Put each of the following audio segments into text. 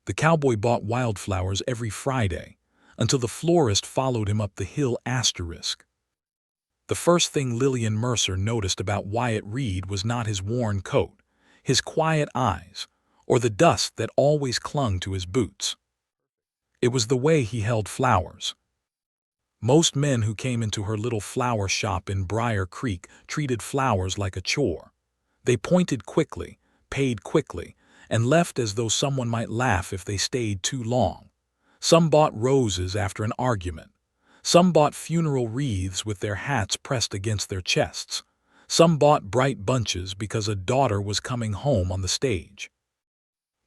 The cowboy bought wildflowers every Friday, until the florist followed him up the hill asterisk. The first thing Lillian Mercer noticed about Wyatt Reed was not his worn coat, his quiet eyes, or the dust that always clung to his boots. It was the way he held flowers. Most men who came into her little flower shop in Briar Creek treated flowers like a chore. They pointed quickly, paid quickly, and left as though someone might laugh if they stayed too long. Some bought roses after an argument. Some bought funeral wreaths with their hats pressed against their chests. Some bought bright bunches because a daughter was coming home on the stage.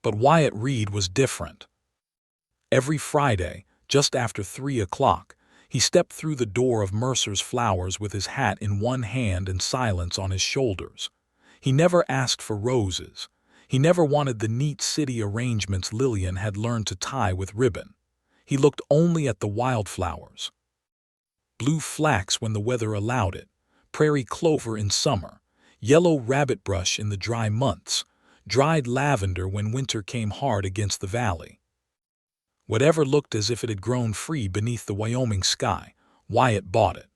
But Wyatt Reed was different. Every Friday, just after 3 o'clock, he stepped through the door of Mercer's Flowers with his hat in one hand and silence on his shoulders. He never asked for roses. He never wanted the neat city arrangements Lillian had learned to tie with ribbon. He looked only at the wildflowers. Blue flax when the weather allowed it, prairie clover in summer, yellow rabbitbrush in the dry months, dried lavender when winter came hard against the valley. Whatever looked as if it had grown free beneath the Wyoming sky, Wyatt bought it.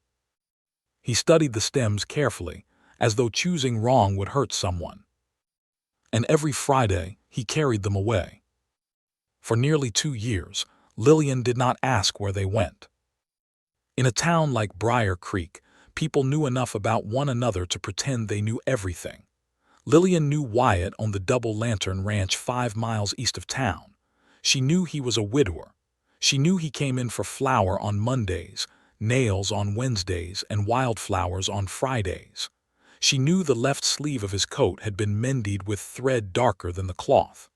He studied the stems carefully, as though choosing wrong would hurt someone. And every Friday, he carried them away. For nearly 2 years, Lillian did not ask where they went. In a town like Briar Creek, people knew enough about one another to pretend they knew everything. Lillian knew Wyatt owned the Double Lantern Ranch 5 miles east of town. She knew he was a widower. She knew he came in for flour on Mondays, nails on Wednesdays, and wildflowers on Fridays. She knew the left sleeve of his coat had been mended with thread darker than the cloth.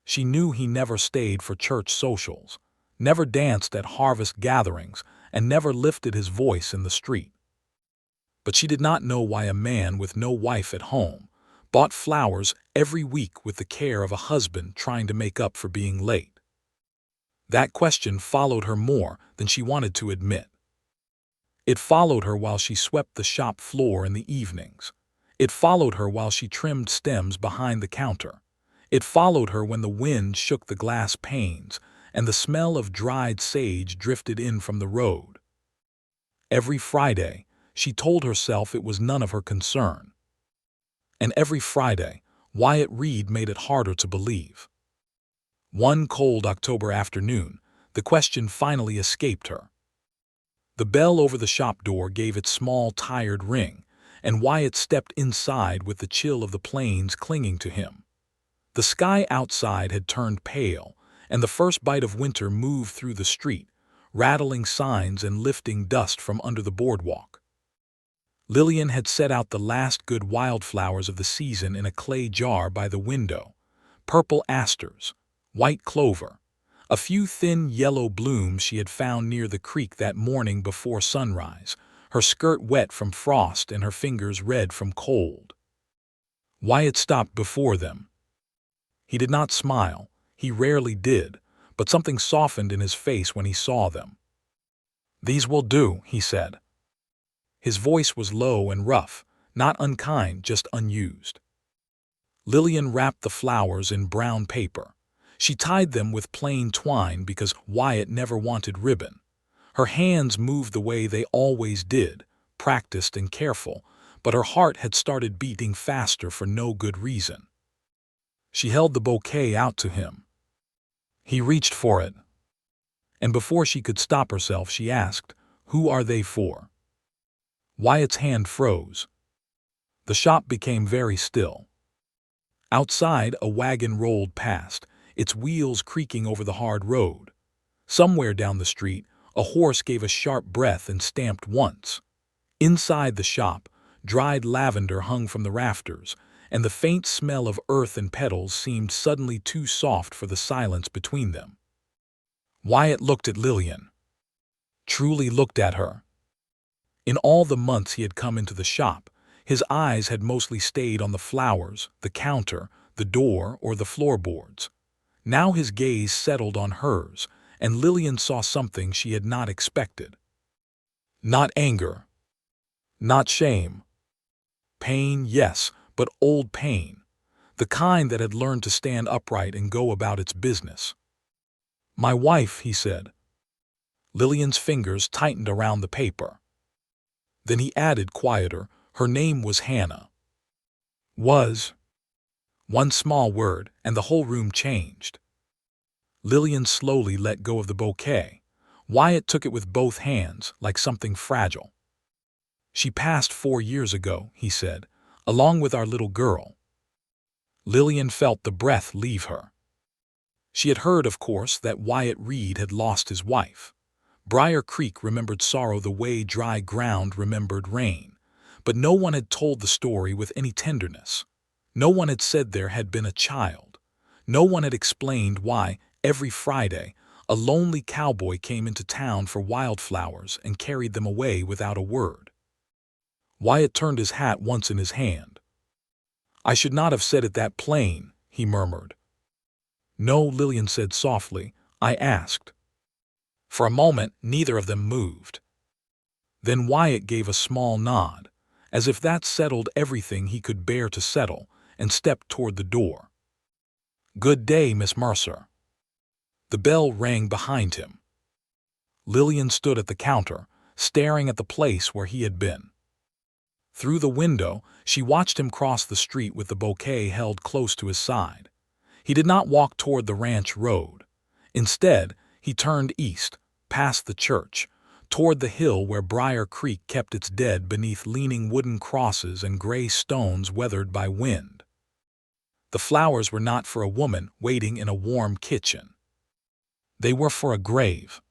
She knew he never stayed for church socials, never danced at harvest gatherings, and never lifted his voice in the street. But she did not know why a man with no wife at home bought flowers every week with the care of a husband trying to make up for being late. That question followed her more than she wanted to admit. It followed her while she swept the shop floor in the evenings. It followed her while she trimmed stems behind the counter. It followed her when the wind shook the glass panes and the smell of dried sage drifted in from the road. Every Friday, she told herself it was none of her concern. And every Friday, Wyatt Reed made it harder to believe. One cold October afternoon, the question finally escaped her. The bell over the shop door gave its small, tired ring, and Wyatt stepped inside with the chill of the plains clinging to him. The sky outside had turned pale, and the first bite of winter moved through the street, rattling signs and lifting dust from under the boardwalk. Lillian had set out the last good wildflowers of the season in a clay jar by the window: purple asters, white clover, a few thin yellow blooms she had found near the creek that morning before sunrise, her skirt wet from frost and her fingers red from cold. Wyatt stopped before them. He did not smile, he rarely did, but something softened in his face when he saw them. "These will do," he said. His voice was low and rough, not unkind, just unused. Lillian wrapped the flowers in brown paper. She tied them with plain twine because Wyatt never wanted ribbon. Her hands moved the way they always did, practiced and careful, but her heart had started beating faster for no good reason. She held the bouquet out to him. He reached for it. And before she could stop herself, she asked, "Who are they for?" Wyatt's hand froze. The shop became very still. Outside, a wagon rolled past, its wheels creaking over the hard road. Somewhere down the street, a horse gave a sharp breath and stamped once. Inside the shop, dried lavender hung from the rafters, and the faint smell of earth and petals seemed suddenly too soft for the silence between them. Wyatt looked at Lillian. Truly looked at her. In all the months he had come into the shop, his eyes had mostly stayed on the flowers, the counter, the door, or the floorboards. Now his gaze settled on hers, and Lillian saw something she had not expected. Not anger. Not shame. Pain, yes, but old pain. the kind that had learned to stand upright and go about its business. "My wife," he said. Lillian's fingers tightened around the paper. Then he added, quieter, "Her name was Hannah." Was. One small word, and the whole room changed. Lillian slowly let go of the bouquet. Wyatt took it with both hands, like something fragile. "She passed 4 years ago," he said, "along with our little girl." Lillian felt the breath leave her. She had heard, of course, that Wyatt Reed had lost his wife. Briar Creek remembered sorrow the way dry ground remembered rain. But no one had told the story with any tenderness. No one had said there had been a child. No one had explained why, every Friday, a lonely cowboy came into town for wildflowers and carried them away without a word. Wyatt turned his hat once in his hand. "I should not have said it that plain," he murmured. "No," Lillian said softly, "I asked." For a moment, neither of them moved. Then Wyatt gave a small nod, as if that settled everything he could bear to settle, and stepped toward the door. "Good day, Miss Mercer." The bell rang behind him. Lillian stood at the counter, staring at the place where he had been. Through the window, she watched him cross the street with the bouquet held close to his side. He did not walk toward the ranch road. Instead, he turned east, past the church, toward the hill where Briar Creek kept its dead beneath leaning wooden crosses and gray stones weathered by wind. The flowers were not for a woman waiting in a warm kitchen. They were for a grave.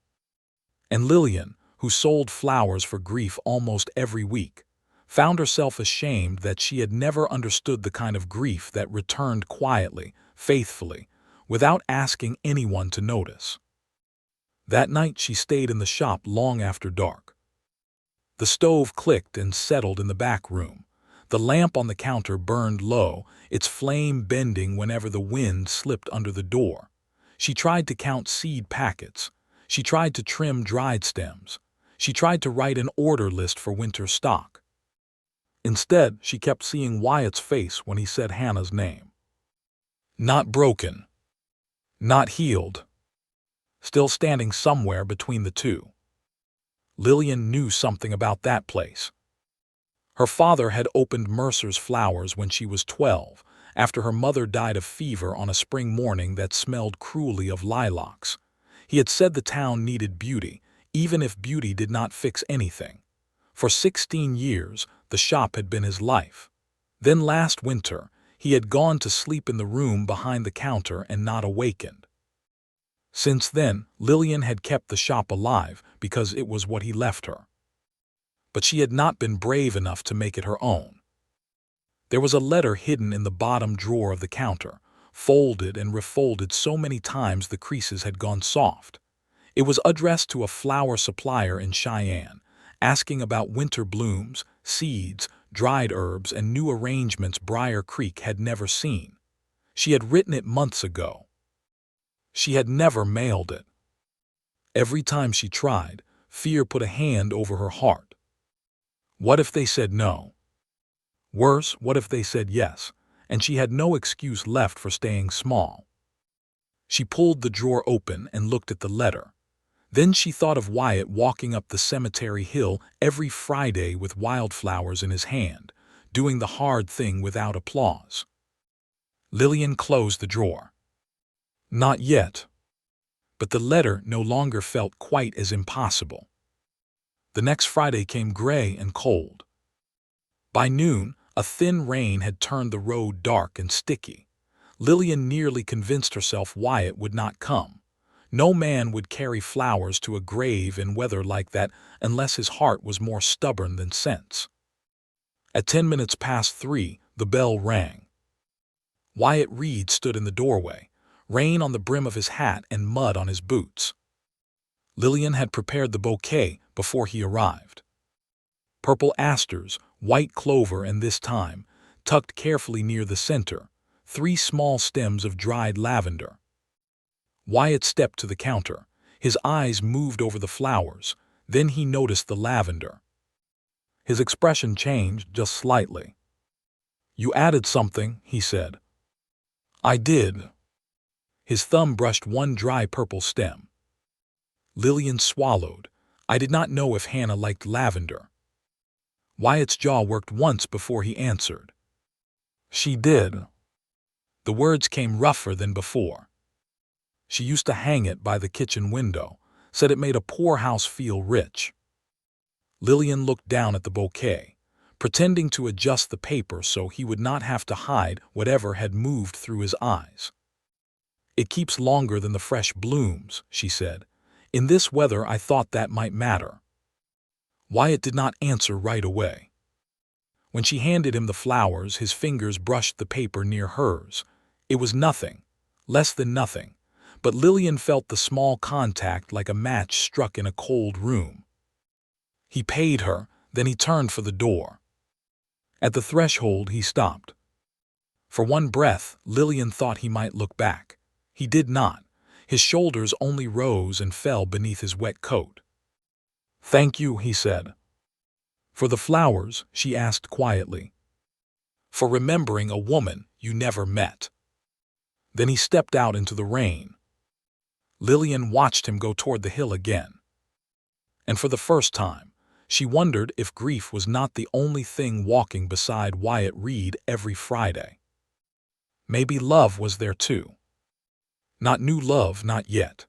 And Lillian, who sold flowers for grief almost every week, found herself ashamed that she had never understood the kind of grief that returned quietly, faithfully, without asking anyone to notice. That night she stayed in the shop long after dark. The stove clicked and settled in the back room. The lamp on the counter burned low, its flame bending whenever the wind slipped under the door. She tried to count seed packets. She tried to trim dried stems. She tried to write an order list for winter stock. Instead, she kept seeing Wyatt's face when he said Hannah's name. Not broken. Not healed. Still standing somewhere between the two. Lillian knew something about that place. Her father had opened Mercer's Flowers when she was 12, after her mother died of fever on a spring morning that smelled cruelly of lilacs. He had said the town needed beauty, even if beauty did not fix anything. For 16 years, the shop had been his life. Then last winter, he had gone to sleep in the room behind the counter and not awakened. Since then, Lillian had kept the shop alive because it was what he left her. But she had not been brave enough to make it her own. There was a letter hidden in the bottom drawer of the counter, folded and refolded so many times the creases had gone soft. It was addressed to a flower supplier in Cheyenne, asking about winter blooms, seeds, dried herbs, and new arrangements Briar Creek had never seen. She had written it months ago. She had never mailed it. Every time she tried, fear put a hand over her heart. What if they said no? Worse, what if they said yes, and she had no excuse left for staying small? She pulled the drawer open and looked at the letter. Then she thought of Wyatt walking up the cemetery hill every Friday with wildflowers in his hand, doing the hard thing without applause. Lillian closed the drawer. Not yet. But the letter no longer felt quite as impossible. The next Friday came gray and cold. By noon, a thin rain had turned the road dark and sticky. Lillian nearly convinced herself Wyatt would not come. No man would carry flowers to a grave in weather like that unless his heart was more stubborn than sense. At 10 minutes past 3, the bell rang. Wyatt Reed stood in the doorway, rain on the brim of his hat and mud on his boots. Lillian had prepared the bouquet before he arrived. Purple asters, white clover, and this time, tucked carefully near the center, 3 small stems of dried lavender. Wyatt stepped to the counter. His eyes moved over the flowers. Then he noticed the lavender. His expression changed just slightly. "You added something," he said. I did. His thumb brushed one dry purple stem. Lillian swallowed. I did not know if Hannah liked lavender. Wyatt's jaw worked once before he answered. She did. The words came rougher than before. She used to hang it by the kitchen window, said it made a poor house feel rich. Lillian looked down at the bouquet, pretending to adjust the paper so he would not have to hide whatever had moved through his eyes. It keeps longer than the fresh blooms, she said. In this weather I thought that might matter. Wyatt did not answer right away. When she handed him the flowers, his fingers brushed the paper near hers. It was nothing, less than nothing, but Lillian felt the small contact like a match struck in a cold room. He paid her, then he turned for the door. At the threshold he stopped. For one breath, Lillian thought he might look back. He did not. His shoulders only rose and fell beneath his wet coat. Thank you, he said. For the flowers, she asked quietly. For remembering a woman you never met. Then he stepped out into the rain. Lillian watched him go toward the hill again. And for the first time, she wondered if grief was not the only thing walking beside Wyatt Reed every Friday. Maybe love was there too. Not new love, not yet.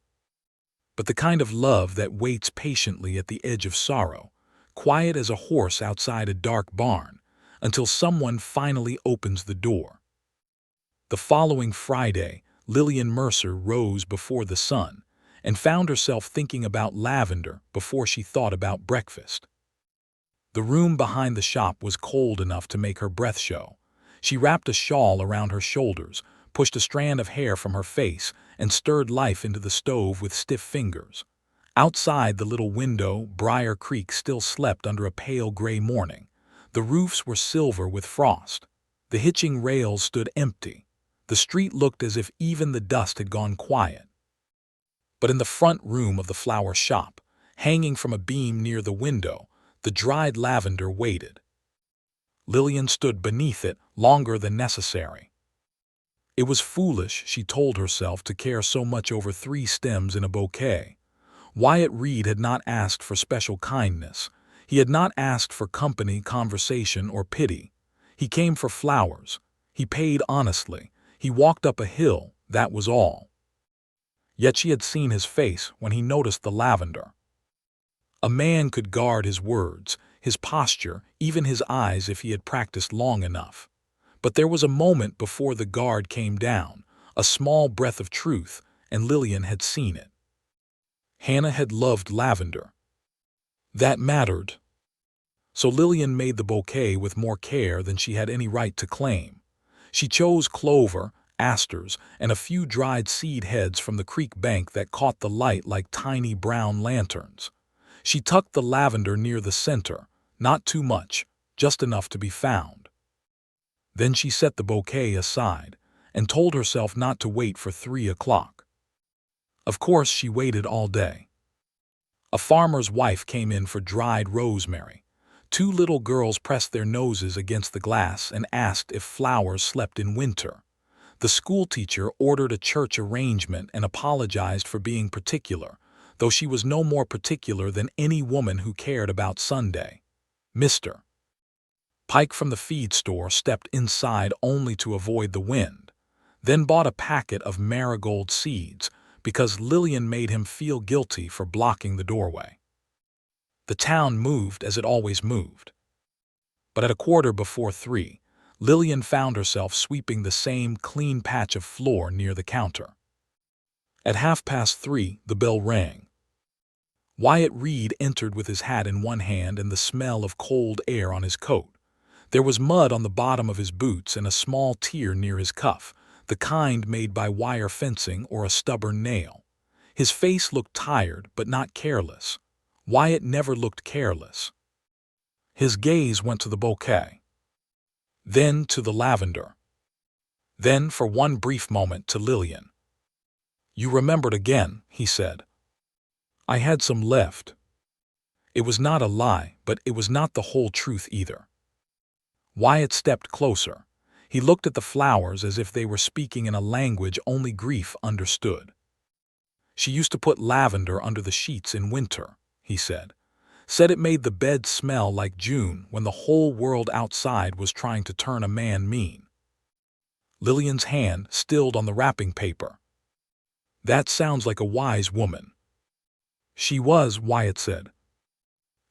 But the kind of love that waits patiently at the edge of sorrow, quiet as a horse outside a dark barn, until someone finally opens the door. The following Friday, Lillian Mercer rose before the sun and found herself thinking about lavender before she thought about breakfast. The room behind the shop was cold enough to make her breath show. She wrapped a shawl around her shoulders, pushed a strand of hair from her face, and stirred life into the stove with stiff fingers. Outside the little window, Briar Creek still slept under a pale gray morning. The roofs were silver with frost. The hitching rails stood empty. The street looked as if even the dust had gone quiet. But in the front room of the flower shop, hanging from a beam near the window, the dried lavender waited. Lillian stood beneath it longer than necessary. It was foolish, she told herself, to care so much over 3 stems in a bouquet. Wyatt Reed had not asked for special kindness. He had not asked for company, conversation, or pity. He came for flowers. He paid honestly. He walked up a hill, that was all. Yet she had seen his face when he noticed the lavender. A man could guard his words, his posture, even his eyes if he had practiced long enough. But there was a moment before the guard came down, a small breath of truth, and Lillian had seen it. Hannah had loved lavender. That mattered. So Lillian made the bouquet with more care than she had any right to claim. She chose clover, asters, and a few dried seed heads from the creek bank that caught the light like tiny brown lanterns. She tucked the lavender near the center, not too much, just enough to be found. Then she set the bouquet aside and told herself not to wait for 3 o'clock. Of course, she waited all day. A farmer's wife came in for dried rosemary. 2 little girls pressed their noses against the glass and asked if flowers slept in winter. The schoolteacher ordered a church arrangement and apologized for being particular, though she was no more particular than any woman who cared about Sunday. Mr. Pike from the feed store stepped inside only to avoid the wind, then bought a packet of marigold seeds because Lillian made him feel guilty for blocking the doorway. The town moved as it always moved. But at 3:15, Lillian found herself sweeping the same clean patch of floor near the counter. At 3:30, the bell rang. Wyatt Reed entered with his hat in one hand and the smell of cold air on his coat. There was mud on the bottom of his boots and a small tear near his cuff, the kind made by wire fencing or a stubborn nail. His face looked tired but not careless. Wyatt never looked careless. His gaze went to the bouquet. Then to the lavender. Then, for one brief moment, to Lillian. You remembered again, he said. I had some left. It was not a lie, but it was not the whole truth either. Wyatt stepped closer. He looked at the flowers as if they were speaking in a language only grief understood. "She used to put lavender under the sheets in winter," he said. "Said it made the bed smell like June when the whole world outside was trying to turn a man mean." Lillian's hand stilled on the wrapping paper. "That sounds like a wise woman." "She was," Wyatt said.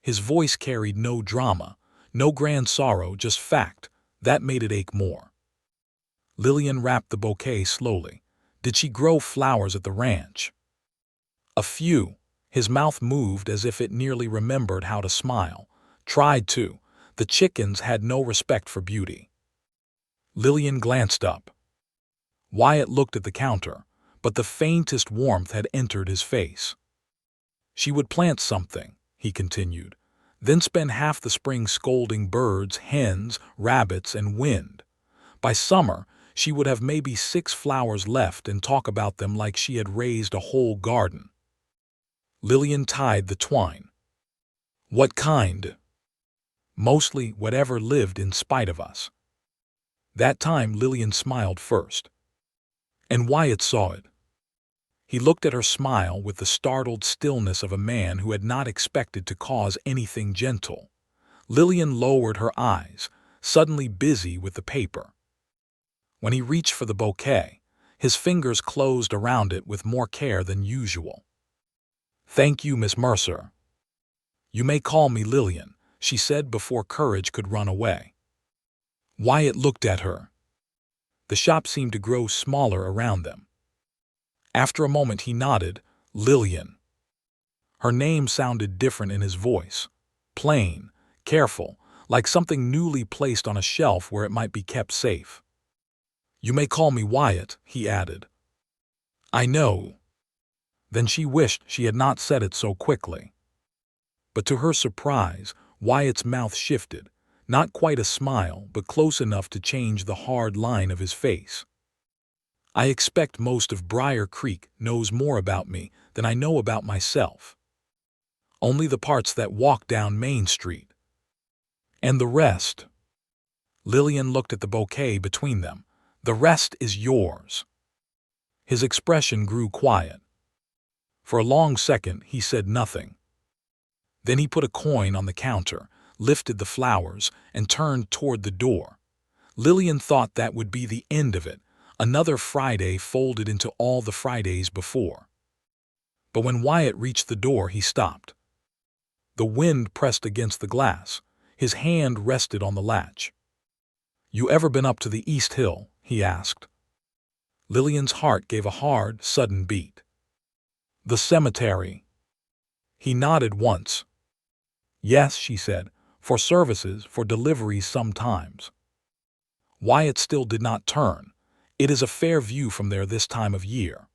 His voice carried no drama, no grand sorrow, just fact. That made it ache more. Lillian wrapped the bouquet slowly. "Did she grow flowers at the ranch?" "A few." His mouth moved as if it nearly remembered how to smile. "Tried to. The chickens had no respect for beauty." Lillian glanced up. Wyatt looked at the counter, but the faintest warmth had entered his face. "She would plant something," he continued, "then spend half the spring scolding birds, hens, rabbits, and wind. By summer, she would have maybe 6 flowers left and talk about them like she had raised a whole garden." Lillian tied the twine. "What kind?" "Mostly whatever lived in spite of us." That time Lillian smiled first. And Wyatt saw it. He looked at her smile with the startled stillness of a man who had not expected to cause anything gentle. Lillian lowered her eyes, suddenly busy with the paper. When he reached for the bouquet, his fingers closed around it with more care than usual. "Thank you, Miss Mercer." "You may call me Lillian," she said before courage could run away. Wyatt looked at her. The shop seemed to grow smaller around them. After a moment he nodded. "Lillian." Her name sounded different in his voice. Plain, careful, like something newly placed on a shelf where it might be kept safe. "You may call me Wyatt," he added. "I know." Then she wished she had not said it so quickly. But to her surprise, Wyatt's mouth shifted, not quite a smile, but close enough to change the hard line of his face. "I expect most of Briar Creek knows more about me than I know about myself. Only the parts that walk down Main Street. And the rest." Lillian looked at the bouquet between them. "The rest is yours." His expression grew quiet. For a long second he said nothing. Then he put a coin on the counter, lifted the flowers, and turned toward the door. Lillian thought that would be the end of it, another Friday folded into all the Fridays before. But when Wyatt reached the door, he stopped. The wind pressed against the glass. His hand rested on the latch. "You ever been up to the East Hill?" he asked. Lillian's heart gave a hard, sudden beat. "The cemetery." He nodded once. "Yes," she said, "for services, for deliveries sometimes." Wyatt still did not turn. "It is a fair view from there this time of year."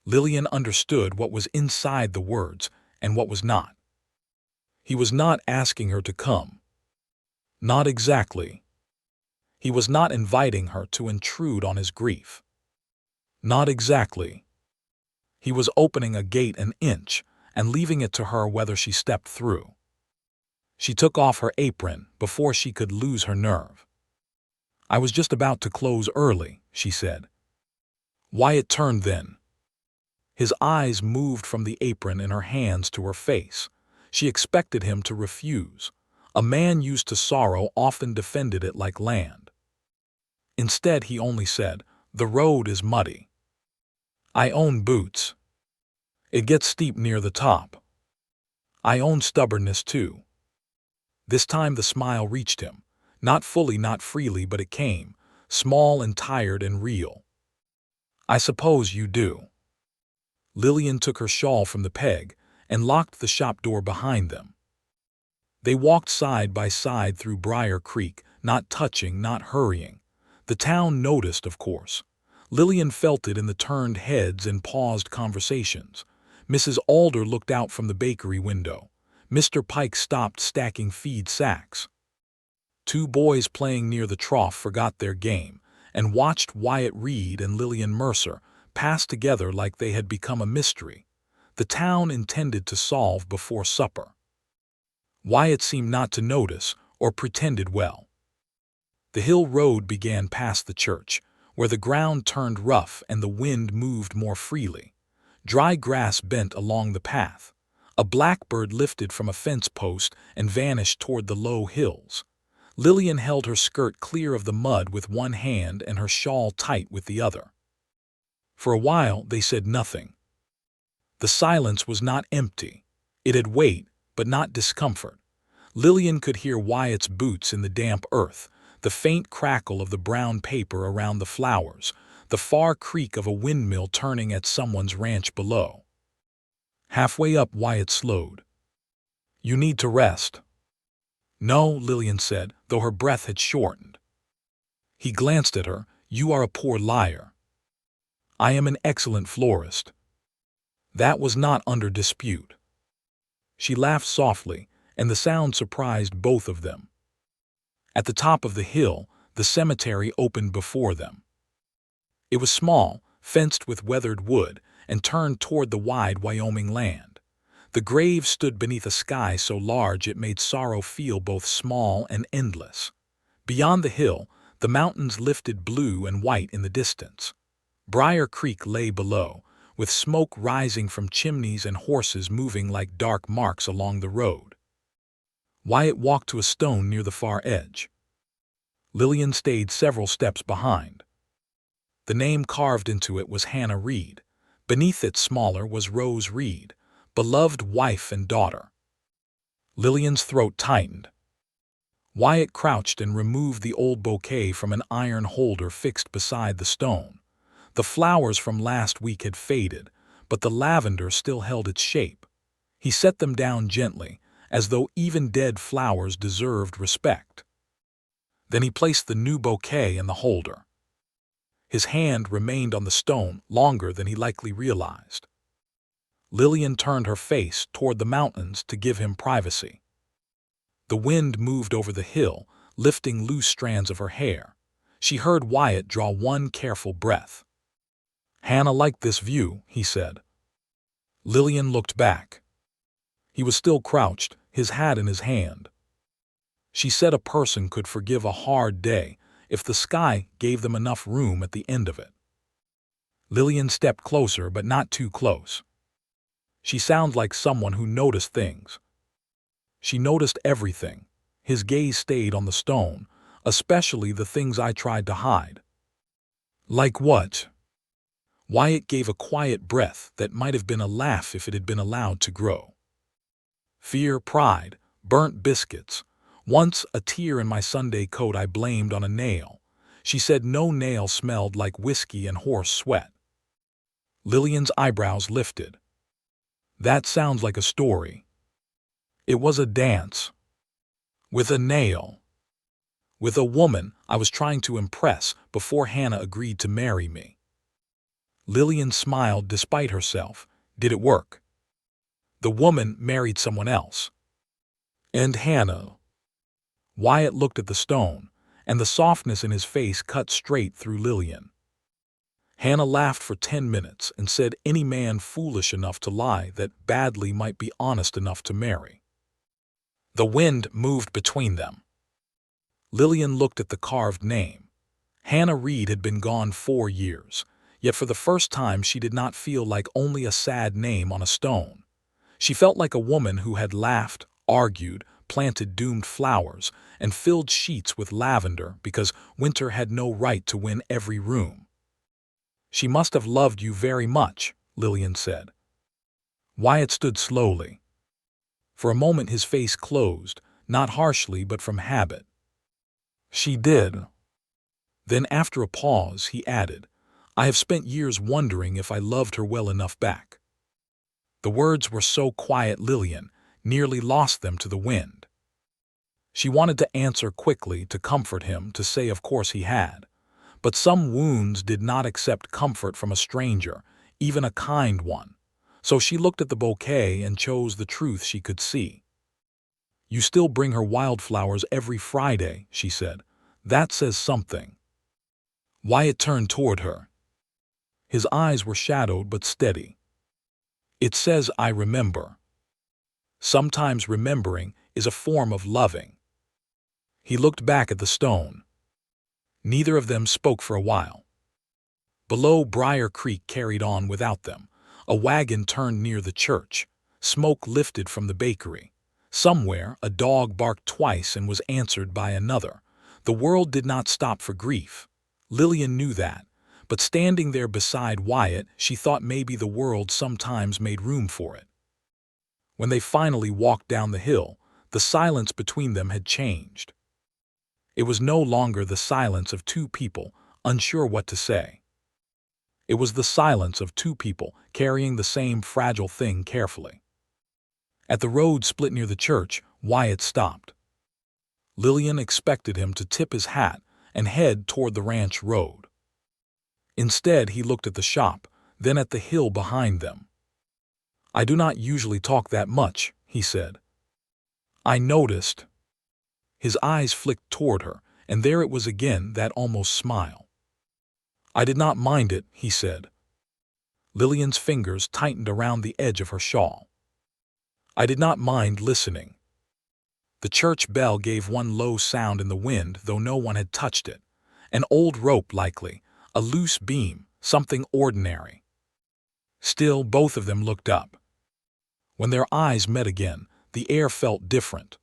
Lillian understood what was inside the words and what was not. He was not asking her to come. Not exactly. He was not inviting her to intrude on his grief. Not exactly. He was opening a gate an inch and leaving it to her whether she stepped through. She took off her apron before she could lose her nerve. "I was just about to close early," she said. Wyatt turned then. His eyes moved from the apron in her hands to her face. She expected him to refuse. A man used to sorrow often defended it like land. Instead, he only said, "The road is muddy. I own boots. It gets steep near the top. I own stubbornness too." This time the smile reached him. Not fully, not freely, but it came, small and tired and real. "I suppose you do." Lillian took her shawl from the peg and locked the shop door behind them. They walked side by side through Briar Creek, not touching, not hurrying. The town noticed, of course. Lillian felt it in the turned heads and paused conversations. Mrs. Alder looked out from the bakery window. Mr. Pike stopped stacking feed sacks. 2 boys playing near the trough forgot their game and watched Wyatt Reed and Lillian Mercer pass together like they had become a mystery the town intended to solve before supper. Wyatt seemed not to notice or pretended well. The hill road began past the church, where the ground turned rough and the wind moved more freely. Dry grass bent along the path. A blackbird lifted from a fence post and vanished toward the low hills. Lillian held her skirt clear of the mud with one hand and her shawl tight with the other. For a while they said nothing. The silence was not empty. It had weight, but not discomfort. Lillian could hear Wyatt's boots in the damp earth, the faint crackle of the brown paper around the flowers, the far creak of a windmill turning at someone's ranch below. Halfway up, Wyatt slowed. "You need to rest." "No," Lillian said, though her breath had shortened. He glanced at her. "You are a poor liar." "I am an excellent florist." That was not under dispute. She laughed softly, and the sound surprised both of them. At the top of the hill, the cemetery opened before them. It was small, fenced with weathered wood, and turned toward the wide Wyoming land. The grave stood beneath a sky so large it made sorrow feel both small and endless. Beyond the hill, the mountains lifted blue and white in the distance. Briar Creek lay below, with smoke rising from chimneys and horses moving like dark marks along the road. Wyatt walked to a stone near the far edge. Lillian stayed several steps behind. The name carved into it was Hannah Reed. Beneath it, smaller, was Rose Reed, beloved wife and daughter. Lillian's throat tightened. Wyatt crouched and removed the old bouquet from an iron holder fixed beside the stone. The flowers from last week had faded, but the lavender still held its shape. He set them down gently, as though even dead flowers deserved respect. Then he placed the new bouquet in the holder. His hand remained on the stone longer than he likely realized. Lillian turned her face toward the mountains to give him privacy. The wind moved over the hill, lifting loose strands of her hair. She heard Wyatt draw one careful breath. "Hannah liked this view," he said. Lillian looked back. He was still crouched, his hat in his hand. She said a person could forgive a hard day if the sky gave them enough room at the end of it. Lillian stepped closer, but not too close. She sounded like someone who noticed things. She noticed everything. His gaze stayed on the stone, especially the things I tried to hide. "Like what?" Wyatt gave a quiet breath that might have been a laugh if it had been allowed to grow. "Fear, pride, burnt biscuits. Once a tear in my Sunday coat I blamed on a nail. She said no nail smelled like whiskey and horse sweat." Lillian's eyebrows lifted. "That sounds like a story." "It was a dance. With a nail. With a woman I was trying to impress before Hannah agreed to marry me." Lillian smiled despite herself. "Did it work?" "The woman married someone else." "And Hannah?" Wyatt looked at the stone, and the softness in his face cut straight through Lillian. "Hannah laughed for 10 minutes and said any man foolish enough to lie that badly might be honest enough to marry." The wind moved between them. Lillian looked at the carved name. Hannah Reed had been gone 4 years, yet for the first time she did not feel like only a sad name on a stone. She felt like a woman who had laughed, argued, planted doomed flowers, and filled sheets with lavender because winter had no right to win every room. "She must have loved you very much," Lillian said. Wyatt stood slowly. For a moment his face closed, not harshly but from habit. "She did." Then after a pause he added, "I have spent years wondering if I loved her well enough back." The words were so quiet Lillian nearly lost them to the wind. She wanted to answer quickly, to comfort him, to say of course he had. But some wounds did not accept comfort from a stranger, even a kind one. So she looked at the bouquet and chose the truth she could see. "You still bring her wildflowers every Friday," she said. "That says something." Wyatt turned toward her. His eyes were shadowed but steady. "It says I remember. Sometimes remembering is a form of loving." He looked back at the stone. Neither of them spoke for a while. Below, Briar Creek carried on without them. A wagon turned near the church. Smoke lifted from the bakery. Somewhere, a dog barked twice and was answered by another. The world did not stop for grief. Lillian knew that, but standing there beside Wyatt, she thought maybe the world sometimes made room for it. When they finally walked down the hill, the silence between them had changed. It was no longer the silence of two people, unsure what to say. It was the silence of two people carrying the same fragile thing carefully. At the road split near the church, Wyatt stopped. Lillian expected him to tip his hat and head toward the ranch road. Instead, he looked at the shop, then at the hill behind them. "I do not usually talk that much," he said. "I noticed." His eyes flicked toward her, and there it was again, that almost smile. "I did not mind it," he said. Lillian's fingers tightened around the edge of her shawl. "I did not mind listening." The church bell gave one low sound in the wind, though no one had touched it. An old rope, likely, a loose beam, something ordinary. Still, both of them looked up. When their eyes met again, the air felt different.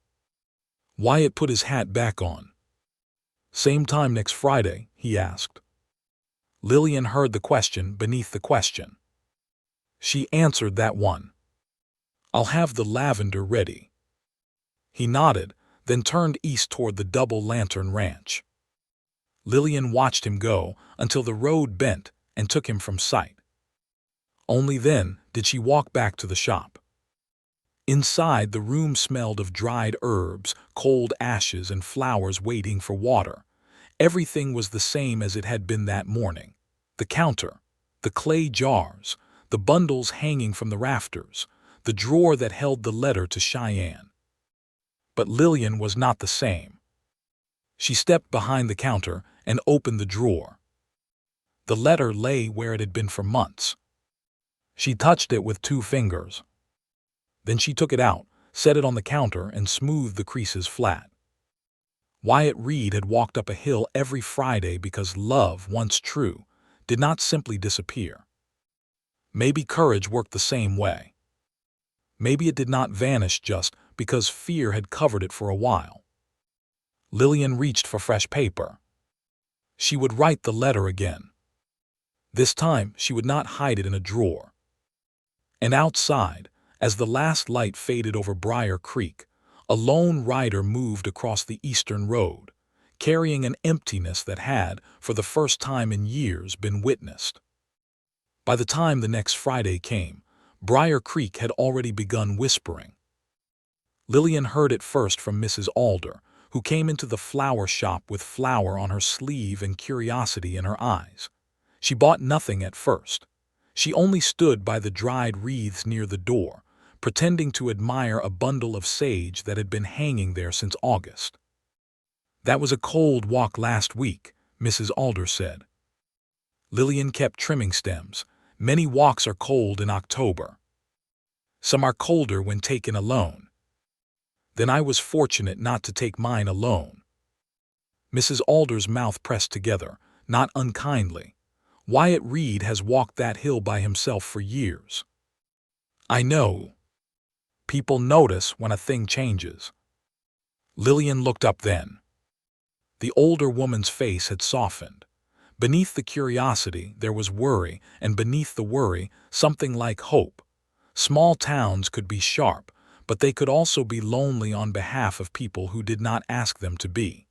Wyatt put his hat back on. "Same time next Friday?" he asked. Lillian heard the question beneath the question. She answered that one. "I'll have the lavender ready." He nodded, then turned east toward the Double Lantern Ranch. Lillian watched him go until the road bent and took him from sight. Only then did she walk back to the shop. Inside, the room smelled of dried herbs, cold ashes, and flowers waiting for water. Everything was the same as it had been that morning. The counter, the clay jars, the bundles hanging from the rafters, the drawer that held the letter to Cheyenne. But Lillian was not the same. She stepped behind the counter and opened the drawer. The letter lay where it had been for months. She touched it with 2 fingers. Then she took it out, set it on the counter, and smoothed the creases flat. Wyatt Reed had walked up a hill every Friday because love, once true, did not simply disappear. Maybe courage worked the same way. Maybe it did not vanish just because fear had covered it for a while. Lillian reached for fresh paper. She would write the letter again. This time, she would not hide it in a drawer. And outside, as the last light faded over Briar Creek, a lone rider moved across the eastern road, carrying an emptiness that had, for the first time in years, been witnessed. By the time the next Friday came, Briar Creek had already begun whispering. Lillian heard it first from Mrs. Alder, who came into the flower shop with flower on her sleeve and curiosity in her eyes. She bought nothing at first. She only stood by the dried wreaths near the door, pretending to admire a bundle of sage that had been hanging there since August. "That was a cold walk last week," Mrs. Alder said. Lillian kept trimming stems. "Many walks are cold in October. Some are colder when taken alone." "Then I was fortunate not to take mine alone." Mrs. Alder's mouth pressed together, not unkindly. "Wyatt Reed has walked that hill by himself for years." "I know. People notice when a thing changes." Lillian looked up then. The older woman's face had softened. Beneath the curiosity, there was worry, and beneath the worry, something like hope. Small towns could be sharp, but they could also be lonely on behalf of people who did not ask them to be.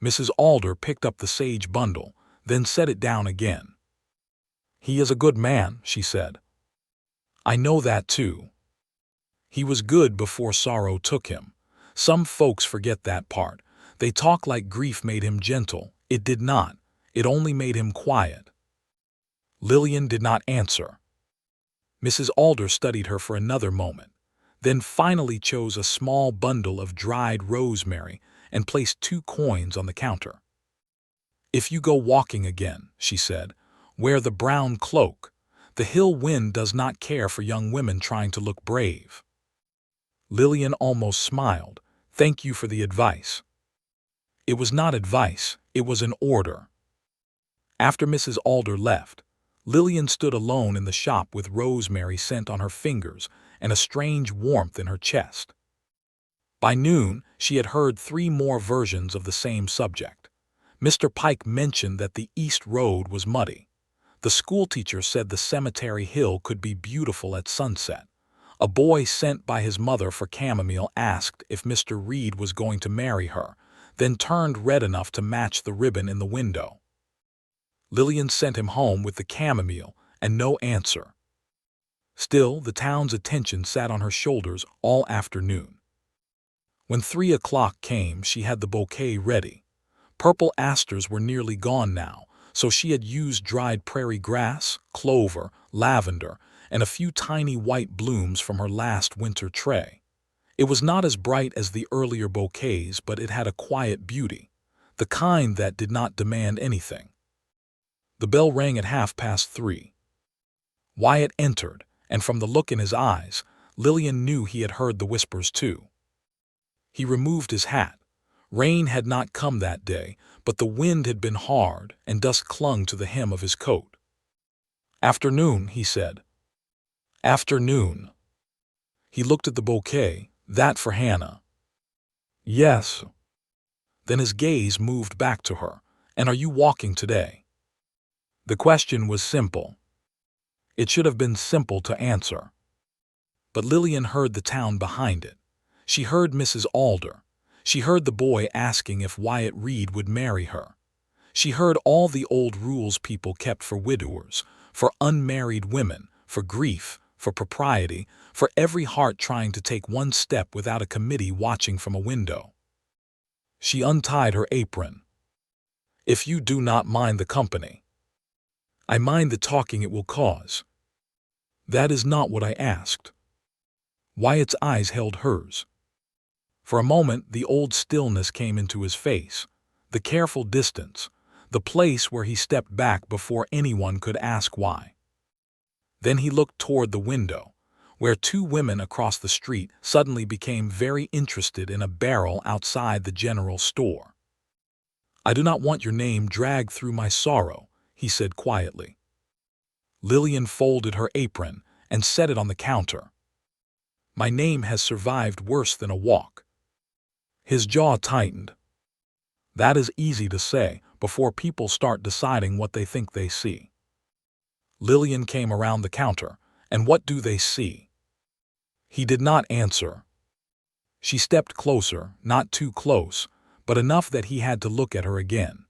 Mrs. Alder picked up the sage bundle, then set it down again. "He is a good man," she said. "I know that too. He was good before sorrow took him. Some folks forget that part. They talk like grief made him gentle. It did not. It only made him quiet." Lillian did not answer. Mrs. Alder studied her for another moment, then finally chose a small bundle of dried rosemary and placed 2 coins on the counter. "If you go walking again," she said, "wear the brown cloak. The hill wind does not care for young women trying to look brave." Lillian almost smiled. "Thank you for the advice." It was not advice, it was an order. After Mrs. Alder left, Lillian stood alone in the shop with rosemary scent on her fingers and a strange warmth in her chest. By noon, she had heard 3 more versions of the same subject. Mr. Pike mentioned that the East Road was muddy. The schoolteacher said the cemetery hill could be beautiful at sunset. A boy sent by his mother for chamomile asked if Mr. Reed was going to marry her, then turned red enough to match the ribbon in the window. Lillian sent him home with the chamomile and no answer. Still, the town's attention sat on her shoulders all afternoon. When 3 o'clock came, she had the bouquet ready. Purple asters were nearly gone now, so she had used dried prairie grass, clover, lavender, and a few tiny white blooms from her last winter tray. It was not as bright as the earlier bouquets, but it had a quiet beauty, the kind that did not demand anything. The bell rang at 3:30. Wyatt entered, and from the look in his eyes, Lillian knew he had heard the whispers too. He removed his hat. Rain had not come that day, but the wind had been hard and dust clung to the hem of his coat. "Afternoon," he said. "Afternoon." He looked at the bouquet. "That for Hannah?" "Yes." Then his gaze moved back to her. "And are you walking today?" The question was simple. It should have been simple to answer. But Lillian heard the town behind it. She heard Mrs. Alder. She heard the boy asking if Wyatt Reed would marry her. She heard all the old rules people kept for widowers, for unmarried women, for grief, for propriety, for every heart trying to take one step without a committee watching from a window. She untied her apron. "If you do not mind the company." "I mind the talking it will cause." "That is not what I asked." Wyatt's eyes held hers. For a moment the old stillness came into his face, the careful distance, the place where he stepped back before anyone could ask why. Then he looked toward the window, where 2 women across the street suddenly became very interested in a barrel outside the general store. "I do not want your name dragged through my sorrow," he said quietly. Lillian folded her apron and set it on the counter. "My name has survived worse than a walk." His jaw tightened. "That is easy to say before people start deciding what they think they see." Lillian came around the counter. "And what do they see?" He did not answer. She stepped closer, not too close, but enough that he had to look at her again.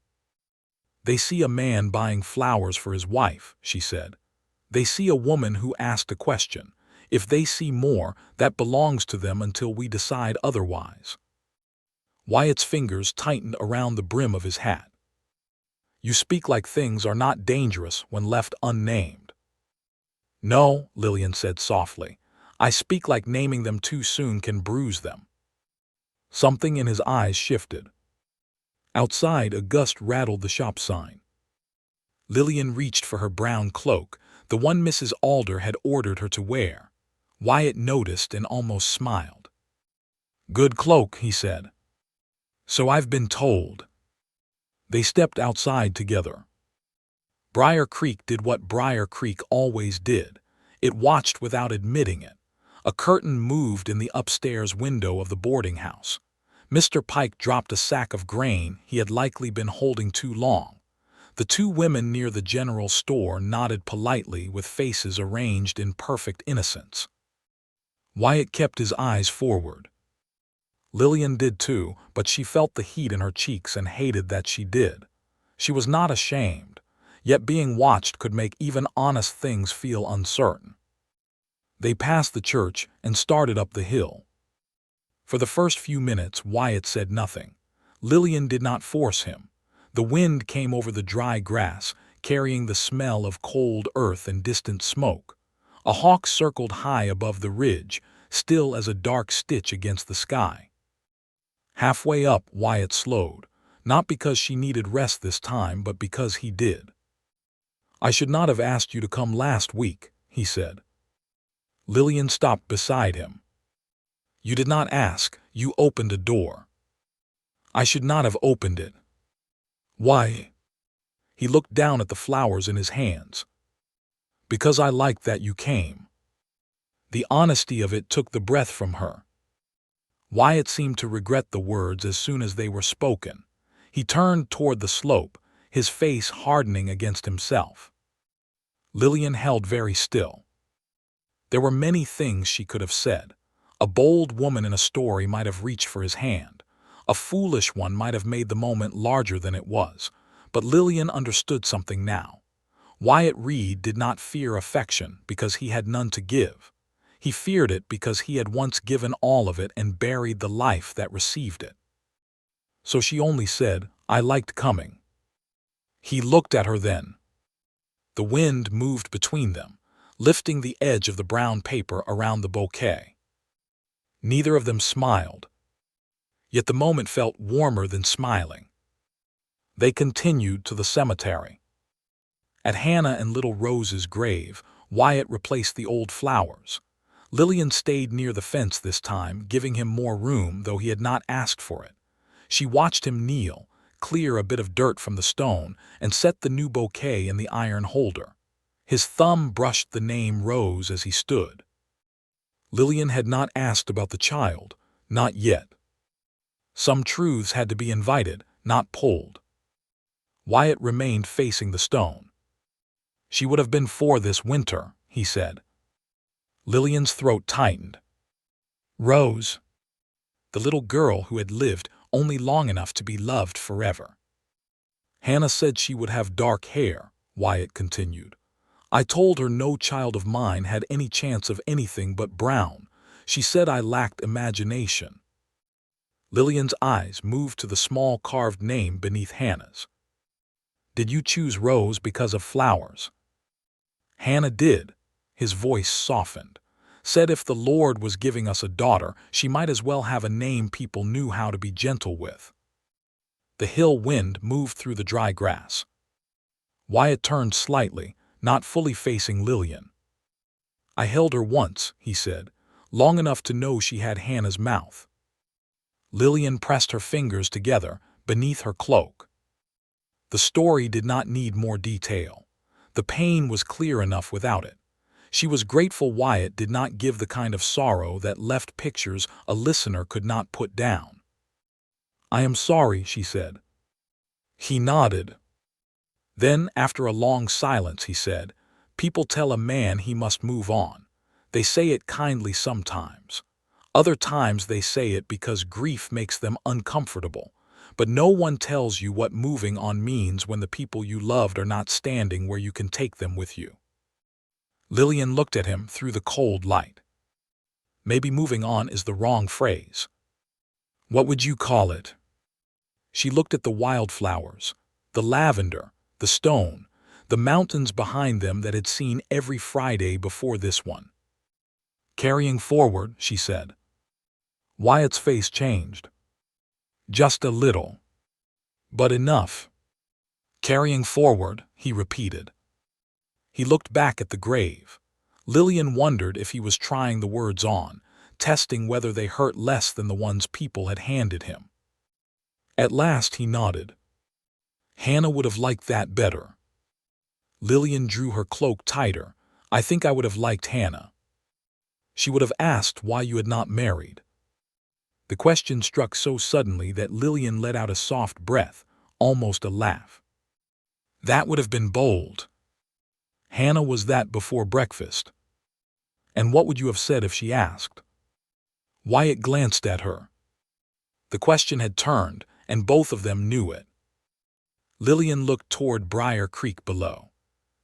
"They see a man buying flowers for his wife," she said. "They see a woman who asked a question. If they see more, that belongs to them until we decide otherwise." Wyatt's fingers tightened around the brim of his hat. "You speak like things are not dangerous when left unnamed." "No," Lillian said softly. "I speak like naming them too soon can bruise them." Something in his eyes shifted. Outside, a gust rattled the shop sign. Lillian reached for her brown cloak, the one Mrs. Alder had ordered her to wear. Wyatt noticed and almost smiled. "Good cloak," he said. "So I've been told." They stepped outside together. Briar Creek did what Briar Creek always did. It watched without admitting it. A curtain moved in the upstairs window of the boarding house. Mr. Pike dropped a sack of grain he had likely been holding too long. The 2 women near the general store nodded politely with faces arranged in perfect innocence. Wyatt kept his eyes forward. Lillian did too, but she felt the heat in her cheeks and hated that she did. She was not ashamed, yet being watched could make even honest things feel uncertain. They passed the church and started up the hill. For the first few minutes, Wyatt said nothing. Lillian did not force him. The wind came over the dry grass, carrying the smell of cold earth and distant smoke. A hawk circled high above the ridge, still as a dark stitch against the sky. Halfway up, Wyatt slowed, not because she needed rest this time, but because he did. "I should not have asked you to come last week," he said. Lillian stopped beside him. "You did not ask, you opened a door." I should not have opened it. Why? He looked down at the flowers in his hands. Because I liked that you came. The honesty of it took the breath from her. Wyatt seemed to regret the words as soon as they were spoken. He turned toward the slope, his face hardening against himself. Lillian held very still. There were many things she could have said. A bold woman in a story might have reached for his hand. A foolish one might have made the moment larger than it was. But Lillian understood something now. Wyatt Reed did not fear affection because he had none to give. He feared it because he had once given all of it and buried the life that received it. So she only said, "I liked coming." He looked at her then. The wind moved between them, lifting the edge of the brown paper around the bouquet. Neither of them smiled. Yet the moment felt warmer than smiling. They continued to the cemetery. At Hannah and little Rose's grave, Wyatt replaced the old flowers. Lillian stayed near the fence this time, giving him more room, though he had not asked for it. She watched him kneel, clear a bit of dirt from the stone, and set the new bouquet in the iron holder. His thumb brushed the name Rose as he stood. Lillian had not asked about the child, not yet. Some truths had to be invited, not pulled. Wyatt remained facing the stone. She would have been 4 this winter, he said. Lillian's throat tightened. Rose. The little girl who had lived only long enough to be loved forever. Hannah said she would have dark hair, Wyatt continued. I told her no child of mine had any chance of anything but brown. She said I lacked imagination. Lillian's eyes moved to the small carved name beneath Hannah's. Did you choose Rose because of flowers? Hannah did. His voice softened. Said if the Lord was giving us a daughter, she might as well have a name people knew how to be gentle with. The hill wind moved through the dry grass. Wyatt turned slightly, not fully facing Lillian. I held her once, he said, long enough to know she had Hannah's mouth. Lillian pressed her fingers together beneath her cloak. The story did not need more detail. The pain was clear enough without it. She was grateful Wyatt did not give the kind of sorrow that left pictures a listener could not put down. I am sorry, she said. He nodded. Then, after a long silence, he said, people tell a man he must move on. They say it kindly sometimes. Other times they say it because grief makes them uncomfortable. But no one tells you what moving on means when the people you loved are not standing where you can take them with you. Lillian looked at him through the cold light. Maybe moving on is the wrong phrase. What would you call it? She looked at the wildflowers, the lavender, the stone, the mountains behind them that had seen every Friday before this one. Carrying forward, she said. Wyatt's face changed. Just a little. But enough. Carrying forward, he repeated. He looked back at the grave. Lillian wondered if he was trying the words on, testing whether they hurt less than the ones people had handed him. At last he nodded. Hannah would have liked that better. Lillian drew her cloak tighter. I think I would have liked Hannah. She would have asked why you had not married. The question struck so suddenly that Lillian let out a soft breath, almost a laugh. That would have been bold. Hannah was that before breakfast. And what would you have said if she asked? Wyatt glanced at her. The question had turned, and both of them knew it. Lillian looked toward Briar Creek below.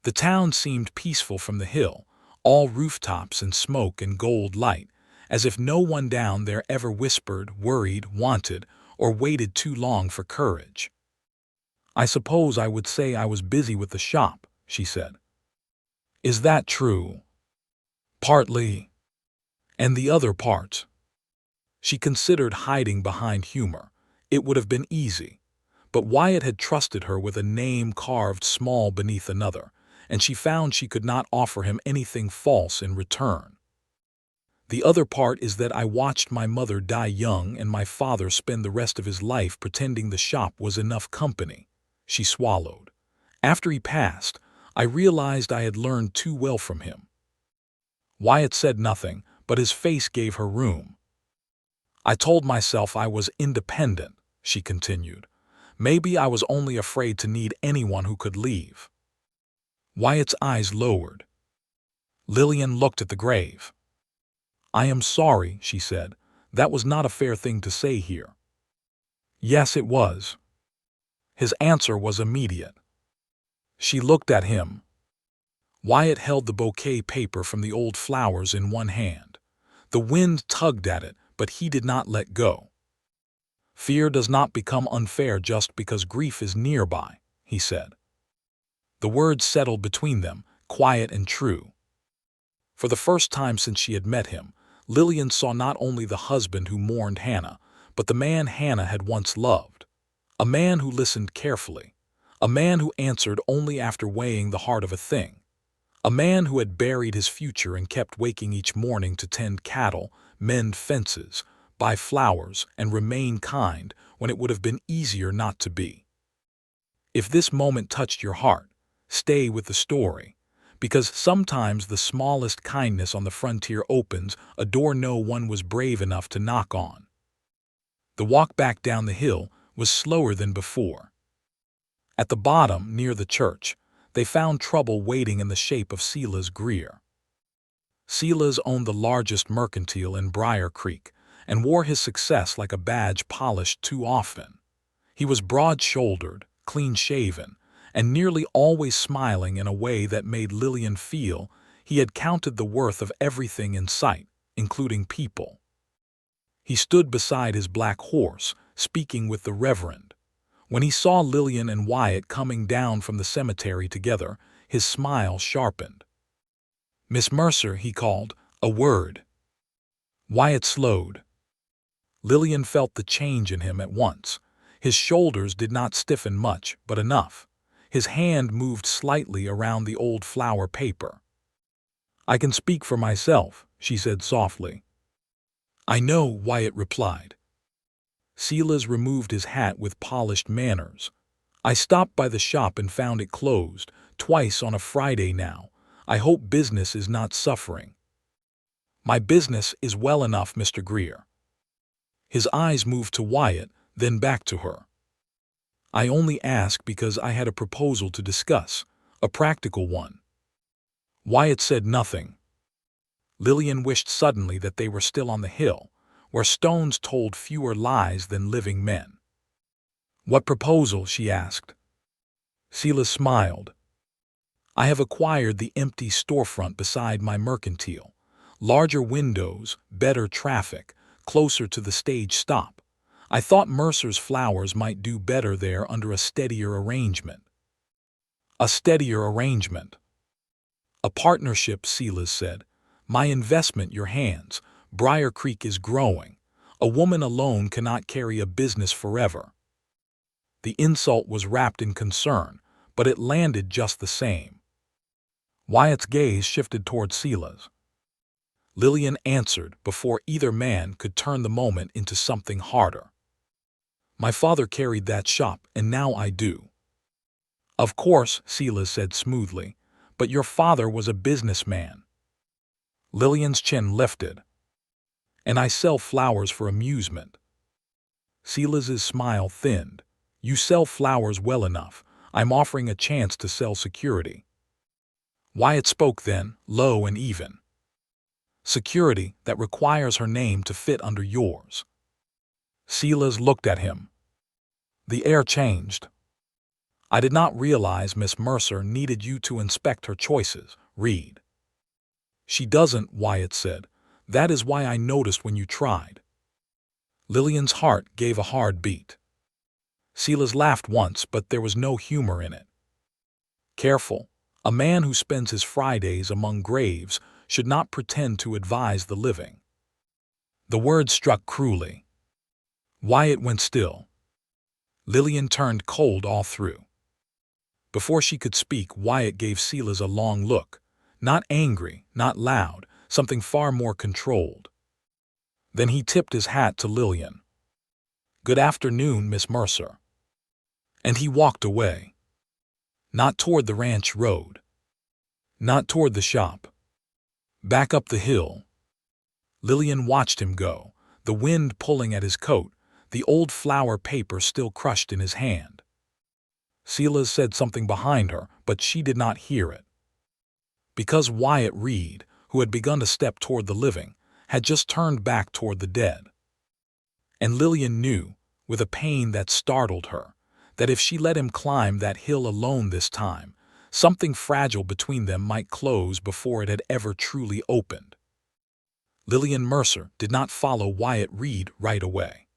The town seemed peaceful from the hill, all rooftops and smoke and gold light, as if no one down there ever whispered, worried, wanted, or waited too long for courage. I suppose I would say I was busy with the shop, she said. Is that true? Partly. And the other part? She considered hiding behind humor. It would have been easy. But Wyatt had trusted her with a name carved small beneath another, and she found she could not offer him anything false in return. The other part is that I watched my mother die young and my father spend the rest of his life pretending the shop was enough company. She swallowed. After he passed, I realized I had learned too well from him. Wyatt said nothing, but his face gave her room. I told myself I was independent, she continued. Maybe I was only afraid to need anyone who could leave. Wyatt's eyes lowered. Lillian looked at the grave. I am sorry, she said. That was not a fair thing to say here. Yes, it was. His answer was immediate. She looked at him. Wyatt held the bouquet paper from the old flowers in one hand. The wind tugged at it, but he did not let go. Fear does not become unfair just because grief is nearby, he said. The words settled between them, quiet and true. For the first time since she had met him, Lillian saw not only the husband who mourned Hannah, but the man Hannah had once loved. A man who listened carefully. A man who answered only after weighing the heart of a thing. A man who had buried his future and kept waking each morning to tend cattle, mend fences, buy flowers, and remain kind when it would have been easier not to be. If this moment touched your heart, stay with the story, because sometimes the smallest kindness on the frontier opens a door no one was brave enough to knock on. The walk back down the hill was slower than before. At the bottom, near the church, they found trouble waiting in the shape of Silas Greer. Silas owned the largest mercantile in Briar Creek and wore his success like a badge polished too often. He was broad-shouldered, clean-shaven, and nearly always smiling in a way that made Lillian feel he had counted the worth of everything in sight, including people. He stood beside his black horse, speaking with the Reverend. When he saw Lillian and Wyatt coming down from the cemetery together, his smile sharpened. "Miss Mercer," he called, "a word." Wyatt slowed. Lillian felt the change in him at once. His shoulders did not stiffen much, but enough. His hand moved slightly around the old flower paper. "I can speak for myself," she said softly. "I know," Wyatt replied. Silas removed his hat with polished manners. "I stopped by the shop and found it closed, twice on a Friday now. I hope business is not suffering." "My business is well enough, Mr. Greer." His eyes moved to Wyatt, then back to her. "I only ask because I had a proposal to discuss, a practical one." Wyatt said nothing. Lillian wished suddenly that they were still on the hill, where stones told fewer lies than living men. "What proposal?" she asked. Silas smiled. "I have acquired the empty storefront beside my mercantile. Larger windows, better traffic, closer to the stage stop. I thought Mercer's Flowers might do better there under a steadier arrangement." "A steadier arrangement." "A partnership," Silas said. "My investment, your hands. Briar Creek is growing. A woman alone cannot carry a business forever." The insult was wrapped in concern, but it landed just the same. Wyatt's gaze shifted toward Silas. Lillian answered before either man could turn the moment into something harder. "My father carried that shop, and now I do." "Of course," Silas said smoothly, "but your father was a businessman." Lillian's chin lifted. "And I sell flowers for amusement." Silas's smile thinned. "You sell flowers well enough. I'm offering a chance to sell security." Wyatt spoke then, low and even. "Security that requires her name to fit under yours." Silas looked at him. The air changed. "I did not realize Miss Mercer needed you to inspect her choices, Reed." "She doesn't," Wyatt said. "That is why I noticed when you tried." Lillian's heart gave a hard beat. Silas laughed once, but there was no humor in it. "Careful. A man who spends his Fridays among graves should not pretend to advise the living." The word struck cruelly. Wyatt went still. Lillian turned cold all through. Before she could speak, Wyatt gave Silas a long look. Not angry, not loud, something far more controlled. Then he tipped his hat to Lillian. "Good afternoon, Miss Mercer." And he walked away. Not toward the ranch road. Not toward the shop. Back up the hill. Lillian watched him go, the wind pulling at his coat, the old flower paper still crushed in his hand. Silas said something behind her, but she did not hear it. Because Wyatt Reed, who had begun to step toward the living, had just turned back toward the dead. And Lillian knew, with a pain that startled her, that if she let him climb that hill alone this time, something fragile between them might close before it had ever truly opened. Lillian Mercer did not follow Wyatt Reed right away.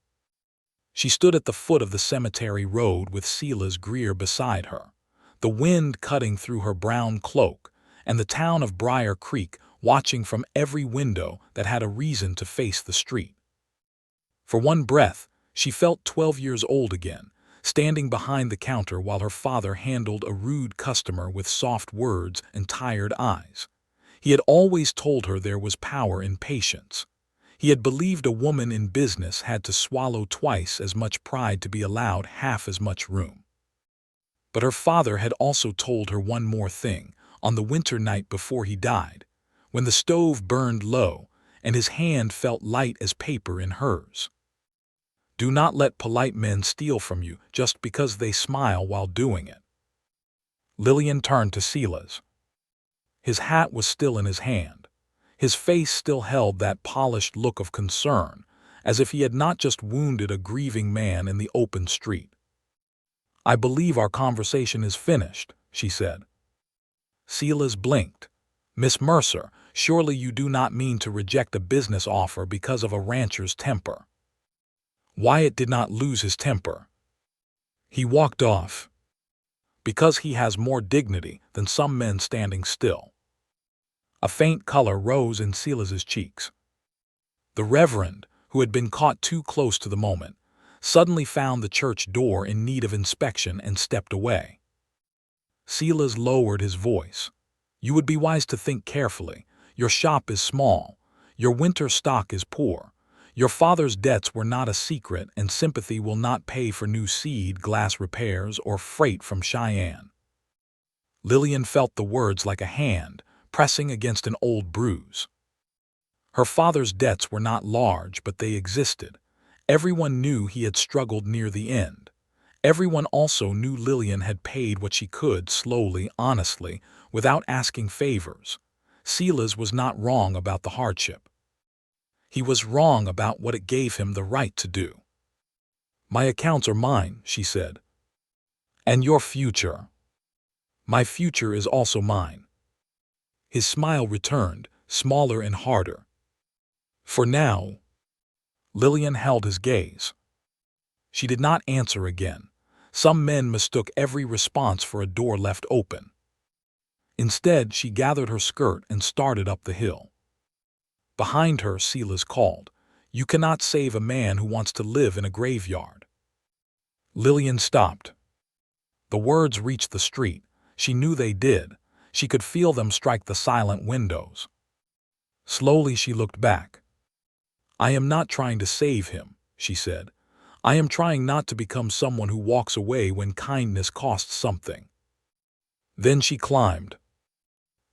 She stood at the foot of the cemetery road with Silas Greer beside her, the wind cutting through her brown cloak, and the town of Briar Creek watching from every window that had a reason to face the street. For one breath, she felt 12 years old again, standing behind the counter while her father handled a rude customer with soft words and tired eyes. He had always told her there was power in patience. He had believed a woman in business had to swallow twice as much pride to be allowed half as much room. But her father had also told her one more thing on the winter night before he died, when the stove burned low and his hand felt light as paper in hers. Do not let polite men steal from you just because they smile while doing it. Lillian turned to Silas. His hat was still in his hand. His face still held that polished look of concern, as if he had not just wounded a grieving man in the open street. "I believe our conversation is finished," she said. Silas blinked. "Miss Mercer, surely you do not mean to reject a business offer because of a rancher's temper." Wyatt did not lose his temper. He walked off. Because he has more dignity than some men standing still. A faint color rose in Silas's cheeks. The Reverend, who had been caught too close to the moment, suddenly found the church door in need of inspection and stepped away. Silas lowered his voice. "You would be wise to think carefully. Your shop is small. Your winter stock is poor. Your father's debts were not a secret, and sympathy will not pay for new seed, glass repairs, or freight from Cheyenne." Lillian felt the words like a hand pressing against an old bruise. Her father's debts were not large, but they existed. Everyone knew he had struggled near the end. Everyone also knew Lillian had paid what she could, slowly, honestly, without asking favors. Silas was not wrong about the hardship. He was wrong about what it gave him the right to do. "My accounts are mine," she said. "And your future." "My future is also mine." His smile returned, smaller and harder. "For now." Lillian held his gaze. She did not answer again. Some men mistook every response for a door left open. Instead, she gathered her skirt and started up the hill. Behind her, Silas called, "You cannot save a man who wants to live in a graveyard." Lillian stopped. The words reached the street. She knew they did. She could feel them strike the silent windows. Slowly she looked back. "I am not trying to save him," she said. "I am trying not to become someone who walks away when kindness costs something." Then she climbed.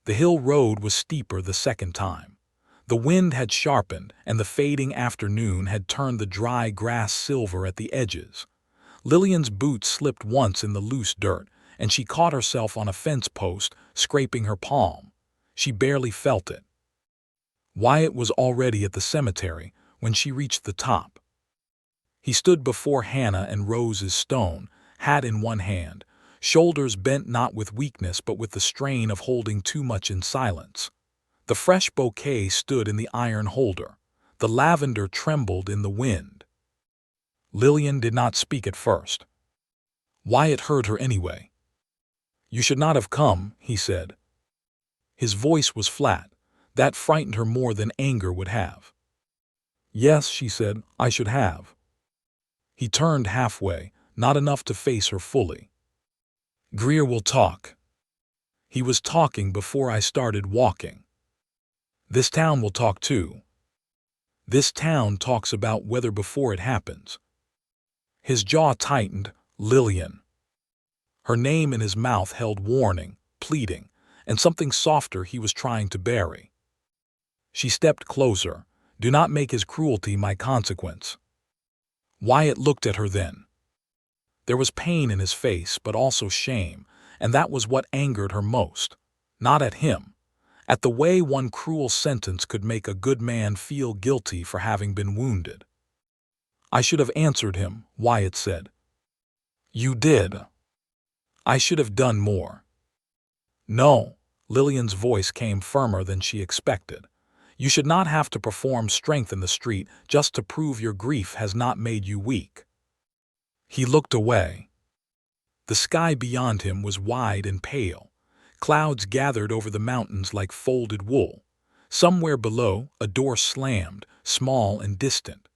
The hill road was steeper the second time. The wind had sharpened, and the fading afternoon had turned the dry grass silver at the edges. Lillian's boots slipped once in the loose dirt, and she caught herself on a fence post, scraping her palm. She barely felt it. Wyatt was already at the cemetery when she reached the top. He stood before Hannah and Rose's stone, hat in one hand, shoulders bent not with weakness but with the strain of holding too much in silence. The fresh bouquet stood in the iron holder. The lavender trembled in the wind. Lillian did not speak at first. Wyatt heard her anyway. "You should not have come," he said. His voice was flat. That frightened her more than anger would have. "Yes," she said, "I should have." He turned halfway, not enough to face her fully. "Greer will talk. He was talking before I started walking." This town will talk too. This town talks about weather before it happens. His jaw tightened. Lillian. Her name in his mouth held warning, pleading, and something softer he was trying to bury. She stepped closer. Do not make his cruelty my consequence. Wyatt looked at her then. There was pain in his face, but also shame, and that was what angered her most. Not at him. At the way one cruel sentence could make a good man feel guilty for having been wounded. I should have answered him, Wyatt said. You did. I should have done more. No, Lillian's voice came firmer than she expected. You should not have to perform strength in the street just to prove your grief has not made you weak. He looked away. The sky beyond him was wide and pale. Clouds gathered over the mountains like folded wool. Somewhere below, a door slammed, small and distant.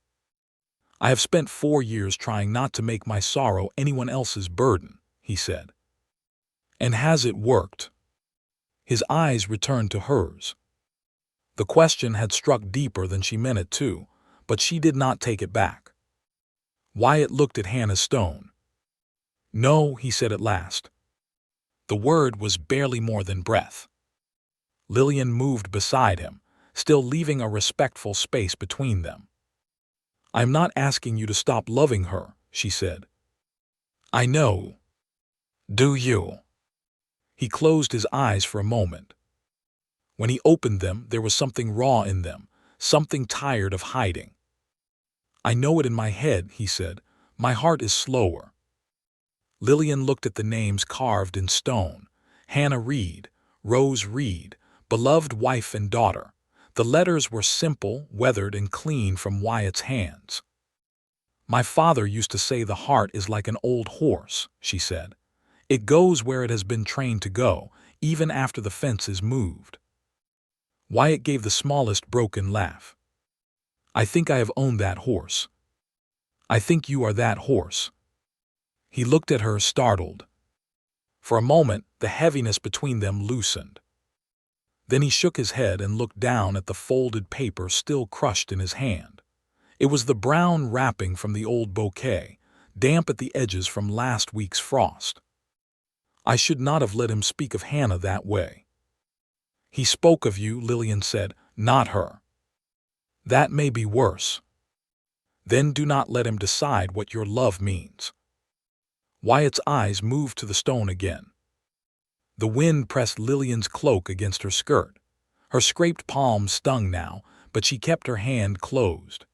I have spent 4 years trying not to make my sorrow anyone else's burden, he said. And has it worked? His eyes returned to hers. The question had struck deeper than she meant it to, but she did not take it back. Wyatt looked at Hannah Stone. No, he said at last. The word was barely more than breath. Lillian moved beside him, still leaving a respectful space between them. I'm not asking you to stop loving her, she said. I know. Do you? He closed his eyes for a moment. When he opened them, there was something raw in them, something tired of hiding. I know it in my head, he said. My heart is slower. Lillian looked at the names carved in stone. Hannah Reed, Rose Reed, beloved wife and daughter. The letters were simple, weathered, and clean from Wyatt's hands. My father used to say the heart is like an old horse, she said. It goes where it has been trained to go, even after the fence is moved. Wyatt gave the smallest broken laugh. I think I have owned that horse. I think you are that horse. He looked at her, startled. For a moment, the heaviness between them loosened. Then he shook his head and looked down at the folded paper still crushed in his hand. It was the brown wrapping from the old bouquet, damp at the edges from last week's frost. I should not have let him speak of Hannah that way. He spoke of you, Lillian said, not her. That may be worse. Then do not let him decide what your love means. Wyatt's eyes moved to the stone again. The wind pressed Lillian's cloak against her skirt. Her scraped palm stung now, but she kept her hand closed.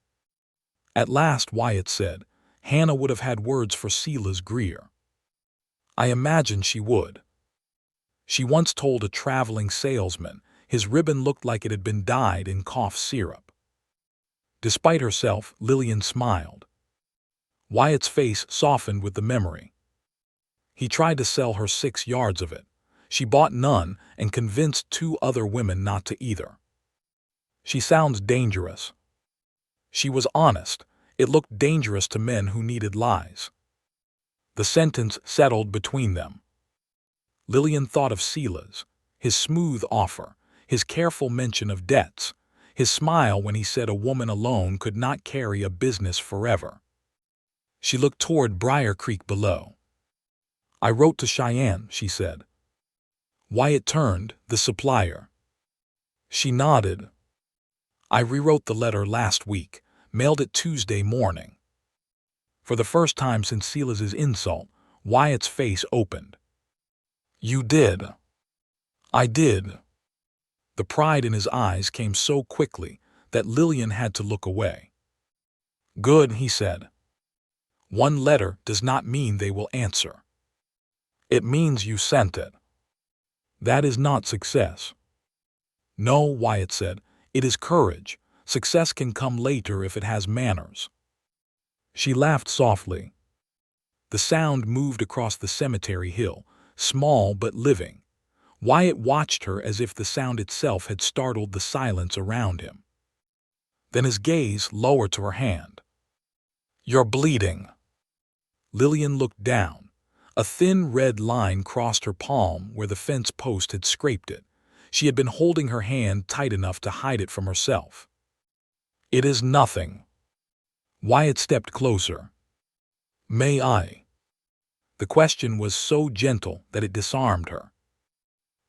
At last, Wyatt said, Hannah would have had words for Sela's Greer. I imagine she would. She once told a traveling salesman his ribbon looked like it had been dyed in cough syrup. Despite herself, Lillian smiled. Wyatt's face softened with the memory. He tried to sell her 6 yards of it. She bought none and convinced 2 other women not to either. She sounds dangerous. She was honest. It looked dangerous to men who needed lies. The sentence settled between them. Lillian thought of Sela's, his smooth offer, his careful mention of debts, his smile when he said a woman alone could not carry a business forever. She looked toward Briar Creek below. I wrote to Cheyenne, she said. Wyatt turned, the supplier. She nodded. I rewrote the letter last week, mailed it Tuesday morning. For the first time since Sela's insult, Wyatt's face opened. You did. I did. The pride in his eyes came so quickly that Lillian had to look away. Good, he said. 1 letter does not mean they will answer. It means you sent it. That is not success. No, Wyatt said, it is courage. Success can come later if it has manners. She laughed softly. The sound moved across the cemetery hill, small but living. Wyatt watched her as if the sound itself had startled the silence around him. Then his gaze lowered to her hand. You're bleeding. Lillian looked down. A thin red line crossed her palm where the fence post had scraped it. She had been holding her hand tight enough to hide it from herself. "It is nothing." Wyatt stepped closer. "May I?" The question was so gentle that it disarmed her.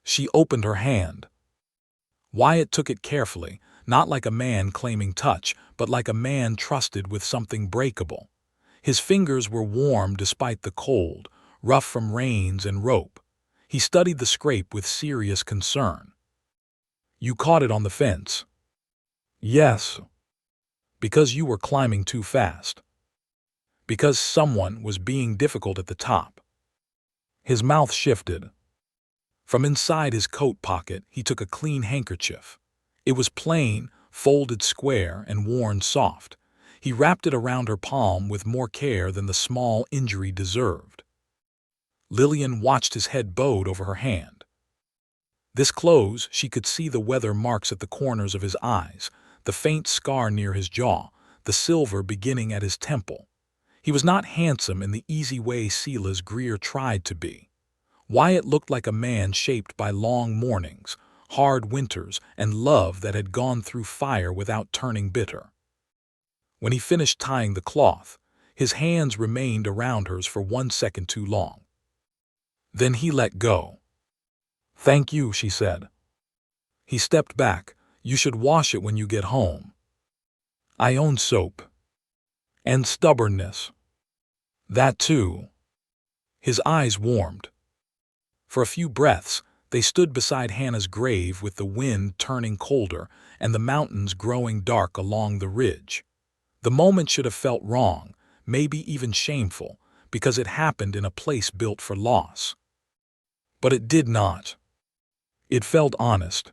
She opened her hand. Wyatt took it carefully, not like a man claiming touch, but like a man trusted with something breakable. His fingers were warm despite the cold, rough from reins and rope. He studied the scrape with serious concern. "You caught it on the fence." "Yes." "Because you were climbing too fast." "Because someone was being difficult at the top." His mouth shifted. From inside his coat pocket, he took a clean handkerchief. It was plain, folded square, and worn soft. He wrapped it around her palm with more care than the small injury deserved. Lillian watched his head bowed over her hand. This close, she could see the weather marks at the corners of his eyes, the faint scar near his jaw, the silver beginning at his temple. He was not handsome in the easy way Silas Greer tried to be. Wyatt looked like a man shaped by long mornings, hard winters, and love that had gone through fire without turning bitter. When he finished tying the cloth, his hands remained around hers for 1 second too long. Then he let go. "Thank you," she said. He stepped back. "You should wash it when you get home." "I own soap." "And stubbornness." "That too." His eyes warmed. For a few breaths, they stood beside Hannah's grave with the wind turning colder and the mountains growing dark along the ridge. The moment should have felt wrong, maybe even shameful, because it happened in a place built for loss. But it did not. It felt honest.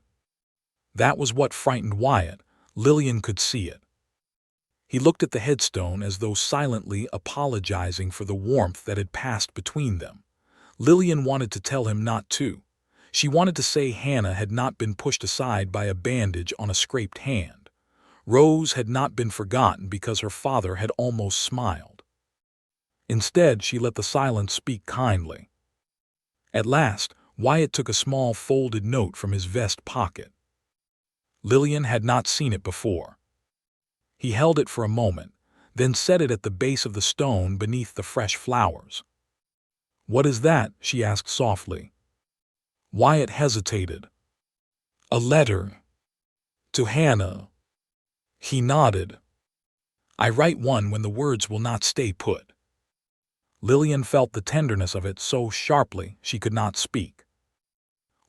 That was what frightened Wyatt. Lillian could see it. He looked at the headstone as though silently apologizing for the warmth that had passed between them. Lillian wanted to tell him not to. She wanted to say Hannah had not been pushed aside by a bandage on a scraped hand. Rose had not been forgotten because her father had almost smiled. Instead, she let the silence speak kindly. At last, Wyatt took a small folded note from his vest pocket. Lillian had not seen it before. He held it for a moment, then set it at the base of the stone beneath the fresh flowers. "What is that?" she asked softly. Wyatt hesitated. "A letter. To Hannah." He nodded. "I write one when the words will not stay put." Lillian felt the tenderness of it so sharply she could not speak.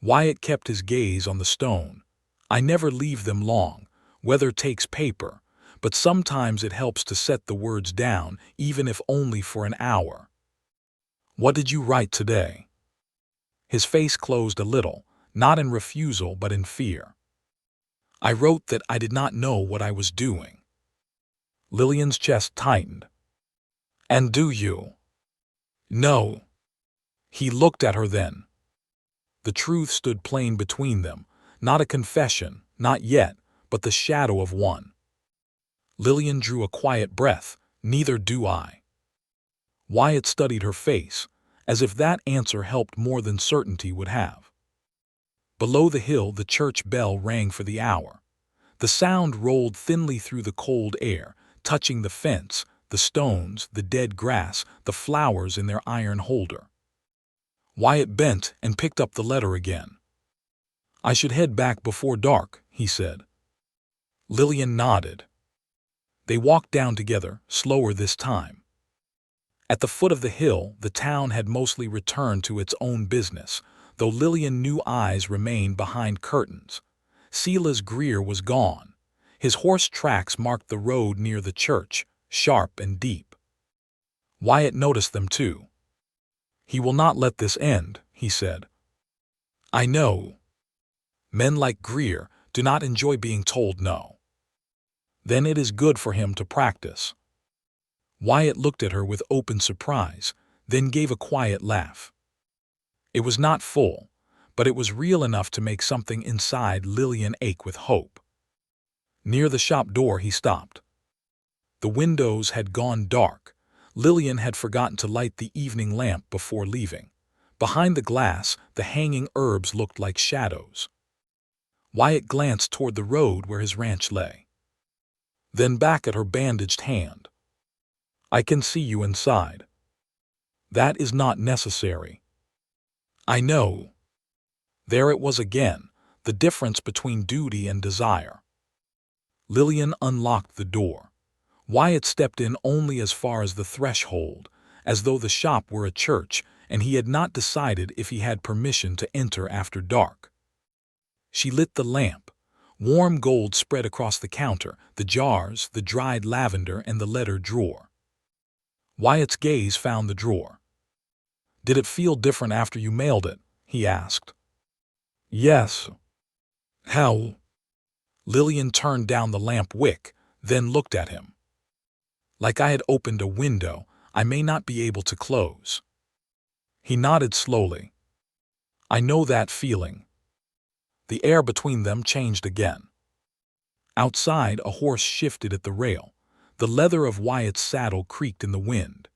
Wyatt kept his gaze on the stone. "I never leave them long. Weather takes paper, but sometimes it helps to set the words down, even if only for an hour." "What did you write today?" His face closed a little, not in refusal but in fear. "I wrote that I did not know what I was doing." Lillian's chest tightened. "And do you?" "No." He looked at her then. The truth stood plain between them, not a confession, not yet, but the shadow of one. Lillian drew a quiet breath. "Neither do I." Wyatt studied her face, as if that answer helped more than certainty would have. Below the hill, the church bell rang for the hour. The sound rolled thinly through the cold air, touching the fence, the stones, the dead grass, the flowers in their iron holder. Wyatt bent and picked up the letter again. "I should head back before dark," he said. Lillian nodded. They walked down together, slower this time. At the foot of the hill, the town had mostly returned to its own business, though Lillian knew eyes remained behind curtains. Silas Greer was gone. His horse tracks marked the road near the church, sharp and deep. Wyatt noticed them too. "He will not let this end," he said. "I know. Men like Greer do not enjoy being told no." "Then it is good for him to practice." Wyatt looked at her with open surprise, then gave a quiet laugh. It was not full, but it was real enough to make something inside Lillian ache with hope. Near the shop door he stopped. The windows had gone dark. Lillian had forgotten to light the evening lamp before leaving. Behind the glass, the hanging herbs looked like shadows. Wyatt glanced toward the road where his ranch lay, then back at her bandaged hand. "I can see you inside." "That is not necessary." "I know." There it was again, the difference between duty and desire. Lillian unlocked the door. Wyatt stepped in only as far as the threshold, as though the shop were a church and he had not decided if he had permission to enter after dark. She lit the lamp. Warm gold spread across the counter, the jars, the dried lavender, and the letter drawer. Wyatt's gaze found the drawer. "Did it feel different after you mailed it?" he asked. "Yes." "How?" Lillian turned down the lamp wick, then looked at him. "Like I had opened a window I may not be able to close." He nodded slowly. "I know that feeling." The air between them changed again. Outside, a horse shifted at the rail. The leather of Wyatt's saddle creaked in the wind.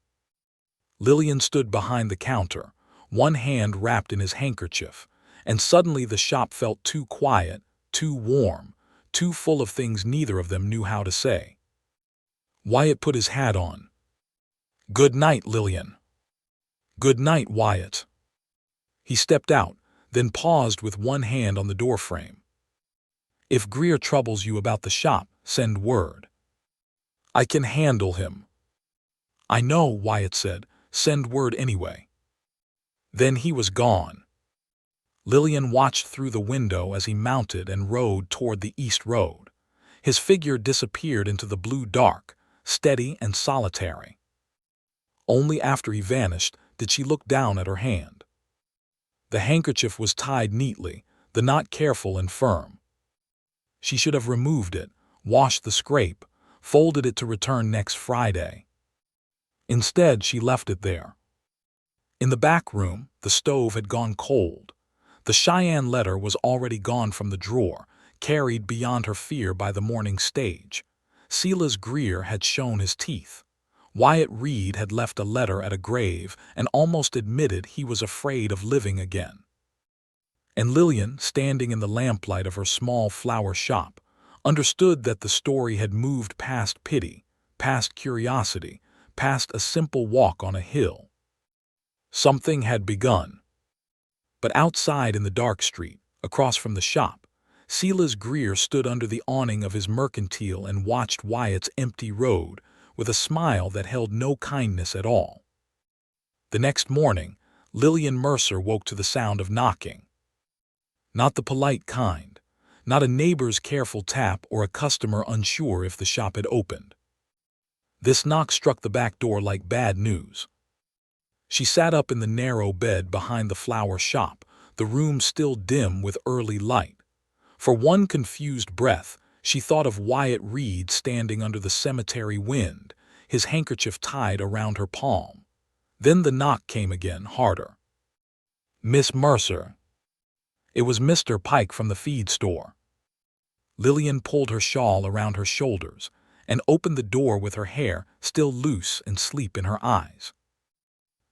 Lillian stood behind the counter, one hand wrapped in his handkerchief, and suddenly the shop felt too quiet, too warm, too full of things neither of them knew how to say. Wyatt put his hat on. "Good night, Lillian." "Good night, Wyatt." He stepped out, then paused with one hand on the doorframe. "If Greer troubles you about the shop, send word." "I can handle him." "I know," Wyatt said. "Send word anyway." Then he was gone. Lillian watched through the window as he mounted and rode toward the east road. His figure disappeared into the blue dark, steady and solitary. Only after he vanished did she look down at her hand. The handkerchief was tied neatly, the knot careful and firm. She should have removed it, washed the scrape, folded it to return next Friday. Instead, she left it there. In the back room, the stove had gone cold. The Cheyenne letter was already gone from the drawer, carried beyond her fear by the morning stage. Silas Greer had shown his teeth. Wyatt Reed had left a letter at a grave and almost admitted he was afraid of living again. And Lillian, standing in the lamplight of her small flower shop, understood that the story had moved past pity, past curiosity, past a simple walk on a hill. Something had begun. But outside in the dark street, across from the shop, Silas Greer stood under the awning of his mercantile and watched Wyatt's empty road with a smile that held no kindness at all. The next morning, Lillian Mercer woke to the sound of knocking. Not the polite kind, not a neighbor's careful tap or a customer unsure if the shop had opened. This knock struck the back door like bad news. She sat up in the narrow bed behind the flower shop, the room still dim with early light. For one confused breath, she thought of Wyatt Reed standing under the cemetery wind, his handkerchief tied around her palm. Then the knock came again, harder. "Miss Mercer." It was Mr. Pike from the feed store. Lillian pulled her shawl around her shoulders and opened the door with her hair still loose and sleep in her eyes.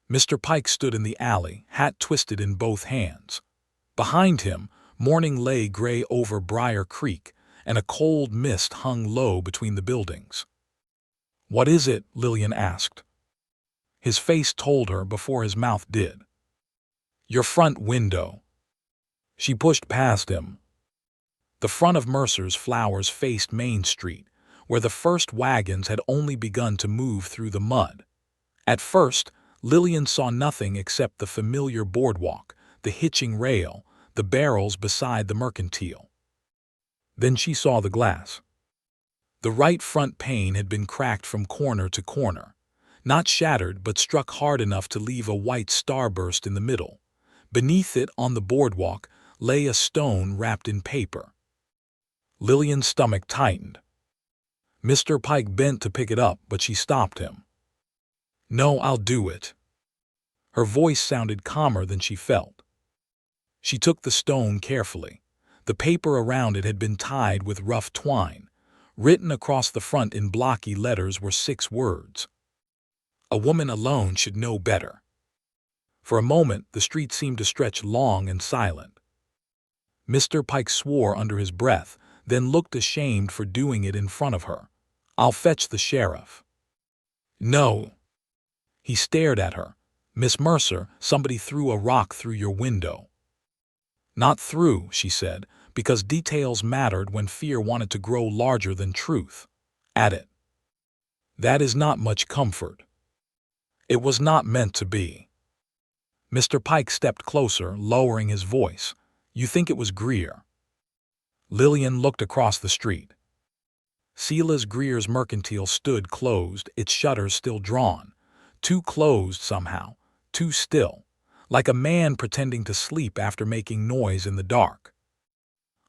Mr. Pike stood in the alley, hat twisted in both hands. Behind him, morning lay gray over Briar Creek, and a cold mist hung low between the buildings. "What is it?" Lillian asked. His face told her before his mouth did. "Your front window." She pushed past him. The front of Mercer's Flowers faced Main Street, where the first wagons had only begun to move through the mud. At first, Lillian saw nothing except the familiar boardwalk, the hitching rail, the barrels beside the mercantile. Then she saw the glass. The right front pane had been cracked from corner to corner, not shattered but struck hard enough to leave a white starburst in the middle. Beneath it, on the boardwalk, lay a stone wrapped in paper. Lillian's stomach tightened. Mr. Pike bent to pick it up, but she stopped him. "No, I'll do it." Her voice sounded calmer than she felt. She took the stone carefully. The paper around it had been tied with rough twine. Written across the front in blocky letters were 6 words. A woman alone should know better. For a moment, the street seemed to stretch long and silent. Mr. Pike swore under his breath, then looked ashamed for doing it in front of her. "I'll fetch the sheriff." "No." He stared at her. "Miss Mercer, somebody threw a rock through your window." "Not through," she said, because details mattered when fear wanted to grow larger than truth. "At it." "That is not much comfort." "It was not meant to be." Mr. Pike stepped closer, lowering his voice. "You think it was Greer?" Lillian looked across the street. Silas Greer's mercantile stood closed, its shutters still drawn. Too closed somehow, too still, like a man pretending to sleep after making noise in the dark.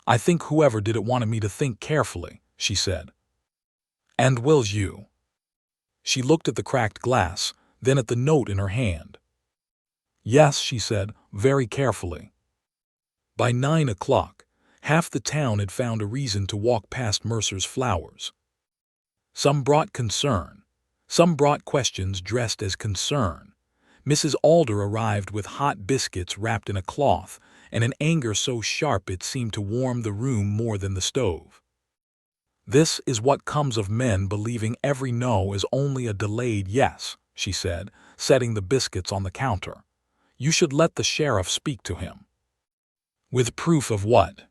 "I think whoever did it wanted me to think carefully," she said. "And wills you?" She looked at the cracked glass, then at the note in her hand. "Yes," she said, very carefully. By 9 o'clock, half the town had found a reason to walk past Mercer's flowers. Some brought concern. Some brought questions dressed as concern. Mrs. Alder arrived with hot biscuits wrapped in a cloth and an anger so sharp it seemed to warm the room more than the stove. "This is what comes of men believing every no is only a delayed yes," she said, setting the biscuits on the counter. "You should let the sheriff speak to him." "With proof of what?"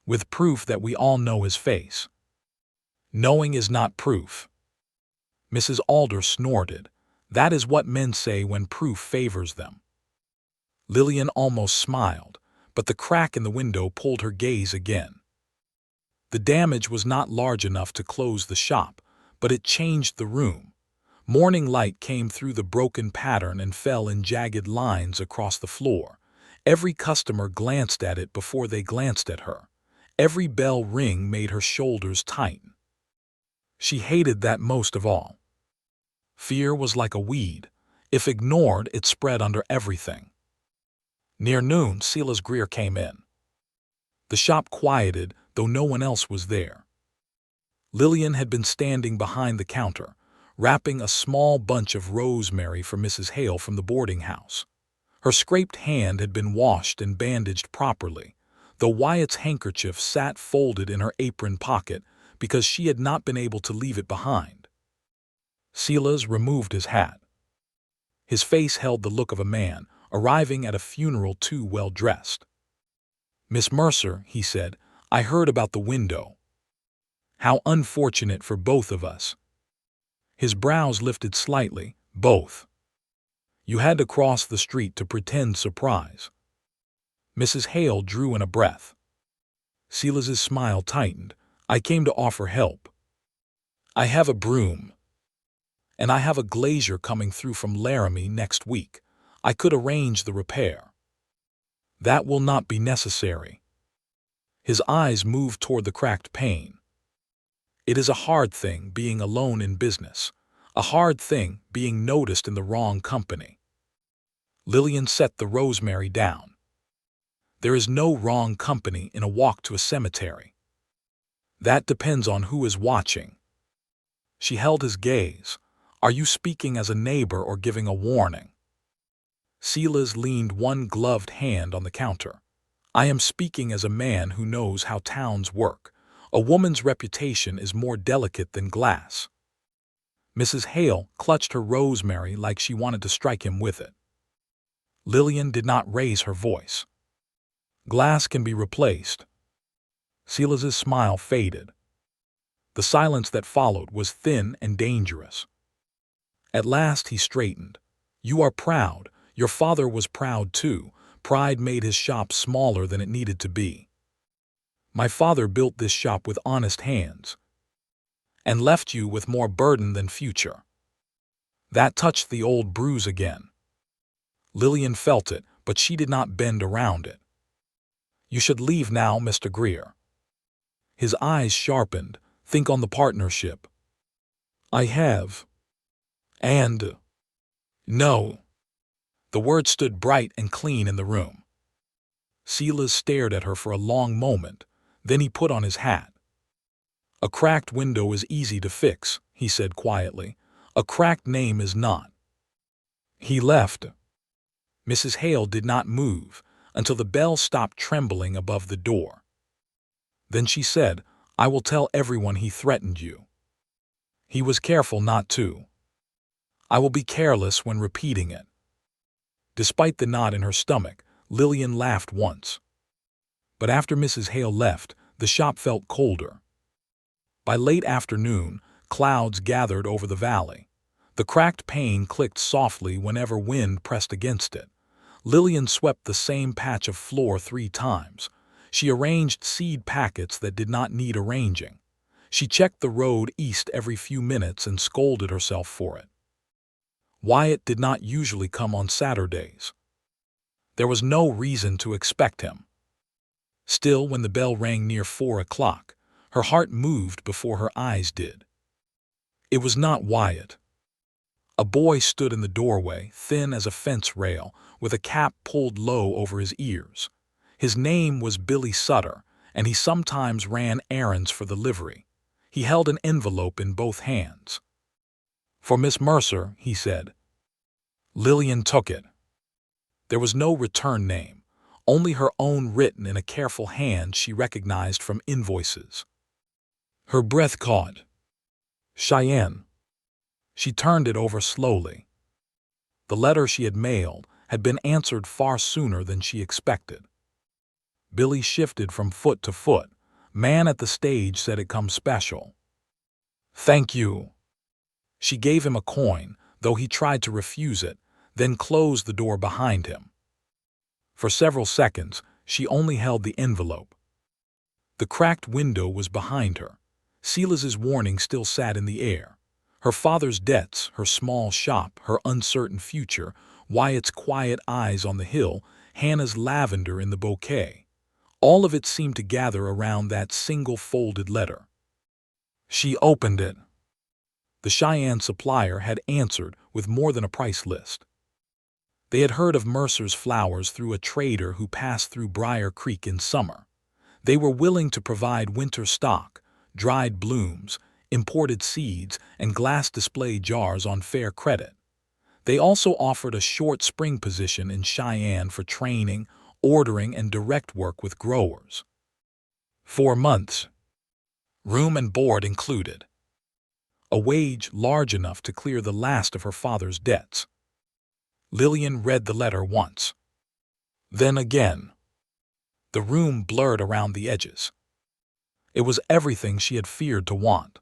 "With proof that we all know his face." "Knowing is not proof." Mrs. Alder snorted. "That is what men say when proof favors them." Lillian almost smiled, but the crack in the window pulled her gaze again. The damage was not large enough to close the shop, but it changed the room. Morning light came through the broken pattern and fell in jagged lines across the floor. Every customer glanced at it before they glanced at her. Every bell ring made her shoulders tighten. She hated that most of all. Fear was like a weed. If ignored, it spread under everything. Near noon, Silas Greer came in. The shop quieted, though no one else was there. Lillian had been standing behind the counter, wrapping a small bunch of rosemary for Mrs. Hale from the boarding house. Her scraped hand had been washed and bandaged properly, though Wyatt's handkerchief sat folded in her apron pocket because she had not been able to leave it behind. Silas removed his hat. His face held the look of a man arriving at a funeral too well dressed. "Miss Mercer," he said, "I heard about the window. How unfortunate for both of us." His brows lifted slightly. "Both. You had to cross the street to pretend surprise." Mrs. Hale drew in a breath. Silas's smile tightened. "I came to offer help. I have a broom. And I have a glazier coming through from Laramie next week. I could arrange the repair." "That will not be necessary." His eyes moved toward the cracked pane. "It is a hard thing being alone in business, a hard thing being noticed in the wrong company." Lillian set the rosemary down. "There is no wrong company in a walk to a cemetery. That depends on who is watching." She held his gaze. "Are you speaking as a neighbor or giving a warning?" Silas leaned one gloved hand on the counter. "I am speaking as a man who knows how towns work. A woman's reputation is more delicate than glass." Mrs. Hale clutched her rosemary like she wanted to strike him with it. Lillian did not raise her voice. "Glass can be replaced." Silas's smile faded. The silence that followed was thin and dangerous. At last he straightened. "You are proud. Your father was proud too. Pride made his shop smaller than it needed to be. My father built this shop with honest hands and left you with more burden than future." That touched the old bruise again. Lillian felt it, but she did not bend around it. "You should leave now, Mr. Greer." His eyes sharpened. "Think on the partnership." "I have. And no." The words stood bright and clean in the room. Silas stared at her for a long moment, then he put on his hat. "A cracked window is easy to fix," he said quietly. "A cracked name is not." He left. Mrs. Hale did not move. until the bell stopped trembling above the door. Then she said, "I will tell everyone he threatened you. He was careful not to. I will be careless when repeating it." Despite the knot in her stomach, Lillian laughed once. But after Mrs. Hale left, the shop felt colder. By late afternoon, clouds gathered over the valley. The cracked pane clicked softly whenever wind pressed against it. Lillian swept the same patch of floor 3 times. She arranged seed packets that did not need arranging. She checked the road east every few minutes and scolded herself for it. Wyatt did not usually come on Saturdays. There was no reason to expect him. Still, when the bell rang near 4 o'clock, her heart moved before her eyes did. It was not Wyatt. A boy stood in the doorway, thin as a fence rail, with a cap pulled low over his ears. His name was Billy Sutter, and he sometimes ran errands for the livery. He held an envelope in both hands. "For Miss Mercer," he said. Lillian took it. There was no return name, only her own written in a careful hand she recognized from invoices. Her breath caught. Cheyenne. She turned it over slowly. The letter she had mailed had been answered far sooner than she expected. Billy shifted from foot to foot. "Man at the stage said it come special." "Thank you." She gave him a coin, though he tried to refuse it, then closed the door behind him. For several seconds, she only held the envelope. The cracked window was behind her. Silas's warning still sat in the air. Her father's debts, her small shop, her uncertain future, Wyatt's quiet eyes on the hill, Hannah's lavender in the bouquet. All of it seemed to gather around that single folded letter. She opened it. The Cheyenne supplier had answered with more than a price list. They had heard of Mercer's flowers through a trader who passed through Briar Creek in summer. They were willing to provide winter stock, dried blooms, imported seeds, and glass display jars on fair credit. They also offered a short spring position in Cheyenne for training, ordering, and direct work with growers. 4 months. Room and board included. A wage large enough to clear the last of her father's debts. Lillian read the letter once. Then again. The room blurred around the edges. It was everything she had feared to want.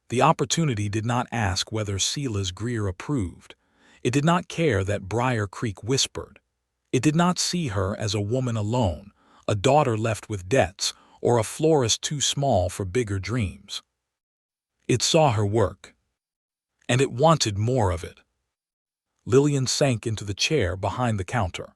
The opportunity did not ask whether Silas Greer approved. It did not care that Briar Creek whispered. It did not see her as a woman alone, a daughter left with debts, or a florist too small for bigger dreams. It saw her work. And it wanted more of it. Lillian sank into the chair behind the counter.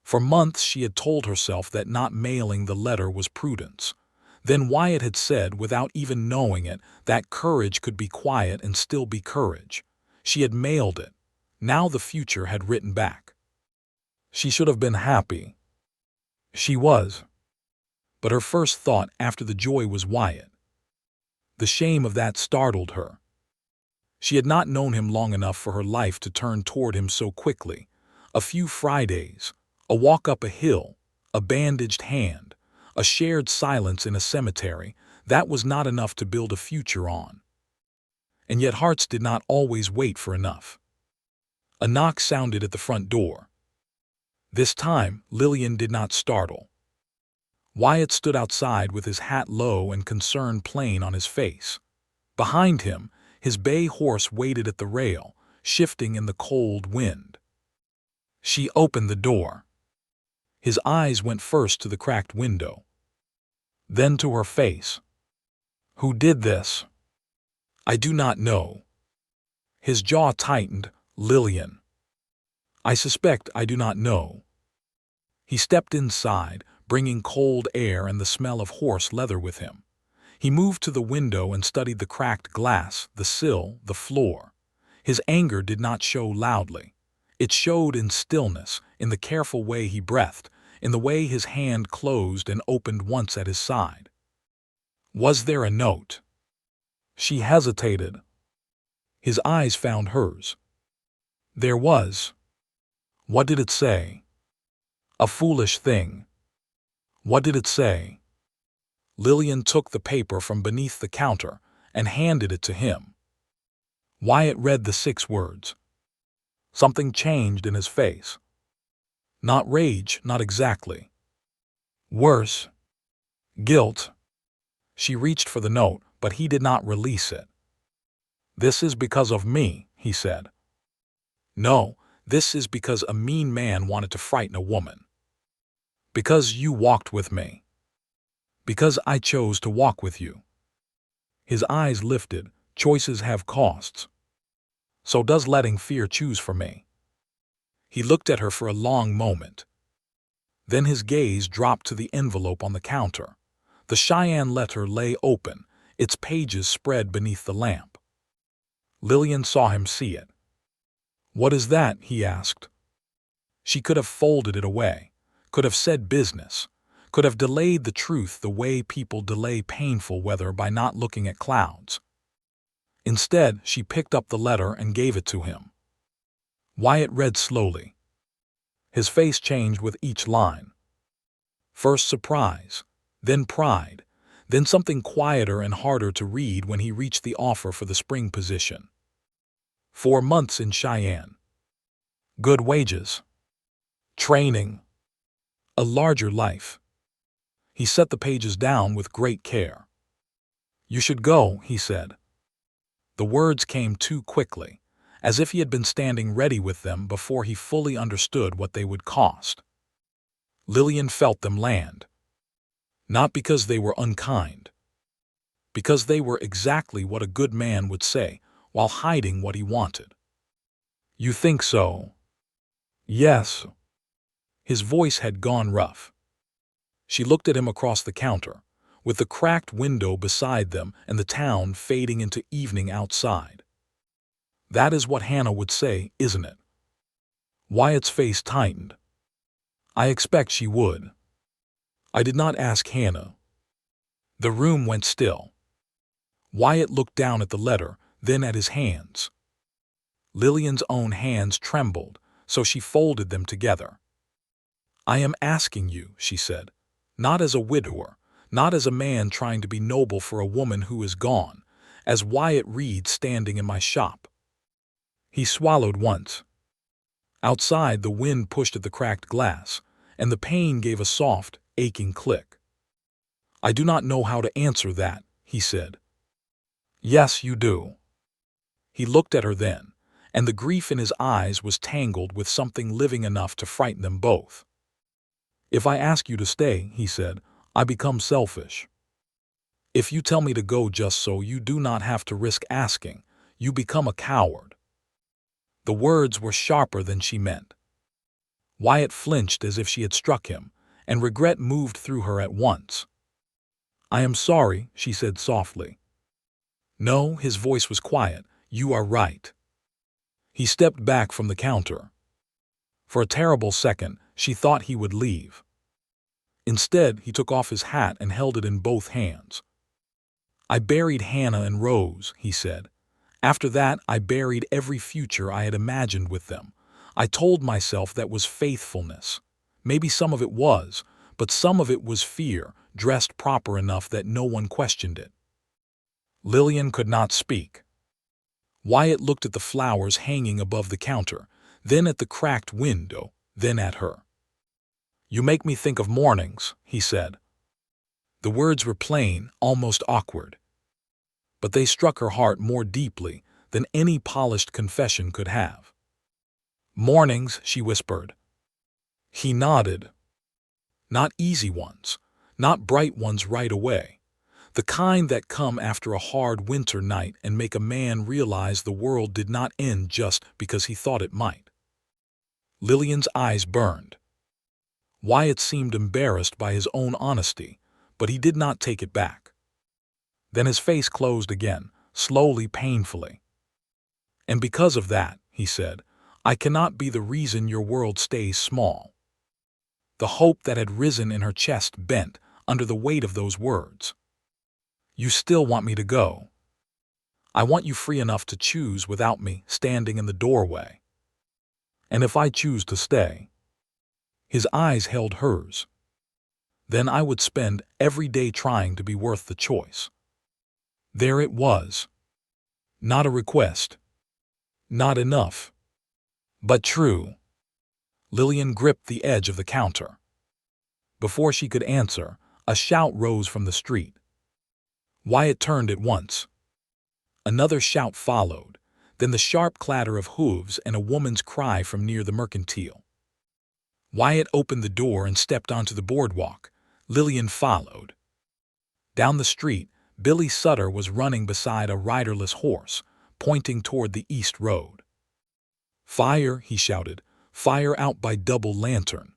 For months she had told herself that not mailing the letter was prudence. Then Wyatt had said, without even knowing it, that courage could be quiet and still be courage. She had mailed it. Now the future had written back. She should have been happy. She was. But her first thought after the joy was Wyatt. The shame of that startled her. She had not known him long enough for her life to turn toward him so quickly. A few Fridays, a walk up a hill, a bandaged hand, a shared silence in a cemetery, that was not enough to build a future on. And yet hearts did not always wait for enough. A knock sounded at the front door. This time, Lillian did not startle. Wyatt stood outside with his hat low and concern plain on his face. Behind him, his bay horse waited at the rail, shifting in the cold wind. She opened the door. His eyes went first to the cracked window, then to her face. "Who did this?" "I do not know." His jaw tightened. "Lillian." "I suspect I do not know." He stepped inside, bringing cold air and the smell of horse leather with him. He moved to the window and studied the cracked glass, the sill, the floor. His anger did not show loudly. It showed in stillness, in the careful way he breathed, in the way his hand closed and opened once at his side. Was there a note? She hesitated. His eyes found hers. There was. What did it say? A foolish thing. What did it say? Lillian took the paper from beneath the counter and handed it to him. Wyatt read the 6 words. Something changed in his face. Not rage, not exactly. Worse. Guilt. She reached for the note, but he did not release it. This is because of me, he said. No, this is because a mean man wanted to frighten a woman. Because you walked with me. Because I chose to walk with you. His eyes lifted. Choices have costs. So does letting fear choose for me. He looked at her for a long moment. Then his gaze dropped to the envelope on the counter. The Cheyenne letter lay open, its pages spread beneath the lamp. Lillian saw him see it. What is that? He asked. She could have folded it away, could have said business, could have delayed the truth the way people delay painful weather by not looking at clouds. Instead, she picked up the letter and gave it to him. Wyatt read slowly. His face changed with each line. First surprise, then pride, then something quieter and harder to read when he reached the offer for the spring position. 4 months in Cheyenne. Good wages. Training. A larger life. He set the pages down with great care. You should go, he said. The words came too quickly, as if he had been standing ready with them before he fully understood what they would cost. Lillian felt them land. Not because they were unkind. Because they were exactly what a good man would say while hiding what he wanted. You think so? Yes. His voice had gone rough. She looked at him across the counter, with the cracked window beside them and the town fading into evening outside. That is what Hannah would say, isn't it? Wyatt's face tightened. I expect she would. I did not ask Hannah. The room went still. Wyatt looked down at the letter, then at his hands. Lillian's own hands trembled, so she folded them together. I am asking you, she said, not as a widower, not as a man trying to be noble for a woman who is gone, as Wyatt Reed standing in my shop. He swallowed once. Outside, the wind pushed at the cracked glass, and the pane gave a soft, aching click. I do not know how to answer that, he said. Yes, you do. He looked at her then, and the grief in his eyes was tangled with something living enough to frighten them both. If I ask you to stay, he said, I become selfish. If you tell me to go just so you do not have to risk asking, you become a coward. The words were sharper than she meant. Wyatt flinched as if she had struck him, and regret moved through her at once. I am sorry, she said softly. No, his voice was quiet. You are right. He stepped back from the counter. For a terrible second, she thought he would leave. Instead, he took off his hat and held it in both hands. I buried Hannah and Rose, he said. After that, I buried every future I had imagined with them. I told myself that was faithfulness. Maybe some of it was, but some of it was fear, dressed proper enough that no one questioned it. Lillian could not speak. Wyatt looked at the flowers hanging above the counter, then at the cracked window, then at her. You make me think of mornings, he said. The words were plain, almost awkward. But they struck her heart more deeply than any polished confession could have. Mornings, she whispered. He nodded. Not easy ones, not bright ones right away. The kind that come after a hard winter night and make a man realize the world did not end just because he thought it might. Lillian's eyes burned. Wyatt seemed embarrassed by his own honesty, but he did not take it back. Then his face closed again, slowly, painfully. And because of that, he said, I cannot be the reason your world stays small. The hope that had risen in her chest bent under the weight of those words. You still want me to go. I want you free enough to choose without me standing in the doorway. And if I choose to stay, His eyes held hers. Then I would spend every day trying to be worth the choice. There it was. Not a request. Not enough. But true. Lillian gripped the edge of the counter. Before she could answer, a shout rose from the street. Wyatt turned at once. Another shout followed, then the sharp clatter of hooves and a woman's cry from near the mercantile. Wyatt opened the door and stepped onto the boardwalk. Lillian followed. Down the street, Billy Sutter was running beside a riderless horse, pointing toward the east road. "Fire," he shouted. "Fire out by Double Lantern."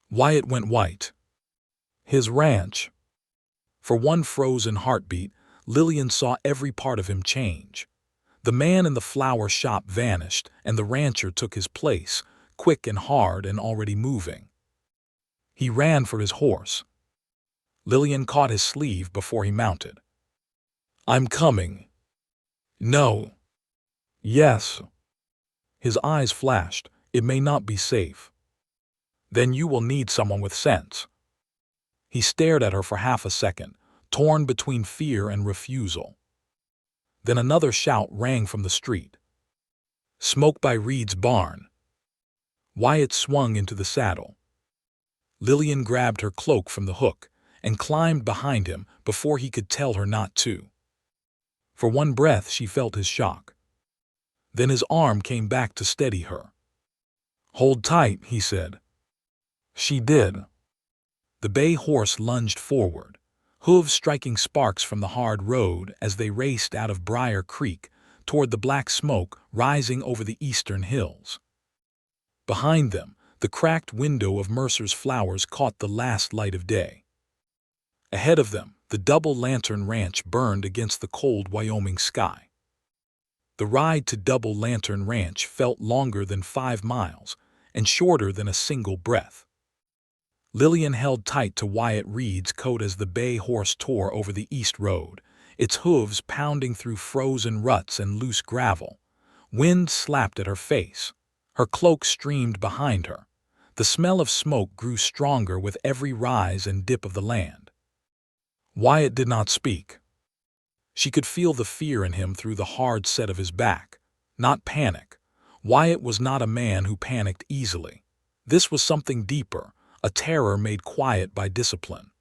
Wyatt went white. His ranch. For one frozen heartbeat, Lillian saw every part of him change. The man in the flower shop vanished, and the rancher took his place, quick and hard and already moving. He ran for his horse. Lillian caught his sleeve before he mounted. "I'm coming." "No." "Yes." His eyes flashed. "It may not be safe." "Then you will need someone with sense." He stared at her for half a second, torn between fear and refusal. Then another shout rang from the street. "Smoke by Reed's barn." Wyatt swung into the saddle. Lillian grabbed her cloak from the hook and climbed behind him before he could tell her not to. For one breath she felt his shock. Then his arm came back to steady her. "Hold tight," he said. She did. The bay horse lunged forward, hooves striking sparks from the hard road as they raced out of Briar Creek toward the black smoke rising over the eastern hills. Behind them, the cracked window of Mercer's Flowers caught the last light of day. Ahead of them, the Double Lantern Ranch burned against the cold Wyoming sky. The ride to Double Lantern Ranch felt longer than 5 miles and shorter than a single breath. Lillian held tight to Wyatt Reed's coat as the bay horse tore over the east road, its hooves pounding through frozen ruts and loose gravel. Wind slapped at her face. Her cloak streamed behind her. The smell of smoke grew stronger with every rise and dip of the land. Wyatt did not speak. She could feel the fear in him through the hard set of his back. Not panic. Wyatt was not a man who panicked easily. This was something deeper, a terror made quiet by discipline.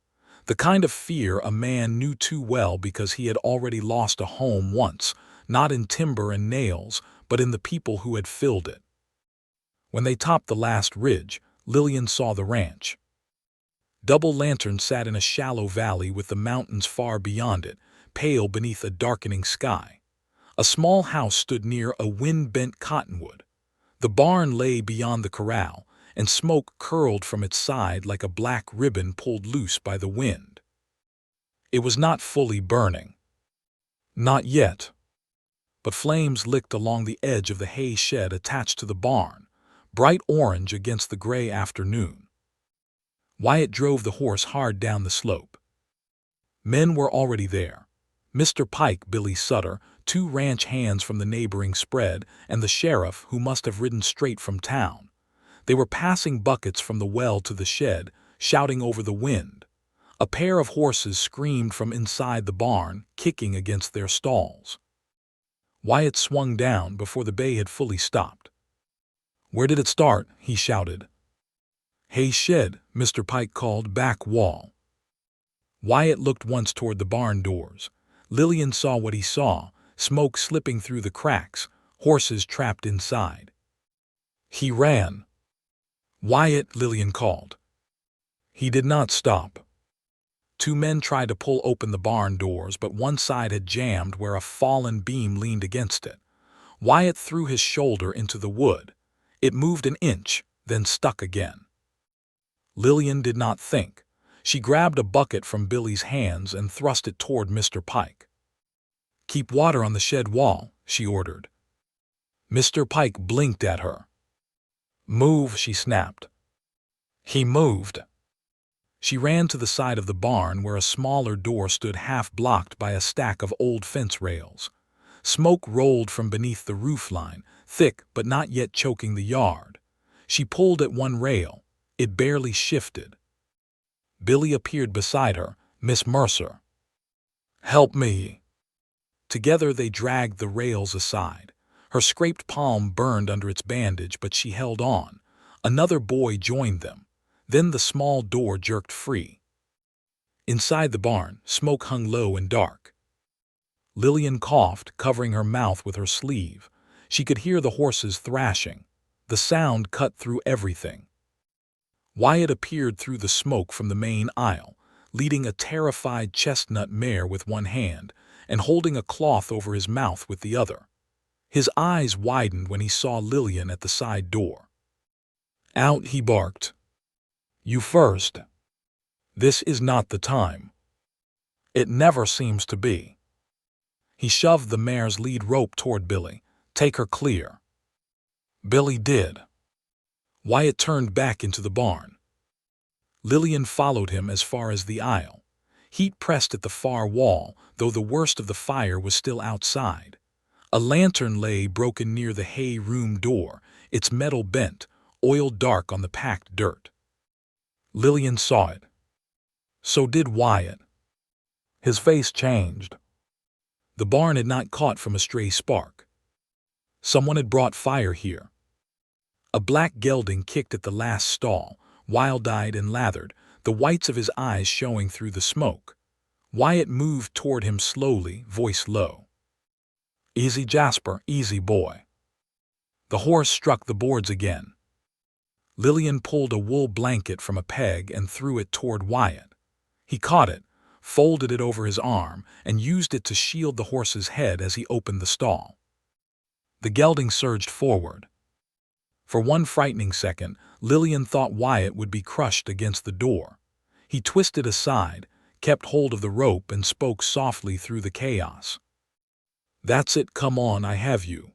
The kind of fear a man knew too well because he had already lost a home once, not in timber and nails, but in the people who had filled it. When they topped the last ridge, Lillian saw the ranch. Double Lantern sat in a shallow valley with the mountains far beyond it, pale beneath a darkening sky. A small house stood near a wind-bent cottonwood. The barn lay beyond the corral, and smoke curled from its side like a black ribbon pulled loose by the wind. It was not fully burning. Not yet. But flames licked along the edge of the hay shed attached to the barn, bright orange against the gray afternoon. Wyatt drove the horse hard down the slope. Men were already there. Mr. Pike, Billy Sutter, 2 ranch hands from the neighboring spread, and the sheriff, who must have ridden straight from town. They were passing buckets from the well to the shed, shouting over the wind. A pair of horses screamed from inside the barn, kicking against their stalls. Wyatt swung down before the bay had fully stopped. "Where did it start?" he shouted. "Hay shed," Mr. Pike called. "Back wall." Wyatt looked once toward the barn doors. Lillian saw what he saw, smoke slipping through the cracks, horses trapped inside. He ran. "Wyatt," Lillian called. He did not stop. 2 men tried to pull open the barn doors, but one side had jammed where a fallen beam leaned against it. Wyatt threw his shoulder into the wood. It moved an inch, then stuck again. Lillian did not think. She grabbed a bucket from Billy's hands and thrust it toward Mr. Pike. "Keep water on the shed wall," she ordered. Mr. Pike blinked at her. "Move," she snapped. He moved. She ran to the side of the barn where a smaller door stood half-blocked by a stack of old fence rails. Smoke rolled from beneath the roofline, thick but not yet choking the yard. She pulled at one rail. It barely shifted. Billy appeared beside her. "Miss Mercer, help me." Together they dragged the rails aside. Her scraped palm burned under its bandage, but she held on. Another boy joined them. Then the small door jerked free. Inside the barn, smoke hung low and dark. Lillian coughed, covering her mouth with her sleeve. She could hear the horses thrashing. The sound cut through everything. Wyatt appeared through the smoke from the main aisle, leading a terrified chestnut mare with one hand and holding a cloth over his mouth with the other. His eyes widened when he saw Lillian at the side door. "Out," he barked. "You first. This is not the time. It never seems to be." He shoved the mare's lead rope toward Billy. "Take her clear." Billy did. Wyatt turned back into the barn. Lillian followed him as far as the aisle. Heat pressed at the far wall, though the worst of the fire was still outside. A lantern lay broken near the hay room door, its metal bent, oil dark on the packed dirt. Lillian saw it. So did Wyatt. His face changed. The barn had not caught from a stray spark. Someone had brought fire here. A black gelding kicked at the last stall, wild-eyed and lathered, the whites of his eyes showing through the smoke. Wyatt moved toward him slowly, voice low. "Easy, Jasper, easy, boy." The horse struck the boards again. Lillian pulled a wool blanket from a peg and threw it toward Wyatt. He caught it, folded it over his arm, and used it to shield the horse's head as he opened the stall. The gelding surged forward. For one frightening second, Lillian thought Wyatt would be crushed against the door. He twisted aside, kept hold of the rope, and spoke softly through the chaos. "That's it, come on, I have you."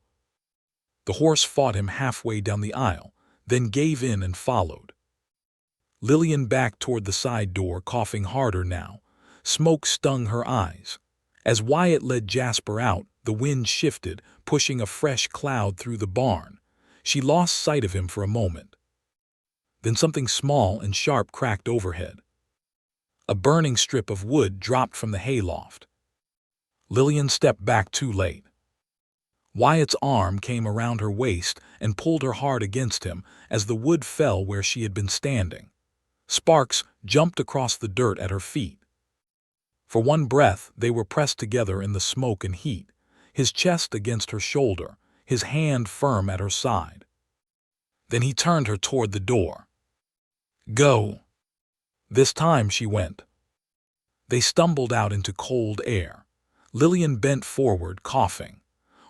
The horse fought him halfway down the aisle, then gave in and followed. Lillian backed toward the side door, coughing harder now. Smoke stung her eyes. As Wyatt led Jasper out, the wind shifted, pushing a fresh cloud through the barn. She lost sight of him for a moment. Then something small and sharp cracked overhead. A burning strip of wood dropped from the hayloft. Lillian stepped back too late. Wyatt's arm came around her waist and pulled her hard against him as the wood fell where she had been standing. Sparks jumped across the dirt at her feet. For one breath, they were pressed together in the smoke and heat, his chest against her shoulder, his hand firm at her side. Then he turned her toward the door. "Go." This time she went. They stumbled out into cold air. Lillian bent forward, coughing.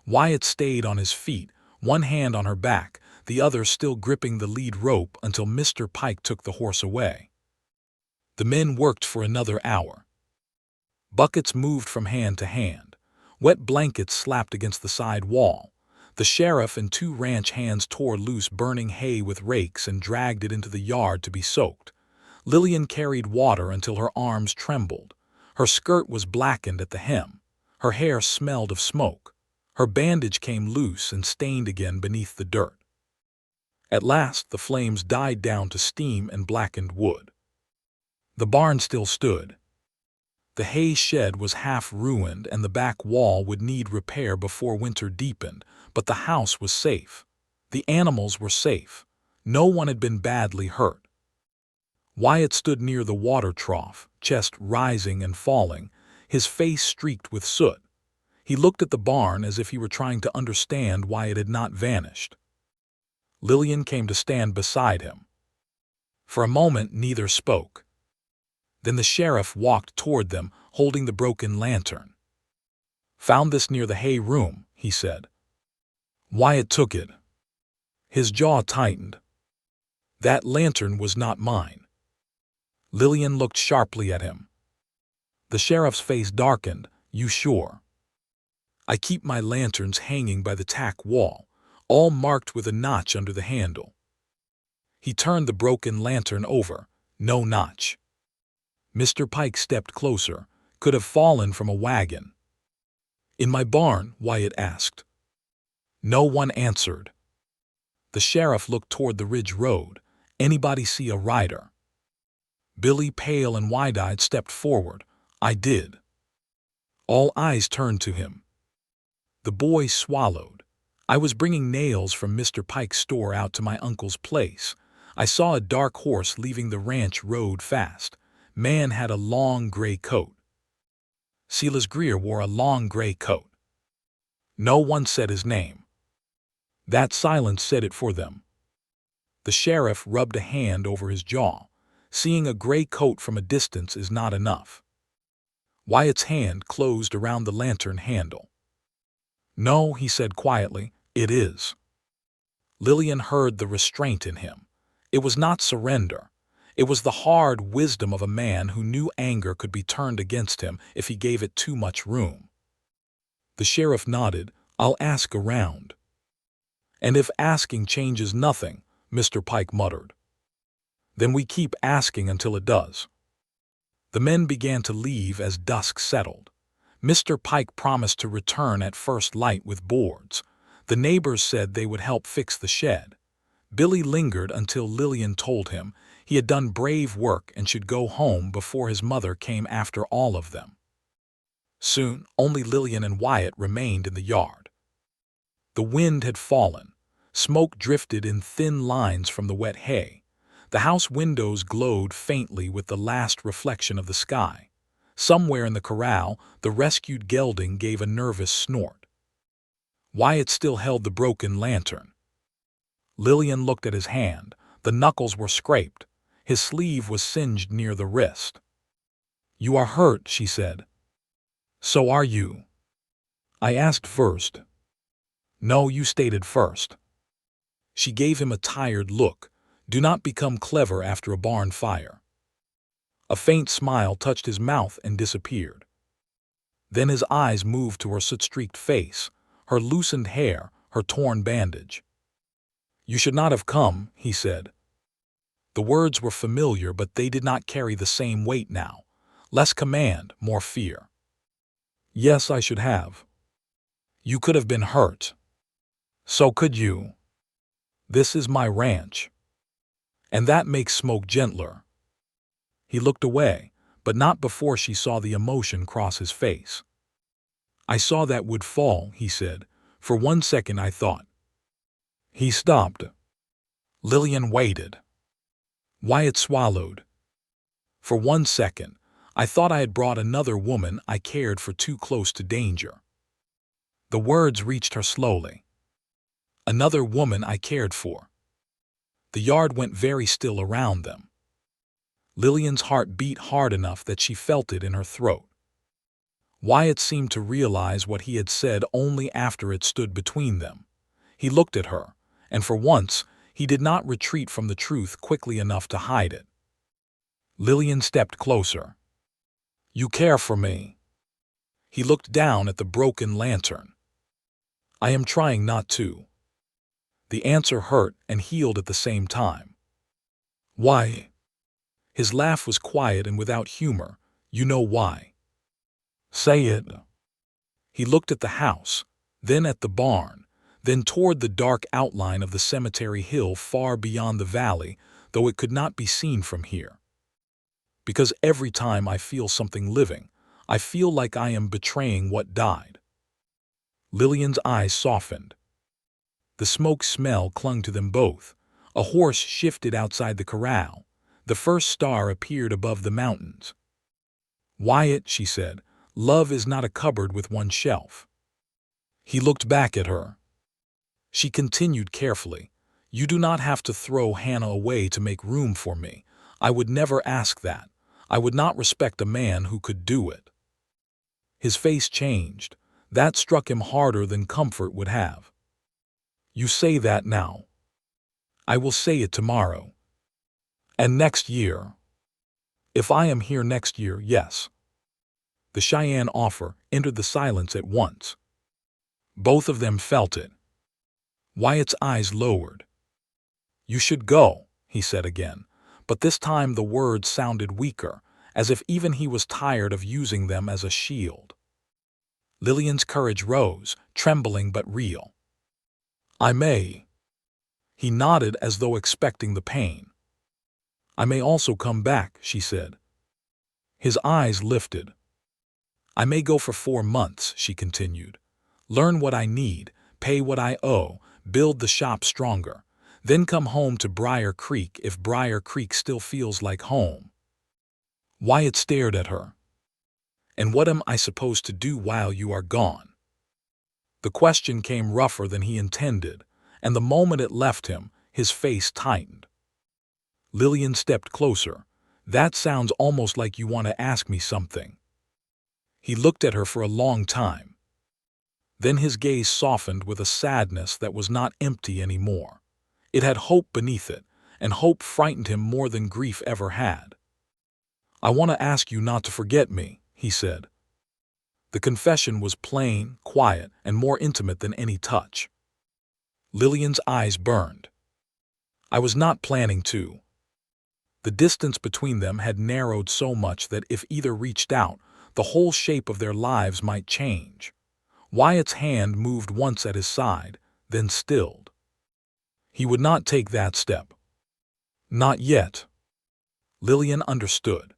Wyatt stayed on his feet, one hand on her back, the other still gripping the lead rope until Mr. Pike took the horse away. The men worked for another hour. Buckets moved from hand to hand. Wet blankets slapped against the side wall. The sheriff and two ranch hands tore loose burning hay with rakes and dragged it into the yard to be soaked. Lillian carried water until her arms trembled. Her skirt was blackened at the hem. Her hair smelled of smoke. Her bandage came loose and stained again beneath the dirt. At last the flames died down to steam and blackened wood. The barn still stood. The hay shed was half ruined and the back wall would need repair before winter deepened, but the house was safe. The animals were safe. No one had been badly hurt. Wyatt stood near the water trough, chest rising and falling, his face streaked with soot. He looked at the barn as if he were trying to understand why it had not vanished. Lillian came to stand beside him. For a moment neither spoke. Then the sheriff walked toward them, holding the broken lantern. "Found this near the hay room," he said. Wyatt took it. His jaw tightened. "That lantern was not mine." Lillian looked sharply at him. The sheriff's face darkened. "You sure?" "I keep my lanterns hanging by the tack wall, all marked with a notch under the handle." He turned the broken lantern over. No notch. Mr. Pike stepped closer. "Could have fallen from a wagon." "In my barn?" Wyatt asked. No one answered. The sheriff looked toward the ridge road. Anybody see a rider? Billy, pale and wide-eyed, stepped forward. I did. All eyes turned to him. The boy swallowed. I was bringing nails from Mr. Pike's store out to my uncle's place. I saw a dark horse leaving the ranch road fast. Man had a long gray coat. Silas Greer wore a long gray coat. No one said his name. That silence said it for them. The sheriff rubbed a hand over his jaw. Seeing a gray coat from a distance is not enough. Wyatt's hand closed around the lantern handle. No, he said quietly, it is. Lillian heard the restraint in him. It was not surrender. It was the hard wisdom of a man who knew anger could be turned against him if he gave it too much room. The sheriff nodded. I'll ask around. And if asking changes nothing, Mr. Pike muttered. Then we keep asking until it does. The men began to leave as dusk settled. Mr. Pike promised to return at first light with boards. The neighbors said they would help fix the shed. Billy lingered until Lillian told him he had done brave work and should go home before his mother came after all of them. Soon, only Lillian and Wyatt remained in the yard. The wind had fallen. Smoke drifted in thin lines from the wet hay. The house windows glowed faintly with the last reflection of the sky. Somewhere in the corral, the rescued gelding gave a nervous snort. Wyatt still held the broken lantern. Lillian looked at his hand. The knuckles were scraped. His sleeve was singed near the wrist. You are hurt, she said. So are you. I asked first. No, you stated first. She gave him a tired look. Do not become clever after a barn fire. A faint smile touched his mouth and disappeared. Then his eyes moved to her soot-streaked face, her loosened hair, her torn bandage. You should not have come, he said. The words were familiar, but they did not carry the same weight now. Less command, more fear. Yes, I should have. You could have been hurt. So could you. This is my ranch. And that makes smoke gentler. He looked away, but not before she saw the emotion cross his face. I saw that would fall, he said. For 1 second I thought. He stopped. Lillian waited. Wyatt swallowed. For 1 second, I thought I had brought another woman I cared for too close to danger. The words reached her slowly. Another woman I cared for. The yard went very still around them. Lillian's heart beat hard enough that she felt it in her throat. Wyatt seemed to realize what he had said only after it stood between them. He looked at her, and for once, he did not retreat from the truth quickly enough to hide it. Lillian stepped closer. You care for me. He looked down at the broken lantern. I am trying not to. The answer hurt and healed at the same time. Why? His laugh was quiet and without humor. You know why. Say it. He looked at the house, then at the barn, then toward the dark outline of the cemetery hill far beyond the valley, though it could not be seen from here. Because every time I feel something living, I feel like I am betraying what died. Lillian's eyes softened. The smoke smell clung to them both. A horse shifted outside the corral. The first star appeared above the mountains. Wyatt, she said, love is not a cupboard with one shelf. He looked back at her. She continued carefully. You do not have to throw Hannah away to make room for me. I would never ask that. I would not respect a man who could do it. His face changed. That struck him harder than comfort would have. You say that now. I will say it tomorrow. And next year. If I am here next year, yes. The Cheyenne offer entered the silence at once. Both of them felt it. Wyatt's eyes lowered. You should go, he said again, but this time the words sounded weaker, as if even he was tired of using them as a shield. Lillian's courage rose, trembling but real. I may. He nodded as though expecting the pain. I may also come back, she said. His eyes lifted. I may go for 4 months, she continued. Learn what I need, pay what I owe, build the shop stronger. Then come home to Briar Creek if Briar Creek still feels like home. Wyatt stared at her. And what am I supposed to do while you are gone? The question came rougher than he intended, and the moment it left him, his face tightened. Lillian stepped closer. That sounds almost like you want to ask me something. He looked at her for a long time. Then his gaze softened with a sadness that was not empty anymore. It had hope beneath it, and hope frightened him more than grief ever had. I want to ask you not to forget me, he said. The confession was plain, quiet, and more intimate than any touch. Lillian's eyes burned. I was not planning to. The distance between them had narrowed so much that if either reached out, the whole shape of their lives might change. Wyatt's hand moved once at his side, then stilled. He would not take that step. Not yet. Lillian understood.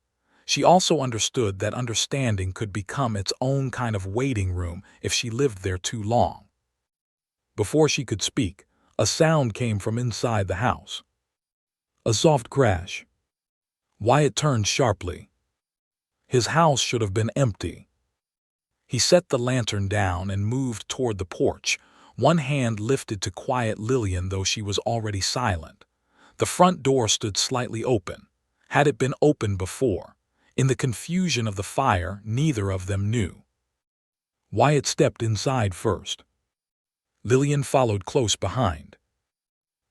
She also understood that understanding could become its own kind of waiting room if she lived there too long. Before she could speak, a sound came from inside the house. A soft crash. Wyatt turned sharply. His house should have been empty. He set the lantern down and moved toward the porch, one hand lifted to quiet Lillian though she was already silent. The front door stood slightly open. Had it been open before? In the confusion of the fire, neither of them knew. Wyatt stepped inside first. Lillian followed close behind.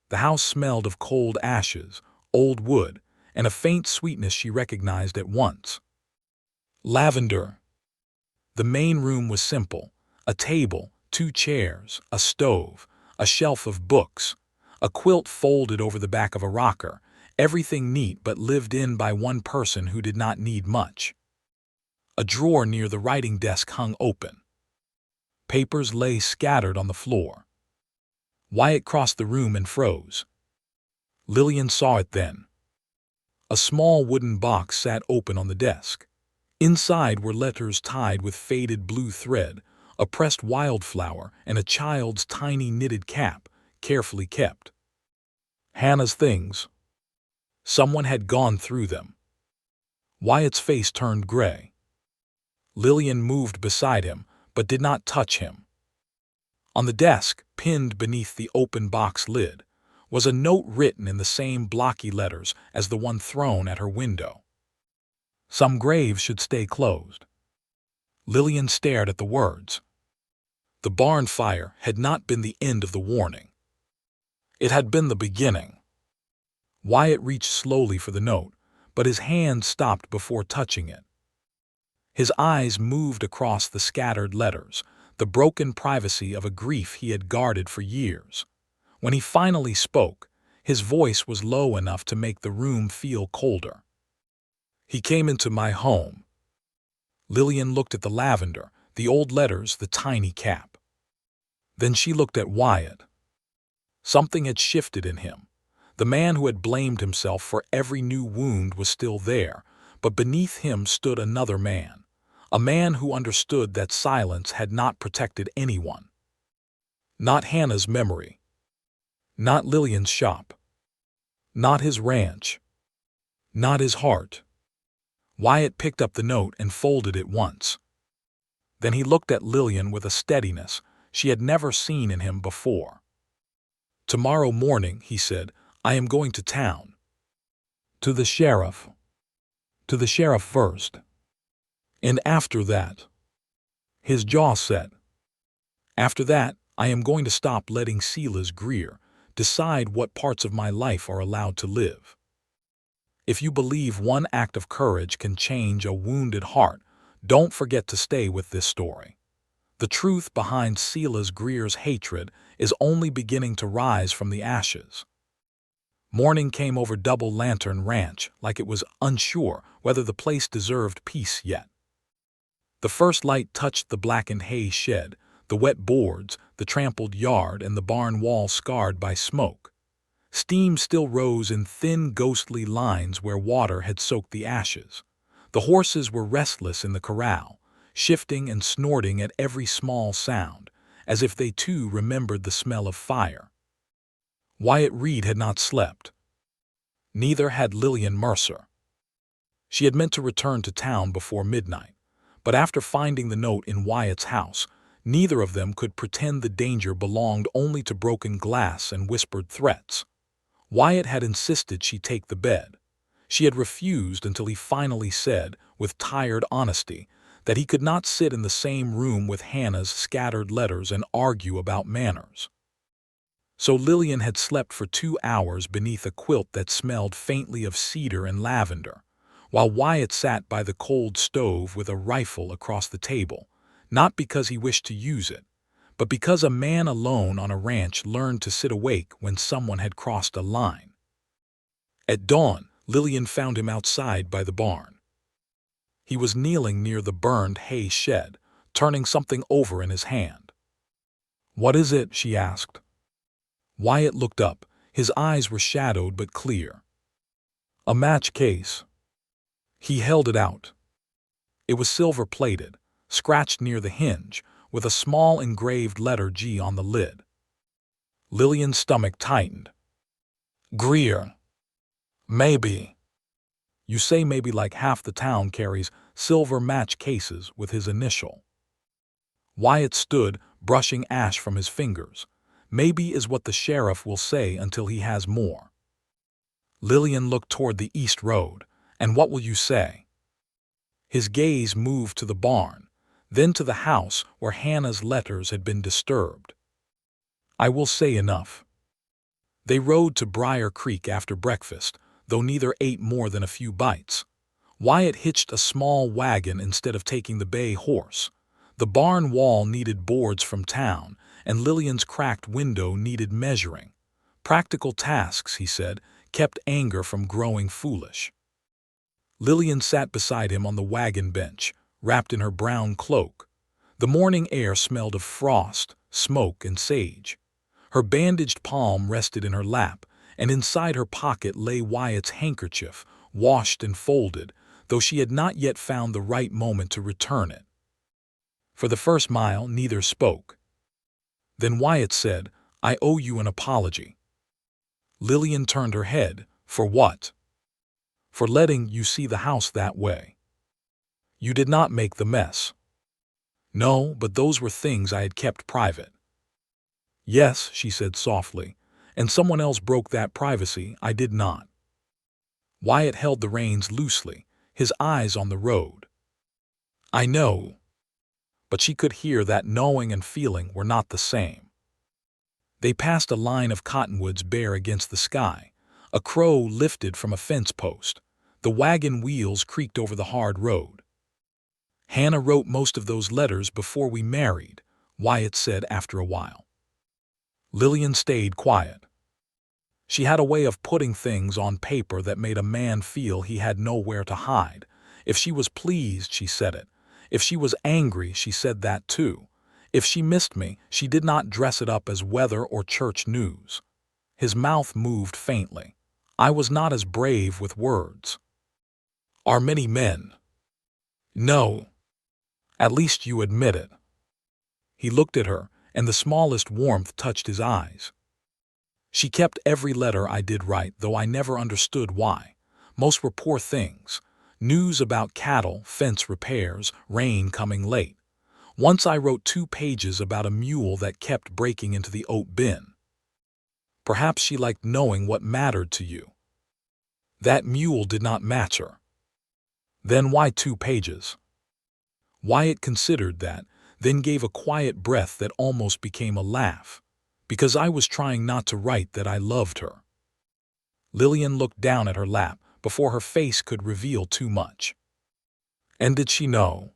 The house smelled of cold ashes, old wood, and a faint sweetness she recognized at once. Lavender. The main room was simple. A table, 2 chairs, a stove, a shelf of books, a quilt folded over the back of a rocker, everything neat but lived in by one person who did not need much. A drawer near the writing desk hung open. Papers lay scattered on the floor. Wyatt crossed the room and froze. Lillian saw it then. A small wooden box sat open on the desk. Inside were letters tied with faded blue thread, a pressed wildflower, and a child's tiny knitted cap, carefully kept. Hannah's things. Someone had gone through them. Wyatt's face turned gray. Lillian moved beside him, but did not touch him. On the desk, pinned beneath the open box lid, was a note written in the same blocky letters as the one thrown at her window. Some graves should stay closed. Lillian stared at the words. The barn fire had not been the end of the warning. It had been the beginning. Wyatt reached slowly for the note, but his hand stopped before touching it. His eyes moved across the scattered letters, the broken privacy of a grief he had guarded for years. When he finally spoke, his voice was low enough to make the room feel colder. He came into my home. Lillian looked at the lavender, the old letters, the tiny cap. Then she looked at Wyatt. Something had shifted in him. The man who had blamed himself for every new wound was still there, but beneath him stood another man, a man who understood that silence had not protected anyone. Not Hannah's memory. Not Lillian's shop. Not his ranch. Not his heart. Wyatt picked up the note and folded it once. Then he looked at Lillian with a steadiness she had never seen in him before. Tomorrow morning, he said, I am going to town. To the sheriff. To the sheriff first. And after that. His jaw set. After that, I am going to stop letting Silas Greer decide what parts of my life are allowed to live. If you believe one act of courage can change a wounded heart, don't forget to stay with this story. The truth behind Silas Greer's hatred is only beginning to rise from the ashes. Morning came over Double Lantern Ranch like it was unsure whether the place deserved peace yet. The first light touched the blackened hay shed, the wet boards, the trampled yard, and the barn wall scarred by smoke. Steam still rose in thin, ghostly lines where water had soaked the ashes. The horses were restless in the corral, shifting and snorting at every small sound, as if they too remembered the smell of fire. Wyatt Reed had not slept. Neither had Lillian Mercer. She had meant to return to town before midnight, but after finding the note in Wyatt's house, neither of them could pretend the danger belonged only to broken glass and whispered threats. Wyatt had insisted she take the bed. She had refused until he finally said, with tired honesty, that he could not sit in the same room with Hannah's scattered letters and argue about manners. So Lillian had slept for 2 hours beneath a quilt that smelled faintly of cedar and lavender, while Wyatt sat by the cold stove with a rifle across the table, not because he wished to use it, but because a man alone on a ranch learned to sit awake when someone had crossed a line. At dawn, Lillian found him outside by the barn. He was kneeling near the burned hay shed, turning something over in his hand. "What is it?" she asked. Wyatt looked up. His eyes were shadowed but clear. "A match case." He held it out. It was silver-plated, scratched near the hinge, with a small engraved letter G on the lid. Lillian's stomach tightened. "Greer. Maybe." "You say maybe like half the town carries silver match cases with his initial." Wyatt stood, brushing ash from his fingers. "Maybe is what the sheriff will say until he has more." Lillian looked toward the east road. "And what will you say?" His gaze moved to the barn, then to the house where Hannah's letters had been disturbed. "I will say enough." They rode to Briar Creek after breakfast, though neither ate more than a few bites. Wyatt hitched a small wagon instead of taking the bay horse. The barn wall needed boards from town, and Lillian's cracked window needed measuring. Practical tasks, he said, kept anger from growing foolish. Lillian sat beside him on the wagon bench, wrapped in her brown cloak. The morning air smelled of frost, smoke, and sage. Her bandaged palm rested in her lap, and inside her pocket lay Wyatt's handkerchief, washed and folded, though she had not yet found the right moment to return it. For the first mile, neither spoke. Then Wyatt said, "I owe you an apology." Lillian turned her head. "For what?" "For letting you see the house that way." "You did not make the mess." "No, but those were things I had kept private." "Yes," she said softly, "and someone else broke that privacy. I did not." Wyatt held the reins loosely, his eyes on the road. "I know." But she could hear that knowing and feeling were not the same. They passed a line of cottonwoods bare against the sky. A crow lifted from a fence post. The wagon wheels creaked over the hard road. "Hannah wrote most of those letters before we married," Wyatt said after a while. Lillian stayed quiet. She had a way of putting things on paper that made a man feel he had nowhere to hide. If she was pleased, she said it. If she was angry, she said that too. If she missed me, she did not dress it up as weather or church news. His mouth moved faintly. "I was not as brave with words." "Are many men?" "No. At least you admit it." He looked at her, and the smallest warmth touched his eyes. "She kept every letter I did write, though I never understood why. Most were poor things. News about cattle, fence repairs, rain coming late. Once I wrote 2 pages about a mule that kept breaking into the oat bin. Perhaps she liked knowing what mattered to you." "That mule did not match her." "Then why 2 pages?" Wyatt considered that, then gave a quiet breath that almost became a laugh. "Because I was trying not to write that I loved her." Lillian looked down at her lap before her face could reveal too much. "And did she know?"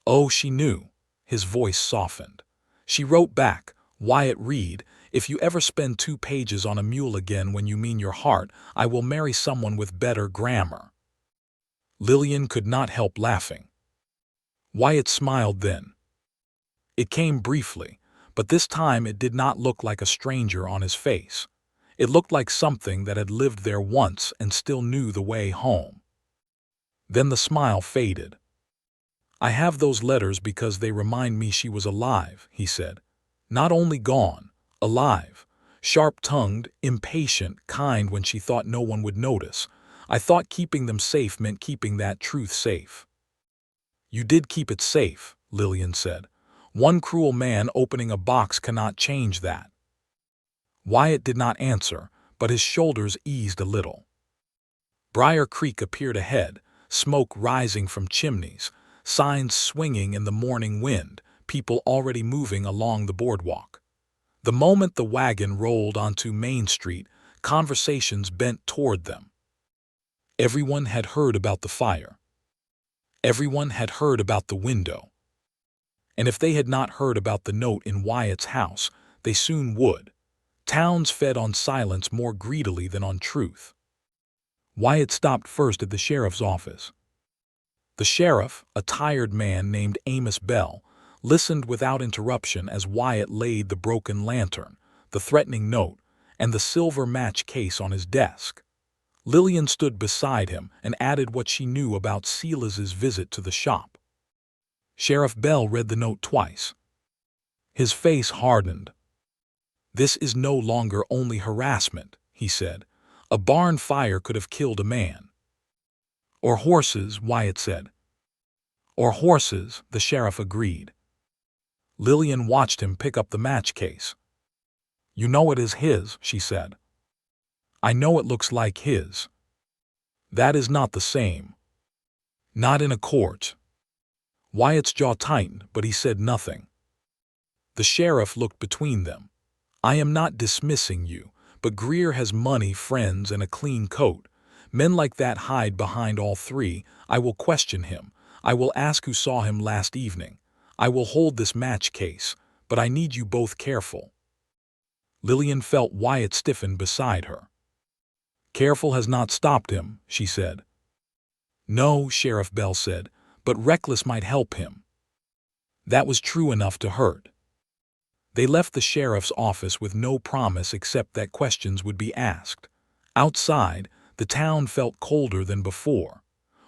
"Oh, she knew." His voice softened. "She wrote back, 'Wyatt Reed, if you ever spend 2 pages on a mule again when you mean your heart, I will marry someone with better grammar.'" Lillian could not help laughing. Wyatt smiled then. It came briefly, but this time it did not look like a stranger on his face. It looked like something that had lived there once and still knew the way home. Then the smile faded. "I have those letters because they remind me she was alive," he said. "Not only gone, alive. Sharp-tongued, impatient, kind when she thought no one would notice. I thought keeping them safe meant keeping that truth safe." "You did keep it safe," Lillian said. "One cruel man opening a box cannot change that." Wyatt did not answer, but his shoulders eased a little. Briar Creek appeared ahead, smoke rising from chimneys, signs swinging in the morning wind, people already moving along the boardwalk. The moment the wagon rolled onto Main Street, conversations bent toward them. Everyone had heard about the fire. Everyone had heard about the window. And if they had not heard about the note in Wyatt's house, they soon would. Towns fed on silence more greedily than on truth. Wyatt stopped first at the sheriff's office. The sheriff, a tired man named Amos Bell, listened without interruption as Wyatt laid the broken lantern, the threatening note, and the silver match case on his desk. Lillian stood beside him and added what she knew about Silas's visit to the shop. Sheriff Bell read the note twice. His face hardened. "This is no longer only harassment," he said. "A barn fire could have killed a man." "Or horses," Wyatt said. "Or horses," the sheriff agreed. Lillian watched him pick up the match case. "You know it is his," she said. "I know it looks like his." "That is not the same." "Not in a court." Wyatt's jaw tightened, but he said nothing. The sheriff looked between them. "I am not dismissing you, but Greer has money, friends, and a clean coat. Men like that hide behind all three. I will question him. I will ask who saw him last evening. I will hold this match case, but I need you both careful." Lillian felt Wyatt stiffen beside her. "Careful has not stopped him," she said. "No," Sheriff Bell said, "but reckless might help him." That was true enough to hurt. They left the sheriff's office with no promise except that questions would be asked. Outside, the town felt colder than before.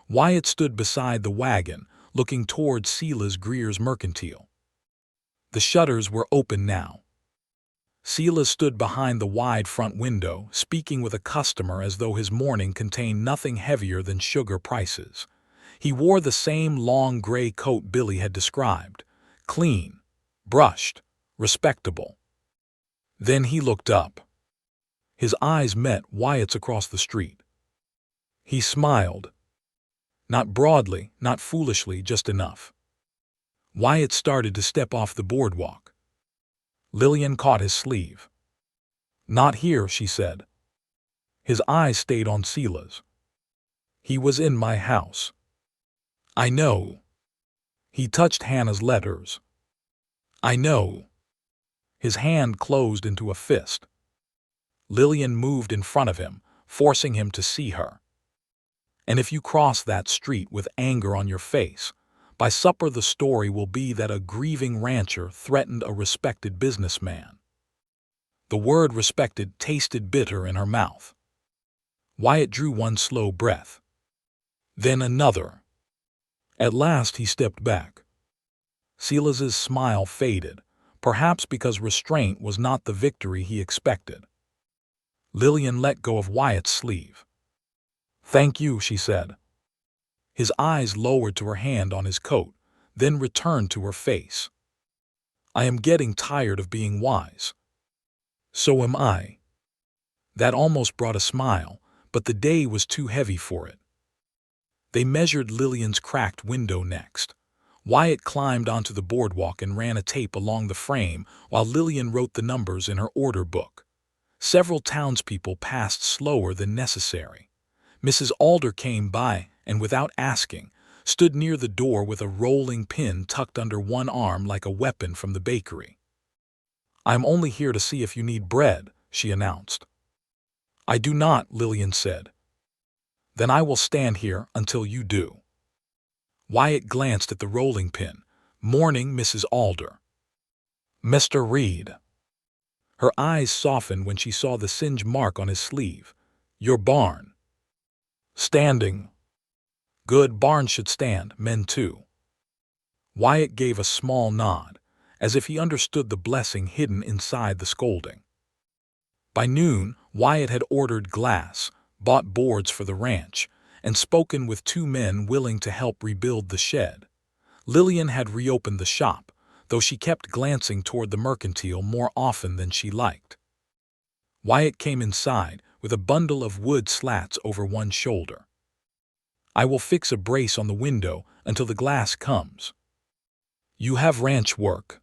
Wyatt stood beside the wagon, looking toward Silas Greer's mercantile. The shutters were open now. Silas stood behind the wide front window, speaking with a customer as though his morning contained nothing heavier than sugar prices. He wore the same long gray coat Billy had described. Clean, brushed, respectable. Then he looked up. His eyes met Wyatt's across the street. He smiled. Not broadly, not foolishly, just enough. Wyatt started to step off the boardwalk. Lillian caught his sleeve. "Not here," she said. His eyes stayed on Silas. "He was in my house." "I know." He touched Hannah's letters. "I know." His hand closed into a fist. Lillian moved in front of him, forcing him to see her. "And if you cross that street with anger on your face, by supper the story will be that a grieving rancher threatened a respected businessman." The word respected tasted bitter in her mouth. Wyatt drew one slow breath. Then another. At last he stepped back. Silas's smile faded, perhaps because restraint was not the victory he expected. Lillian let go of Wyatt's sleeve. "Thank you," she said. His eyes lowered to her hand on his coat, then returned to her face. "I am getting tired of being wise." "So am I." That almost brought a smile, but the day was too heavy for it. They measured Lillian's cracked window next. Wyatt climbed onto the boardwalk and ran a tape along the frame while Lillian wrote the numbers in her order book. Several townspeople passed slower than necessary. Mrs. Alder came by and, without asking, stood near the door with a rolling pin tucked under one arm like a weapon from the bakery. "I'm only here to see if you need bread," she announced. "I do not," Lillian said. "Then I will stand here until you do." Wyatt glanced at the rolling pin. "Morning, Mrs. Alder." "Mr. Reed." Her eyes softened when she saw the singe mark on his sleeve. "Your barn." "Standing." "Good, barns should stand, men too." Wyatt gave a small nod, as if he understood the blessing hidden inside the scolding. By noon, Wyatt had ordered glass, bought boards for the ranch, and spoken with 2 men willing to help rebuild the shed. Lillian had reopened the shop, though she kept glancing toward the mercantile more often than she liked. Wyatt came inside with a bundle of wood slats over one shoulder. "I will fix a brace on the window until the glass comes." "You have ranch work."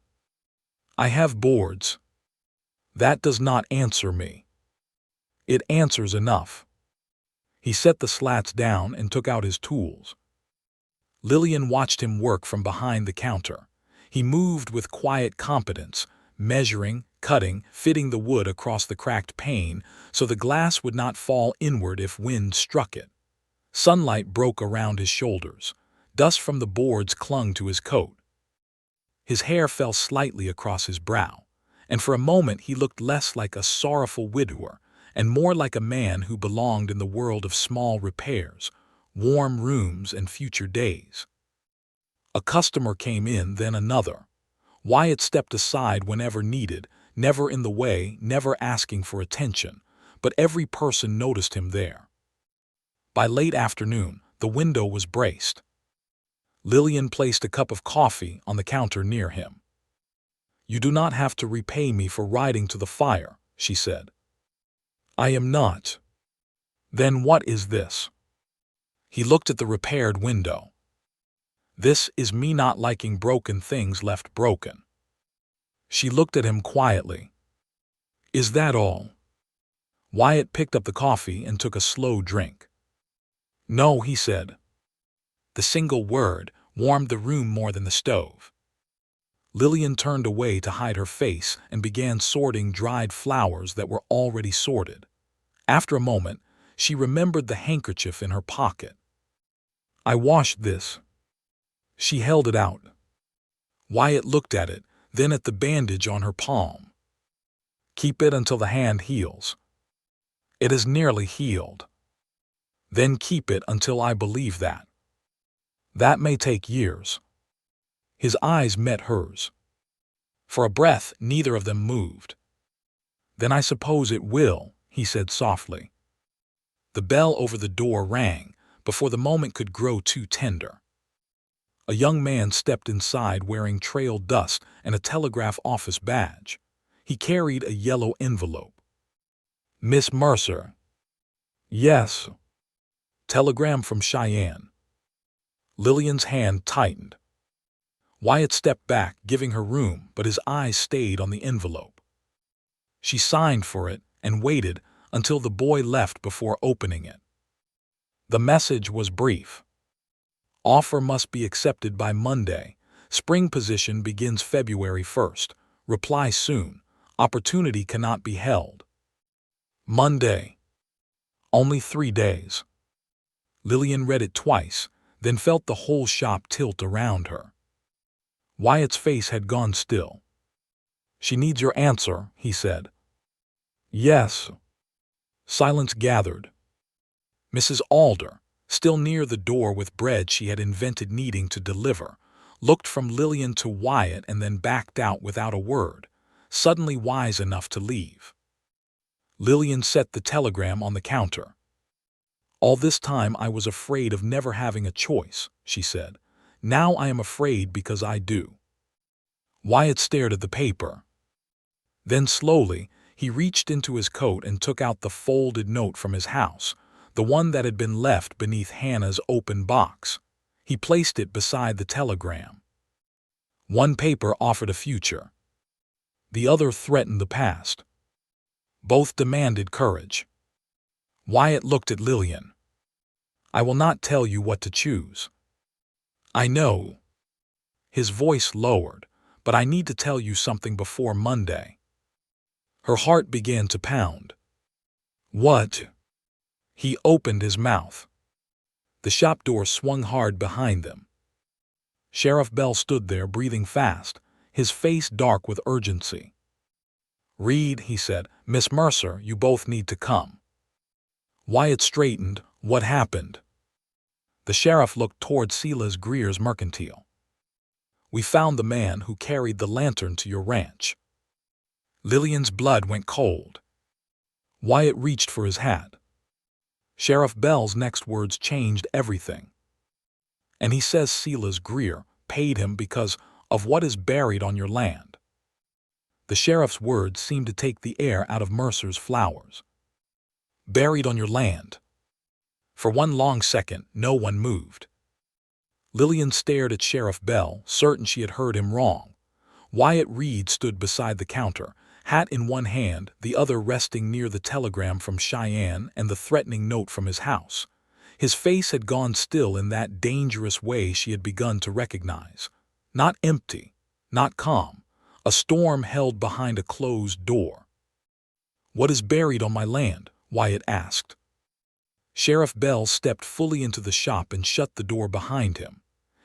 "I have boards." "That does not answer me." "It answers enough." He set the slats down and took out his tools. Lillian watched him work from behind the counter. He moved with quiet competence, measuring, cutting, fitting the wood across the cracked pane so the glass would not fall inward if wind struck it. Sunlight broke around his shoulders. Dust from the boards clung to his coat. His hair fell slightly across his brow, and for a moment he looked less like a sorrowful widower and more like a man who belonged in the world of small repairs, warm rooms, and future days. A customer came in, then another. Wyatt stepped aside whenever needed, never in the way, never asking for attention, but every person noticed him there. By late afternoon, the window was braced. Lillian placed a cup of coffee on the counter near him. "You do not have to repay me for riding to the fire," she said. "I am not." "Then what is this?" He looked at the repaired window. "This is me not liking broken things left broken." She looked at him quietly. "Is that all?" Wyatt picked up the coffee and took a slow drink. "No," he said. The single word warmed the room more than the stove. Lillian turned away to hide her face and began sorting dried flowers that were already sorted. After a moment, she remembered the handkerchief in her pocket. "I washed this." She held it out. Wyatt looked at it, then at the bandage on her palm. "Keep it until the hand heals." "It is nearly healed." "Then keep it until I believe that." "That may take years." His eyes met hers. For a breath, neither of them moved. "Then I suppose it will," he said softly. The bell over the door rang before the moment could grow too tender. A young man stepped inside wearing trail dust and a telegraph office badge. He carried a yellow envelope. "Miss Mercer." "Yes." "Telegram from Cheyenne." Lillian's hand tightened. Wyatt stepped back, giving her room, but his eyes stayed on the envelope. She signed for it and waited until the boy left before opening it. The message was brief. "Offer must be accepted by Monday. Spring position begins February 1st. Reply soon. Opportunity cannot be held." Monday. Only 3 days. Lillian read it twice, then felt the whole shop tilt around her. Wyatt's face had gone still. "She needs your answer," he said. "Yes." Silence gathered. Mrs. Alder, still near the door with bread she had invented needing to deliver, looked from Lillian to Wyatt and then backed out without a word, suddenly wise enough to leave. Lillian set the telegram on the counter. "All this time I was afraid of never having a choice," she said. "Now I am afraid because I do." Wyatt stared at the paper. Then slowly, he reached into his coat and took out the folded note from his house, the one that had been left beneath Hannah's open box. He placed it beside the telegram. One paper offered a future. The other threatened the past. Both demanded courage. Wyatt looked at Lillian. "I will not tell you what to choose." "I know." His voice lowered, "but I need to tell you something before Monday." Her heart began to pound. "What?" He opened his mouth. The shop door swung hard behind them. Sheriff Bell stood there breathing fast, his face dark with urgency. "Reed," he said, "Miss Mercer, you both need to come." Wyatt straightened. What happened? The sheriff looked toward Silas Greer's mercantile. "We found the man who carried the lantern to your ranch." Lillian's blood went cold. Wyatt reached for his hat. Sheriff Bell's next words changed everything. "And he says Silas Greer paid him because of what is buried on your land." The sheriff's words seemed to take the air out of Mercer's flowers. "Buried on your land." For one long second, no one moved. Lillian stared at Sheriff Bell, certain she had heard him wrong. Wyatt Reed stood beside the counter, hat in one hand, the other resting near the telegram from Cheyenne and the threatening note from his house. His face had gone still in that dangerous way she had begun to recognize. Not empty, not calm, a storm held behind a closed door. "What is buried on my land?" Wyatt asked. Sheriff Bell stepped fully into the shop and shut the door behind him.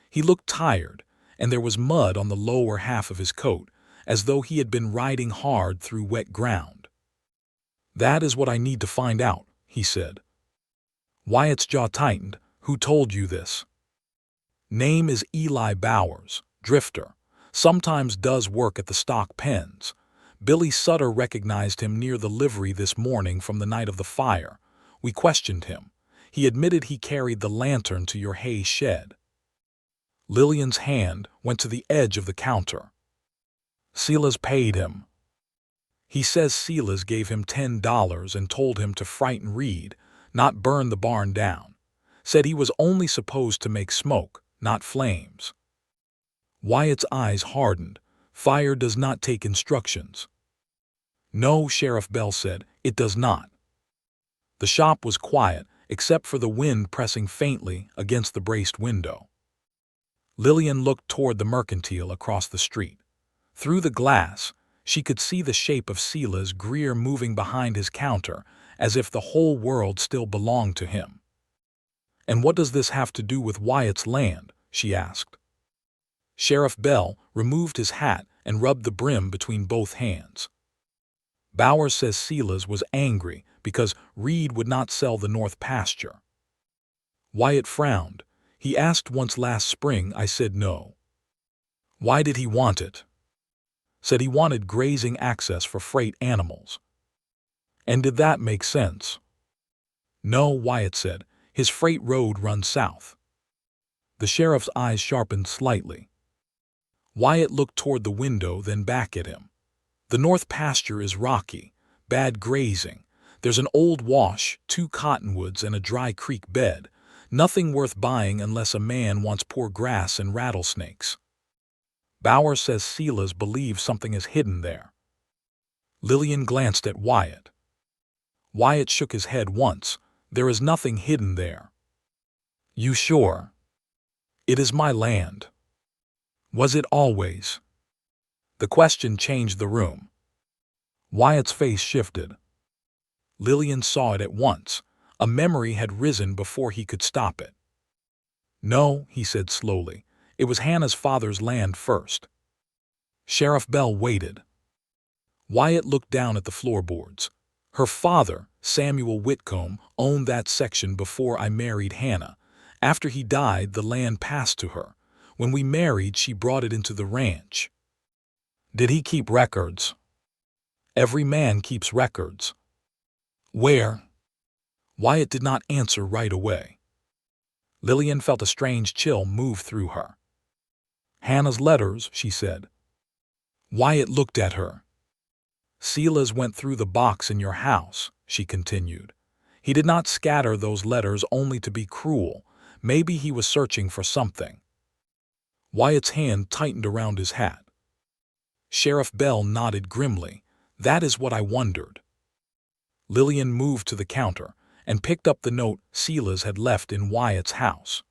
He looked tired, and there was mud on the lower half of his coat, as though he had been riding hard through wet ground. "That is what I need to find out," he said. Wyatt's jaw tightened. "Who told you this?" "Name is Eli Bowers, drifter. Sometimes does work at the stock pens. Billy Sutter recognized him near the livery this morning from the night of the fire. We questioned him. He admitted he carried the lantern to your hay shed." Lillian's hand went to the edge of the counter. "Silas paid him." "He says Silas gave him $10 and told him to frighten Reed, not burn the barn down. Said he was only supposed to make smoke, not flames." Wyatt's eyes hardened. "Fire does not take instructions." "No," Sheriff Bell said, "it does not." The shop was quiet, except for the wind pressing faintly against the braced window. Lillian looked toward the mercantile across the street. Through the glass, she could see the shape of Silas Greer moving behind his counter, as if the whole world still belonged to him. "And what does this have to do with Wyatt's land?" she asked. Sheriff Bell removed his hat and rubbed the brim between both hands. "Bowers says Silas was angry because Reed would not sell the north pasture." Wyatt frowned. "He asked once last spring. I said no." "Why did he want it?" "Said he wanted grazing access for freight animals." "And did that make sense?" "No," Wyatt said. "His freight road runs south." The sheriff's eyes sharpened slightly. Wyatt looked toward the window, then back at him. "The north pasture is rocky, bad grazing. There's an old wash, 2 cottonwoods, and a dry creek bed. Nothing worth buying unless a man wants poor grass and rattlesnakes." "Bowers says Silas believes something is hidden there." Lillian glanced at Wyatt. Wyatt shook his head once. "There is nothing hidden there." "You sure?" "It is my land." "Was it always?" The question changed the room. Wyatt's face shifted. Lillian saw it at once. A memory had risen before he could stop it. "No," he said slowly. "It was Hannah's father's land first." Sheriff Bell waited. Wyatt looked down at the floorboards. "Her father, Samuel Whitcomb, owned that section before I married Hannah. After he died, the land passed to her. When we married, she brought it into the ranch." "Did he keep records?" "Every man keeps records." "Where?" Wyatt did not answer right away. Lillian felt a strange chill move through her. "Hannah's letters," she said. Wyatt looked at her. "Silas went through the box in your house," she continued. "He did not scatter those letters only to be cruel. Maybe he was searching for something." Wyatt's hand tightened around his hat. Sheriff Bell nodded grimly. "That is what I wondered." Lillian moved to the counter and picked up the note Silas had left in Wyatt's house.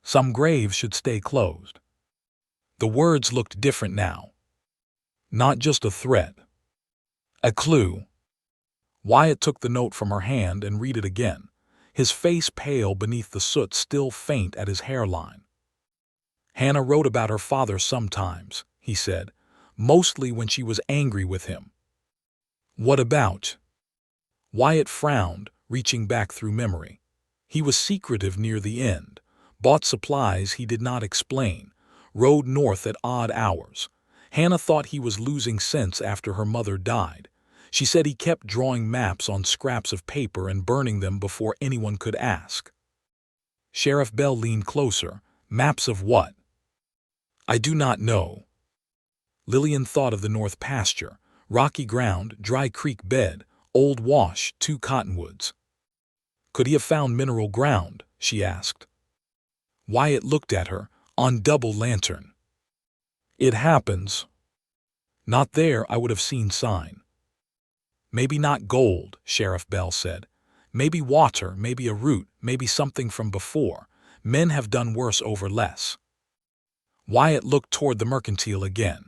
"Some graves should stay closed." The words looked different now. Not just a threat. A clue. Wyatt took the note from her hand and read it again, his face pale beneath the soot still faint at his hairline. "Hannah wrote about her father sometimes," he said, "mostly when she was angry with him. What about? Wyatt frowned, reaching back through memory. He was secretive near the end, bought supplies he did not explain, rode north at odd hours. Hannah thought he was losing sense after her mother died. She said he kept drawing maps on scraps of paper and burning them before anyone could ask. Sheriff Bell leaned closer. Maps of what? I do not know. Lillian thought of the north pasture, rocky ground, dry creek bed, old wash, 2 cottonwoods. Could he have found mineral ground? She asked. Wyatt looked at her, on double lantern. It happens. Not there, I would have seen sign. Maybe not gold, Sheriff Bell said. Maybe water, maybe a root, maybe something from before. Men have done worse over less. Wyatt looked toward the mercantile again.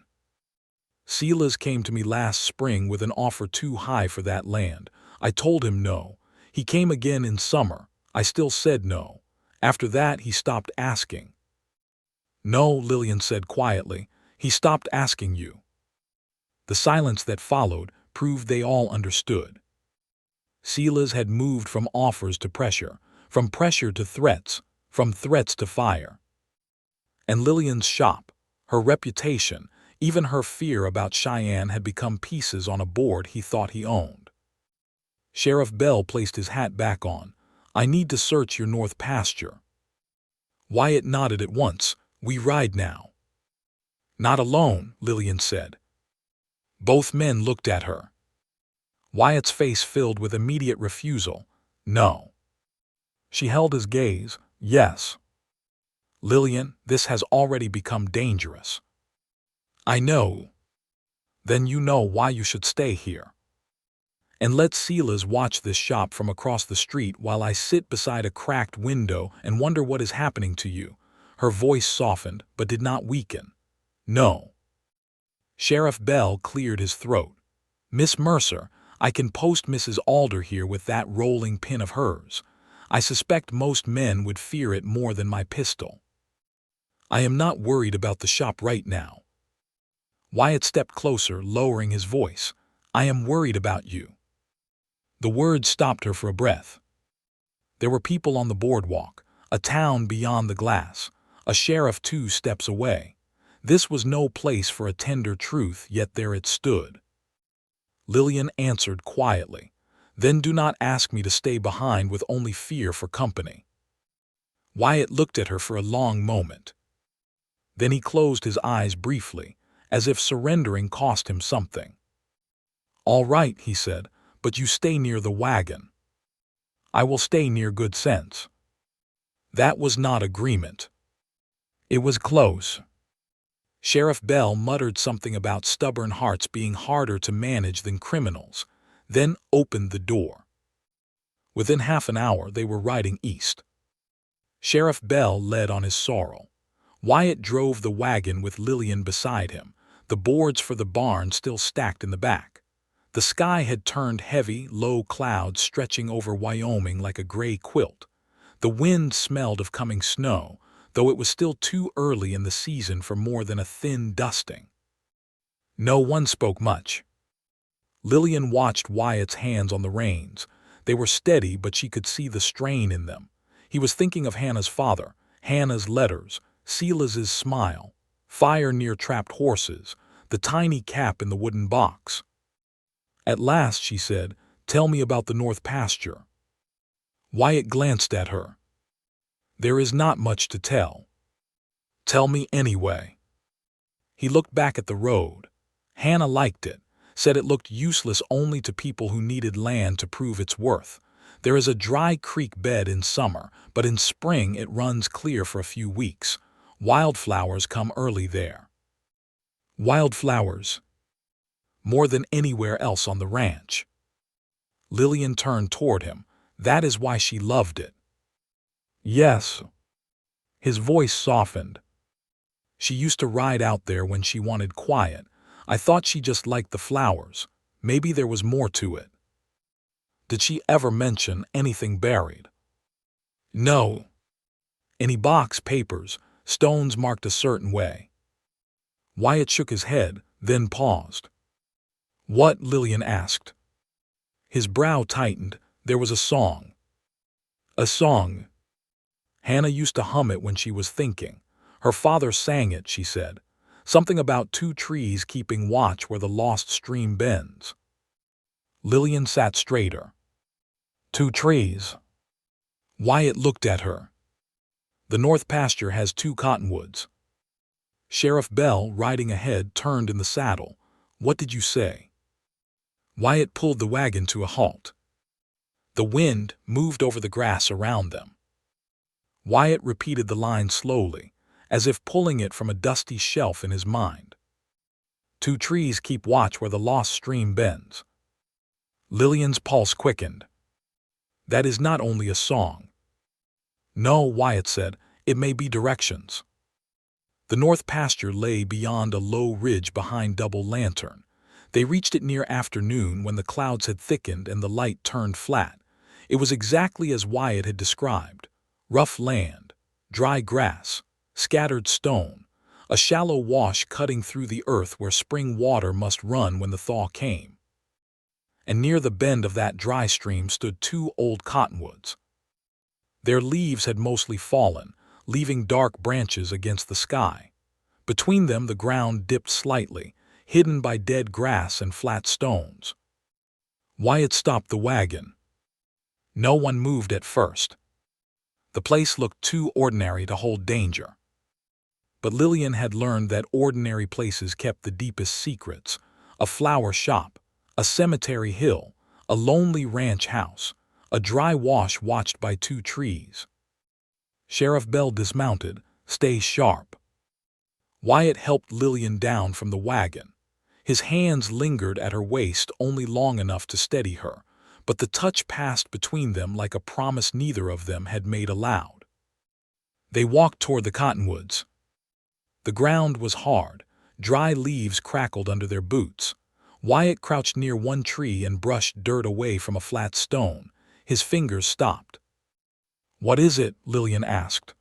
Silas came to me last spring with an offer too high for that land. I told him no. He came again in summer. I still said no. After that, he stopped asking. No, Lillian said quietly. He stopped asking you. The silence that followed proved they all understood. Silas had moved from offers to pressure, from pressure to threats, from threats to fire. And Lillian's shop, her reputation, even her fear about Cheyenne had become pieces on a board he thought he owned. Sheriff Bell placed his hat back on. I need to search your north pasture. Wyatt nodded at once. We ride now. Not alone, Lillian said. Both men looked at her. Wyatt's face filled with immediate refusal. No. She held his gaze. Yes. Lillian, this has already become dangerous. I know. Then you know why you should stay here. And let Silas watch this shop from across the street while I sit beside a cracked window and wonder what is happening to you. Her voice softened, but did not weaken. No. Sheriff Bell cleared his throat. Miss Mercer, I can post Mrs. Alder here with that rolling pin of hers. I suspect most men would fear it more than my pistol. I am not worried about the shop right now. Wyatt stepped closer, lowering his voice. I am worried about you. The words stopped her for a breath. There were people on the boardwalk, a town beyond the glass, a sheriff 2 steps away. This was no place for a tender truth, yet there it stood. Lillian answered quietly. Then do not ask me to stay behind with only fear for company. Wyatt looked at her for a long moment. Then he closed his eyes briefly, as if surrendering cost him something. All right, he said, but you stay near the wagon. I will stay near good sense. That was not agreement. It was close. Sheriff Bell muttered something about stubborn hearts being harder to manage than criminals, then opened the door. Within half an hour they were riding east. Sheriff Bell led on his sorrel. Wyatt drove the wagon with Lillian beside him, the boards for the barn still stacked in the back. The sky had turned heavy, low clouds stretching over Wyoming like a gray quilt. The wind smelled of coming snow, though it was still too early in the season for more than a thin dusting. No one spoke much. Lillian watched Wyatt's hands on the reins. They were steady, but she could see the strain in them. He was thinking of Hannah's father, Hannah's letters, Silas's smile, fire near trapped horses, the tiny cap in the wooden box. At last she said, "Tell me about the north pasture." Wyatt glanced at her. There is not much to tell. Tell me anyway. He looked back at the road. Hannah liked it, said it looked useless only to people who needed land to prove its worth. There is a dry creek bed in summer, but in spring it runs clear for a few weeks. Wildflowers come early there. Wildflowers. More than anywhere else on the ranch. Lillian turned toward him. That is why she loved it. Yes. His voice softened. She used to ride out there when she wanted quiet. I thought she just liked the flowers. Maybe there was more to it. Did she ever mention anything buried? No. Any box, papers, stones marked a certain way. Wyatt shook his head, then paused. What? Lillian asked. His brow tightened. There was a song. A song. Hannah used to hum it when she was thinking. Her father sang it, she said. Something about two trees keeping watch where the lost stream bends. Lillian sat straighter. Two trees. Wyatt looked at her. The north pasture has two cottonwoods. Sheriff Bell, riding ahead, turned in the saddle. What did you say? Wyatt pulled the wagon to a halt. The wind moved over the grass around them. Wyatt repeated the line slowly, as if pulling it from a dusty shelf in his mind. Two trees keep watch where the lost stream bends. Lillian's pulse quickened. That is not only a song. No, Wyatt said, it may be directions. The north pasture lay beyond a low ridge behind Double Lantern. They reached it near afternoon when the clouds had thickened and the light turned flat. It was exactly as Wyatt had described. Rough land, dry grass, scattered stone, a shallow wash cutting through the earth where spring water must run when the thaw came. And near the bend of that dry stream stood two old cottonwoods. Their leaves had mostly fallen, leaving dark branches against the sky. Between them the ground dipped slightly, hidden by dead grass and flat stones. Wyatt stopped the wagon. No one moved at first. The place looked too ordinary to hold danger. But Lillian had learned that ordinary places kept the deepest secrets. A flower shop, a cemetery hill, a lonely ranch house, a dry wash watched by two trees. Sheriff Bell dismounted. Stay sharp. Wyatt helped Lillian down from the wagon. His hands lingered at her waist only long enough to steady her, but the touch passed between them like a promise neither of them had made aloud. They walked toward the cottonwoods. The ground was hard. Dry leaves crackled under their boots. Wyatt crouched near one tree and brushed dirt away from a flat stone. His fingers stopped. What is it? Lillian asked.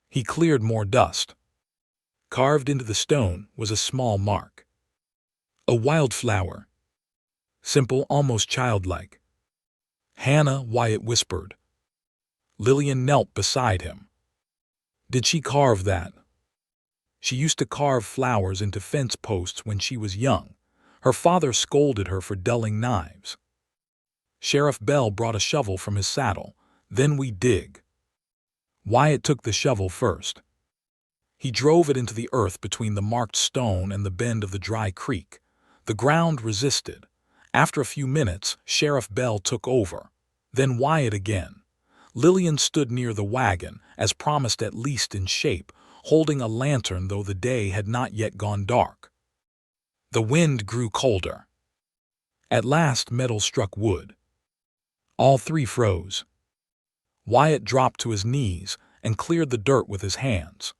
He cleared more dust. Carved into the stone was a small mark. A wildflower. Simple, almost childlike. Hannah, Wyatt whispered. Lillian knelt beside him. Did she carve that? She used to carve flowers into fence posts when she was young. Her father scolded her for dulling knives. Sheriff Bell brought a shovel from his saddle. Then we dig. Wyatt took the shovel first. He drove it into the earth between the marked stone and the bend of the dry creek. The ground resisted. After a few minutes, Sheriff Bell took over. Then Wyatt again. Lillian stood near the wagon, as promised at least in shape, holding a lantern though the day had not yet gone dark. The wind grew colder. At last metal struck wood. All three froze. Wyatt dropped to his knees and cleared the dirt with his hands.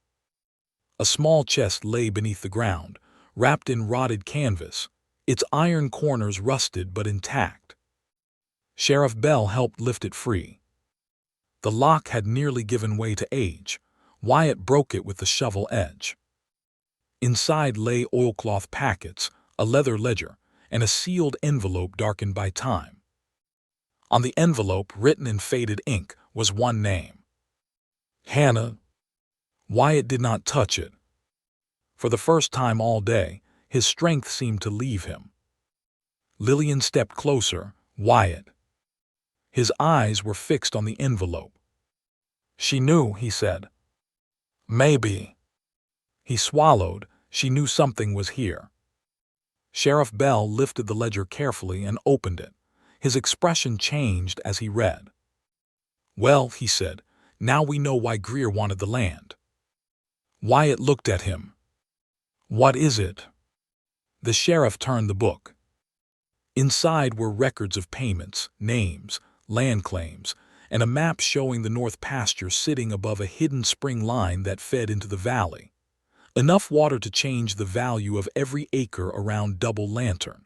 A small chest lay beneath the ground, wrapped in rotted canvas, its iron corners rusted but intact. Sheriff Bell helped lift it free. The lock had nearly given way to age. Wyatt broke it with the shovel edge. Inside lay oilcloth packets, a leather ledger, and a sealed envelope darkened by time. On the envelope, written in faded ink, was one name. Hannah. Wyatt did not touch it. For the first time all day, his strength seemed to leave him. Lillian stepped closer. Wyatt. His eyes were fixed on the envelope. She knew, he said. Maybe. He swallowed. She knew something was here. Sheriff Bell lifted the ledger carefully and opened it. His expression changed as he read. Well, he said, now we know why Greer wanted the land. Wyatt looked at him. What is it? The sheriff turned the book. Inside were records of payments, names, land claims, and a map showing the north pasture sitting above a hidden spring line that fed into the valley. Enough water to change the value of every acre around Double Lantern.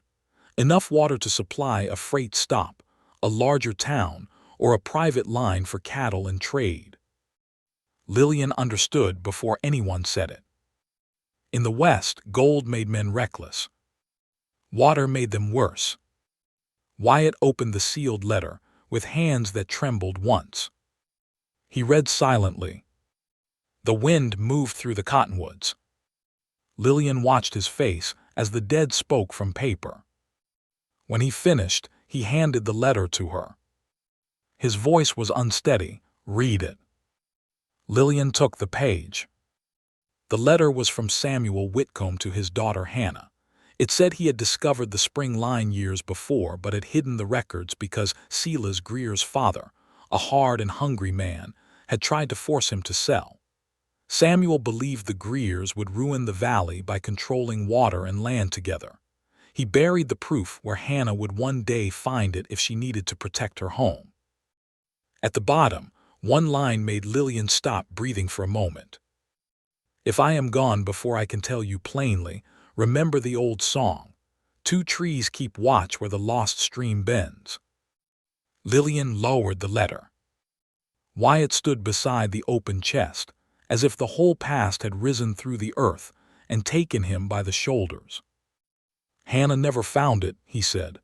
Enough water to supply a freight stop, a larger town, or a private line for cattle and trade. Lillian understood before anyone said it. In the West, gold made men reckless. Water made them worse. Wyatt opened the sealed letter with hands that trembled once. He read silently. The wind moved through the cottonwoods. Lillian watched his face as the dead spoke from paper. When he finished, he handed the letter to her. His voice was unsteady. "Read it." Lillian took the page. The letter was from Samuel Whitcomb to his daughter Hannah. It said he had discovered the spring line years before but had hidden the records because Silas Greer's father, a hard and hungry man, had tried to force him to sell. Samuel believed the Greers would ruin the valley by controlling water and land together. He buried the proof where Hannah would one day find it if she needed to protect her home. At the bottom, one line made Lillian stop breathing for a moment. "If I am gone before I can tell you plainly, remember the old song, 'Two trees keep watch where the lost stream bends.'" Lillian lowered the letter. Wyatt stood beside the open chest, as if the whole past had risen through the earth and taken him by the shoulders. "Hannah never found it," he said.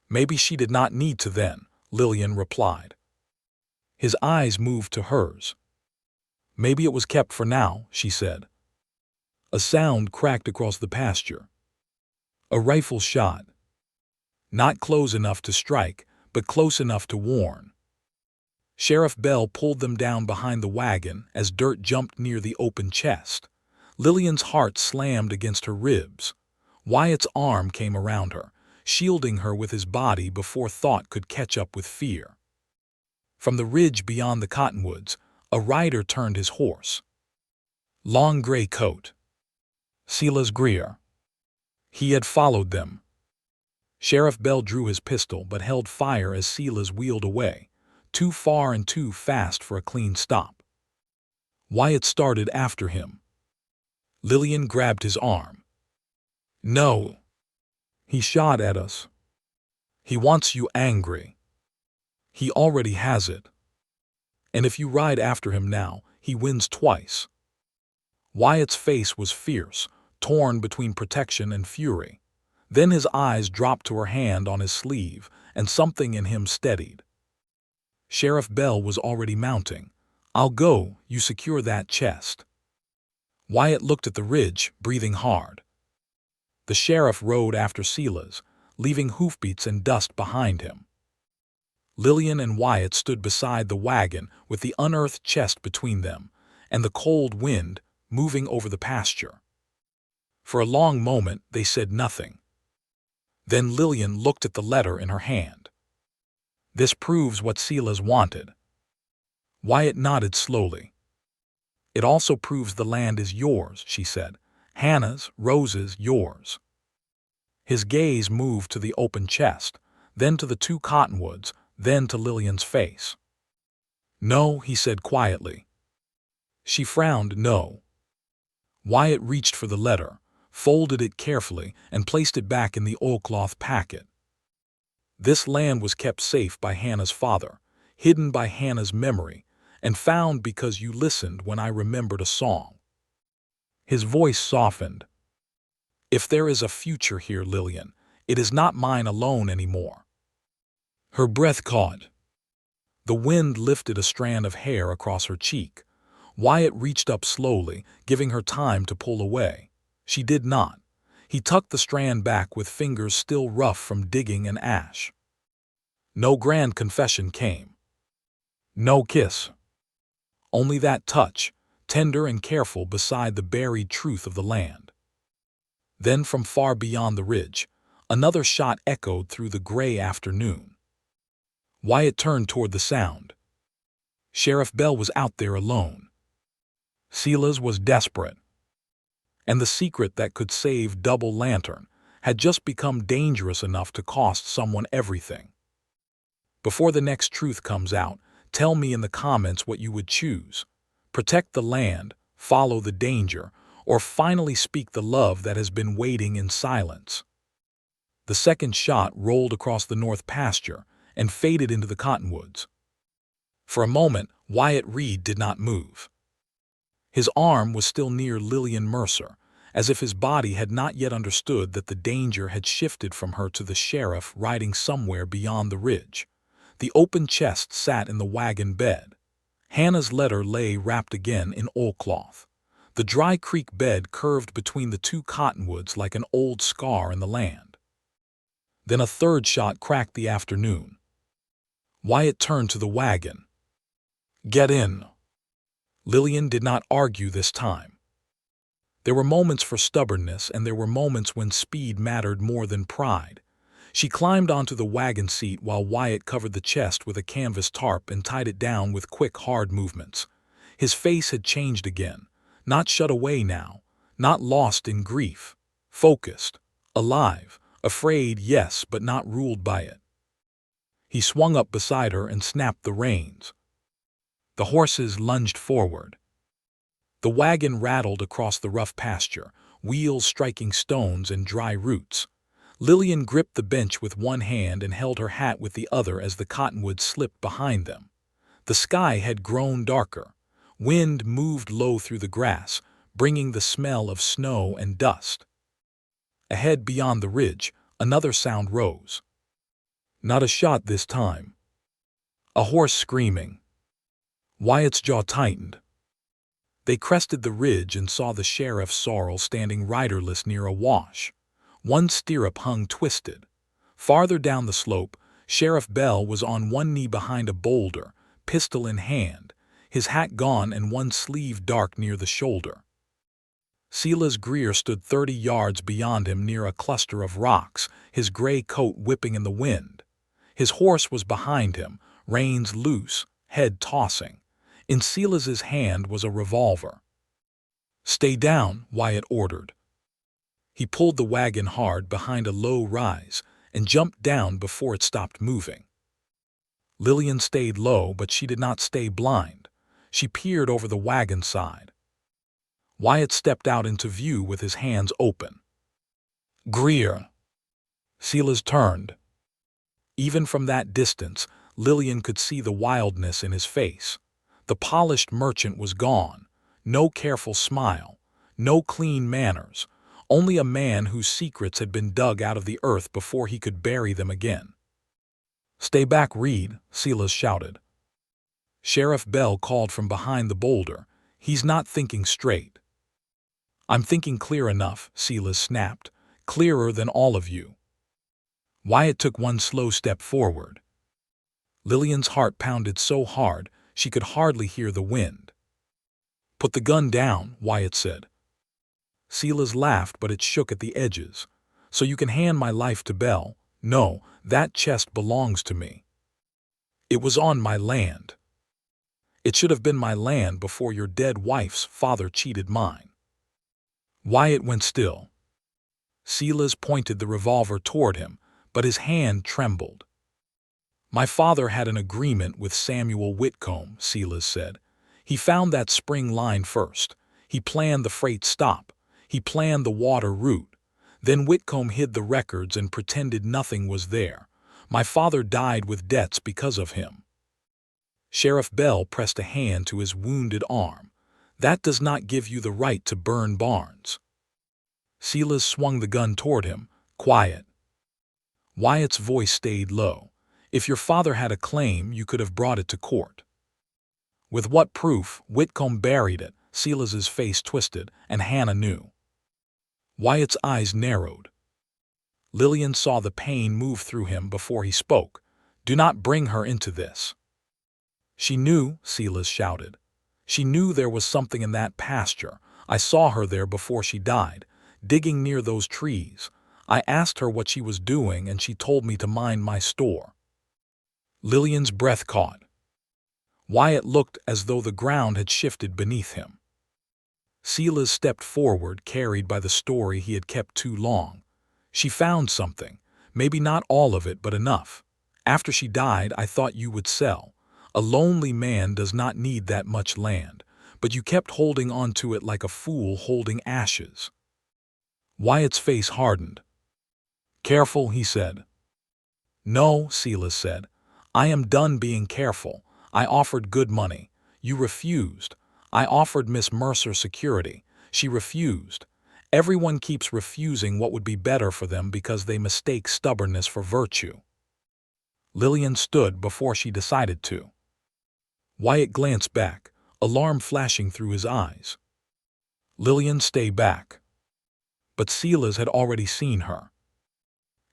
"Maybe she did not need to then," Lillian replied. His eyes moved to hers. "Maybe it was kept for now," she said. A sound cracked across the pasture. A rifle shot. Not close enough to strike, but close enough to warn. Sheriff Bell pulled them down behind the wagon as dirt jumped near the open chest. Lillian's heart slammed against her ribs. Wyatt's arm came around her, shielding her with his body before thought could catch up with fear. From the ridge beyond the cottonwoods, a rider turned his horse. Long gray coat. Silas Greer. He had followed them. Sheriff Bell drew his pistol but held fire as Silas wheeled away, too far and too fast for a clean stop. Wyatt started after him. Lillian grabbed his arm. "No." "He shot at us. He wants you angry. He already has it. And if you ride after him now, he wins twice." Wyatt's face was fierce, torn between protection and fury. Then his eyes dropped to her hand on his sleeve, and something in him steadied. Sheriff Bell was already mounting. "I'll go, you secure that chest." Wyatt looked at the ridge, breathing hard. The sheriff rode after Silas, leaving hoofbeats and dust behind him. Lillian and Wyatt stood beside the wagon with the unearthed chest between them, and the cold wind moving over the pasture. For a long moment they said nothing. Then Lillian looked at the letter in her hand. "This proves what Silas wanted." Wyatt nodded slowly. "It also proves the land is yours," she said. "Hannah's, Rose's, yours." His gaze moved to the open chest, then to the two cottonwoods, then to Lillian's face. "No," he said quietly. She frowned no. Wyatt reached for the letter, folded it carefully, and placed it back in the oilcloth packet. This land was kept safe by Hannah's father, hidden by Hannah's memory, and found because you listened when I remembered a song. His voice softened. "If there is a future here, Lillian, it is not mine alone anymore." Her breath caught. The wind lifted a strand of hair across her cheek. Wyatt reached up slowly, giving her time to pull away. She did not. He tucked the strand back with fingers still rough from digging and ash. No grand confession came. No kiss. Only that touch, tender and careful beside the buried truth of the land. Then from far beyond the ridge, another shot echoed through the gray afternoon. Wyatt turned toward the sound. Sheriff Bell was out there alone. Silas was desperate. And the secret that could save Double Lantern had just become dangerous enough to cost someone everything. Before the next truth comes out, tell me in the comments what you would choose. Protect the land, follow the danger, or finally speak the love that has been waiting in silence. The second shot rolled across the north pasture and faded into the cottonwoods. For a moment, Wyatt Reed did not move. His arm was still near Lillian Mercer, as if his body had not yet understood that the danger had shifted from her to the sheriff riding somewhere beyond the ridge. The open chest sat in the wagon bed. Hannah's letter lay wrapped again in oilcloth. The dry creek bed curved between the two cottonwoods like an old scar in the land. Then a third shot cracked the afternoon. Wyatt turned to the wagon. "Get in." Lillian did not argue this time. There were moments for stubbornness, and there were moments when speed mattered more than pride. She climbed onto the wagon seat while Wyatt covered the chest with a canvas tarp and tied it down with quick, hard movements. His face had changed again, not shut away now, not lost in grief, focused, alive, afraid, yes, but not ruled by it. He swung up beside her and snapped the reins. The horses lunged forward. The wagon rattled across the rough pasture, wheels striking stones and dry roots. Lillian gripped the bench with one hand and held her hat with the other as the cottonwoods slipped behind them. The sky had grown darker. Wind moved low through the grass, bringing the smell of snow and dust. Ahead beyond the ridge, another sound rose. Not a shot this time. A horse screaming. Wyatt's jaw tightened. They crested the ridge and saw the sheriff's sorrel standing riderless near a wash. One stirrup hung twisted. Farther down the slope, Sheriff Bell was on one knee behind a boulder, pistol in hand, his hat gone and one sleeve dark near the shoulder. Silas Greer stood 30 yards beyond him near a cluster of rocks, his gray coat whipping in the wind. His horse was behind him, reins loose, head tossing. In Silas's hand was a revolver. "Stay down," Wyatt ordered. He pulled the wagon hard behind a low rise and jumped down before it stopped moving. Lillian stayed low, but she did not stay blind. She peered over the wagon side. Wyatt stepped out into view with his hands open. "Greer." Silas turned. Even from that distance, Lillian could see the wildness in his face. The polished merchant was gone. No careful smile. No clean manners. Only a man whose secrets had been dug out of the earth before he could bury them again. "Stay back, Reed," Silas shouted. Sheriff Bell called from behind the boulder. "He's not thinking straight." "I'm thinking clear enough," Silas snapped. "Clearer than all of you." Wyatt took one slow step forward. Lillian's heart pounded so hard she could hardly hear the wind. "Put the gun down," Wyatt said. Silas laughed, but it shook at the edges. "So you can hand my life to Bell? No, that chest belongs to me. It was on my land. It should have been my land before your dead wife's father cheated mine." Wyatt went still. Silas pointed the revolver toward him, but his hand trembled. "My father had an agreement with Samuel Whitcomb," Silas said. "He found that spring line first. He planned the freight stop. He planned the water route. Then Whitcomb hid the records and pretended nothing was there. My father died with debts because of him." Sheriff Bell pressed a hand to his wounded arm. "That does not give you the right to burn barns." Silas swung the gun toward him. "Quiet." Wyatt's voice stayed low. "If your father had a claim, you could have brought it to court." "With what proof?" Whitcomb buried it. Silas's face twisted, and Hannah knew. Wyatt's eyes narrowed. Lillian saw the pain move through him before he spoke. "Do not bring her into this." "She knew," Silas shouted. "She knew there was something in that pasture. I saw her there before she died, digging near those trees. I asked her what she was doing, and she told me to mind my store." Lillian's breath caught. Wyatt looked as though the ground had shifted beneath him. Silas stepped forward, carried by the story he had kept too long. "She found something. Maybe not all of it, but enough. After she died, I thought you would sell. A lonely man does not need that much land, but you kept holding on to it like a fool holding ashes." Wyatt's face hardened. "Careful," he said. "No," Silas said. "I am done being careful. I offered good money. You refused. I offered Miss Mercer security. She refused. Everyone keeps refusing what would be better for them because they mistake stubbornness for virtue. Lillian stood before she decided to. Wyatt glanced back, alarm flashing through his eyes. Lillian, stay back. But Silas had already seen her.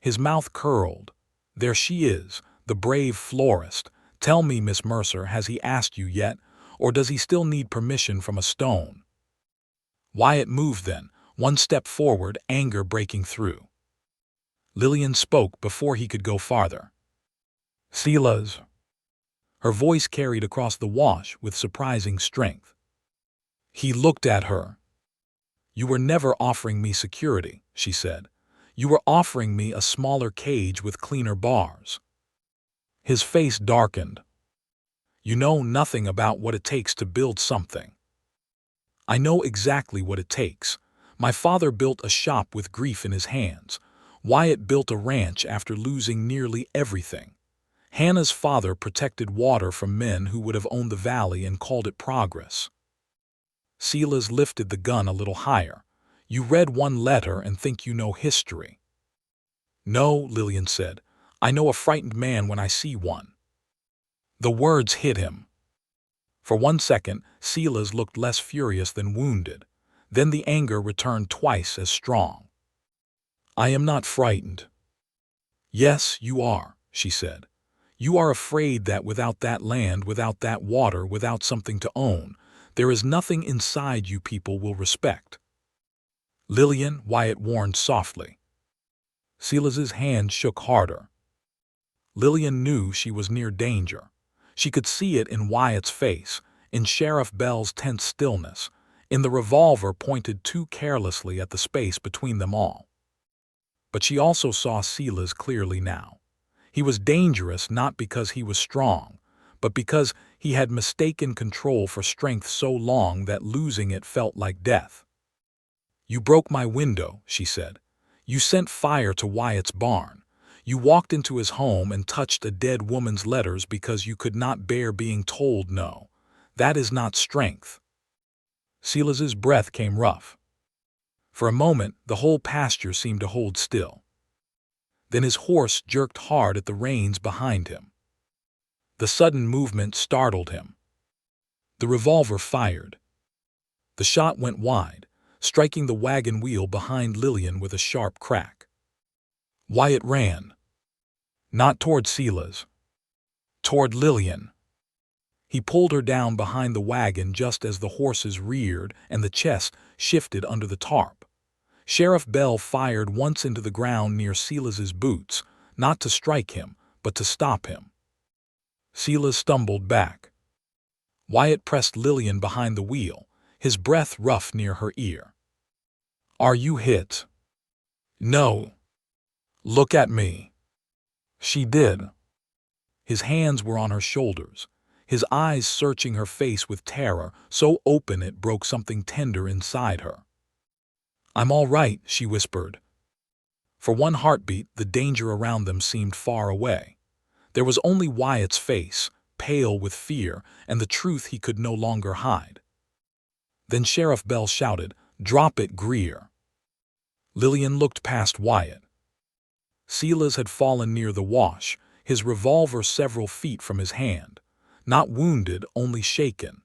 His mouth curled. There she is, the brave florist. Tell me, Miss Mercer, has he asked you yet, or does he still need permission from a stone? Wyatt moved then, one step forward, anger breaking through. Lillian spoke before he could go farther. Silas. Her voice carried across the wash with surprising strength. He looked at her. You were never offering me security, she said. You were offering me a smaller cage with cleaner bars. His face darkened. You know nothing about what it takes to build something. I know exactly what it takes. My father built a shop with grief in his hands. Wyatt built a ranch after losing nearly everything. Hannah's father protected water from men who would have owned the valley and called it progress. Silas lifted the gun a little higher. You read one letter and think you know history. No, Lillian said. I know a frightened man when I see one. The words hit him. For 1 second, Silas looked less furious than wounded. Then the anger returned twice as strong. I am not frightened. Yes, you are, she said. You are afraid that without that land, without that water, without something to own, there is nothing inside you people will respect. Lillian, Wyatt warned softly. Silas's hand shook harder. Lillian knew she was near danger. She could see it in Wyatt's face, in Sheriff Bell's tense stillness, in the revolver pointed too carelessly at the space between them all. But she also saw Silas clearly now. He was dangerous not because he was strong, but because he had mistaken control for strength so long that losing it felt like death. You broke my window, she said. You sent fire to Wyatt's barn. You walked into his home and touched a dead woman's letters because you could not bear being told no. That is not strength. Silas's breath came rough. For a moment, the whole pasture seemed to hold still. Then his horse jerked hard at the reins behind him. The sudden movement startled him. The revolver fired. The shot went wide, striking the wagon wheel behind Lillian with a sharp crack. Wyatt ran. Not toward Silas. Toward Lillian. He pulled her down behind the wagon just as the horses reared and the chest shifted under the tarp. Sheriff Bell fired once into the ground near Silas's boots, not to strike him, but to stop him. Silas stumbled back. Wyatt pressed Lillian behind the wheel, his breath rough near her ear. Are you hit? No. Look at me. She did. His hands were on her shoulders, his eyes searching her face with terror, so open it broke something tender inside her. I'm all right, she whispered. For one heartbeat, the danger around them seemed far away. There was only Wyatt's face, pale with fear, and the truth he could no longer hide. Then Sheriff Bell shouted, "Drop it, Greer." Lillian looked past Wyatt. Silas had fallen near the wash, his revolver several feet from his hand. Not wounded, only shaken.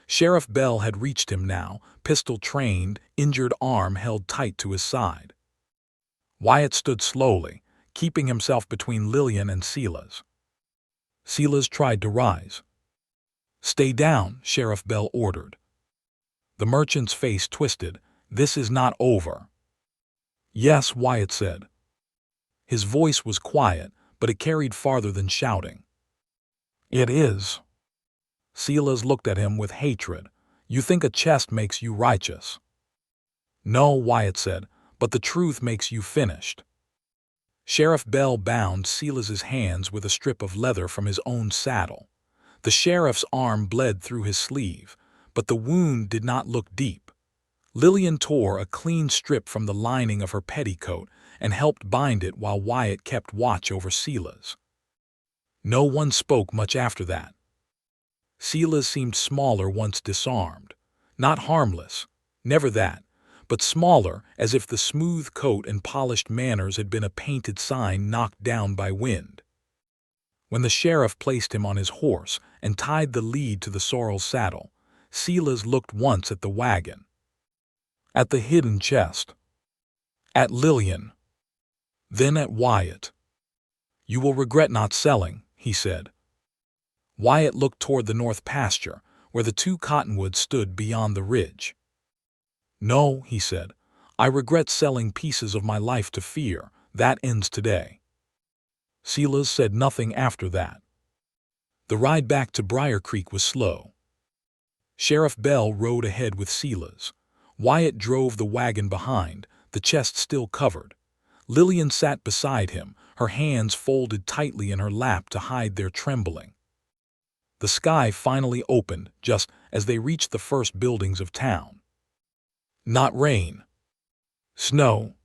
Sheriff Bell had reached him now, pistol trained, injured arm held tight to his side. Wyatt stood slowly, keeping himself between Lillian and Silas. Silas tried to rise. Stay down, Sheriff Bell ordered. The merchant's face twisted. This is not over. Yes, Wyatt said. His voice was quiet, but it carried farther than shouting. It is. Silas looked at him with hatred. You think a chest makes you righteous. No, Wyatt said, but the truth makes you finished. Sheriff Bell bound Silas's hands with a strip of leather from his own saddle. The sheriff's arm bled through his sleeve, but the wound did not look deep. Lillian tore a clean strip from the lining of her petticoat and helped bind it while Wyatt kept watch over Silas. No one spoke much after that. Silas seemed smaller once disarmed. Not harmless, never that, but smaller, as if the smooth coat and polished manners had been a painted sign knocked down by wind. When the sheriff placed him on his horse and tied the lead to the sorrel's saddle, Silas looked once at the wagon, at the hidden chest, at Lillian, then at Wyatt. "You will regret not selling," he said. Wyatt looked toward the north pasture, where the two cottonwoods stood beyond the ridge. "No," he said, "I regret selling pieces of my life to fear. That ends today." Silas said nothing after that. The ride back to Briar Creek was slow. Sheriff Bell rode ahead with Silas. Wyatt drove the wagon behind, the chest still covered. Lillian sat beside him, her hands folded tightly in her lap to hide their trembling. The sky finally opened just as they reached the first buildings of town. Not rain. Snow.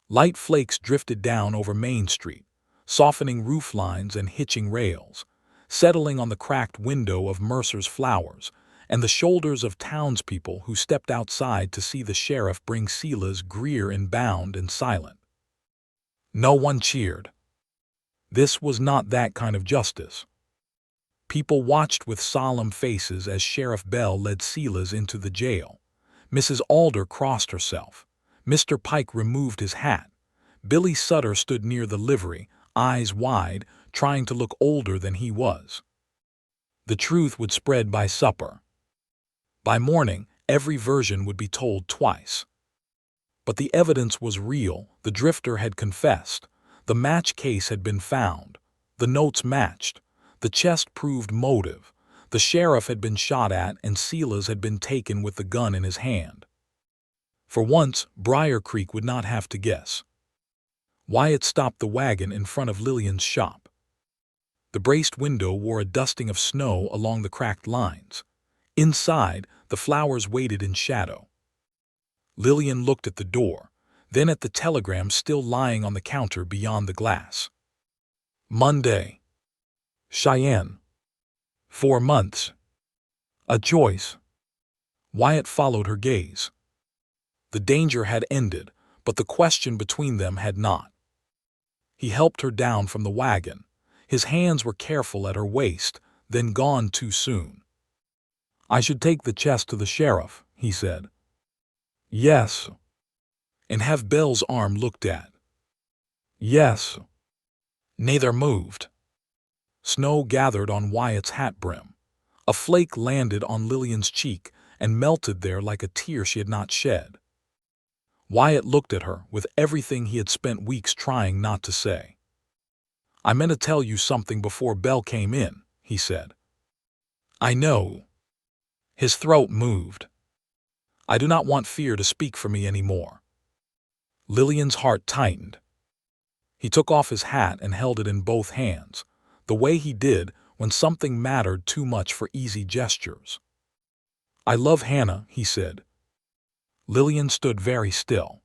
Light flakes drifted down over Main Street, softening roof lines and hitching rails, settling on the cracked window of Mercer's Flowers and the shoulders of townspeople who stepped outside to see the sheriff bring Silas Greer in bound and silent. No one cheered. This was not that kind of justice. People watched with solemn faces as Sheriff Bell led Silas into the jail. Mrs. Alder crossed herself. Mr. Pike removed his hat. Billy Sutter stood near the livery, eyes wide, trying to look older than he was. The truth would spread by supper. By morning, every version would be told twice. But the evidence was real. The drifter had confessed. The match case had been found. The notes matched. The chest proved motive. The sheriff had been shot at and Silas had been taken with the gun in his hand. For once, Briar Creek would not have to guess. Wyatt stopped the wagon in front of Lillian's shop. The braced window wore a dusting of snow along the cracked lines. Inside, the flowers waited in shadow. Lillian looked at the door, then at the telegram still lying on the counter beyond the glass. Monday. Cheyenne. 4 months. A choice. Wyatt followed her gaze. The danger had ended, but the question between them had not. He helped her down from the wagon. His hands were careful at her waist, then gone too soon. "I should take the chest to the sheriff," he said. "Yes." "And have Bell's arm looked at." "Yes." Neither moved. Snow gathered on Wyatt's hat brim. A flake landed on Lillian's cheek and melted there like a tear she had not shed. Wyatt looked at her with everything he had spent weeks trying not to say. "I meant to tell you something before Bell came in," he said. "I know." His throat moved. "I do not want fear to speak for me anymore." Lillian's heart tightened. He took off his hat and held it in both hands, the way he did when something mattered too much for easy gestures. "I love Hannah," he said. Lillian stood very still.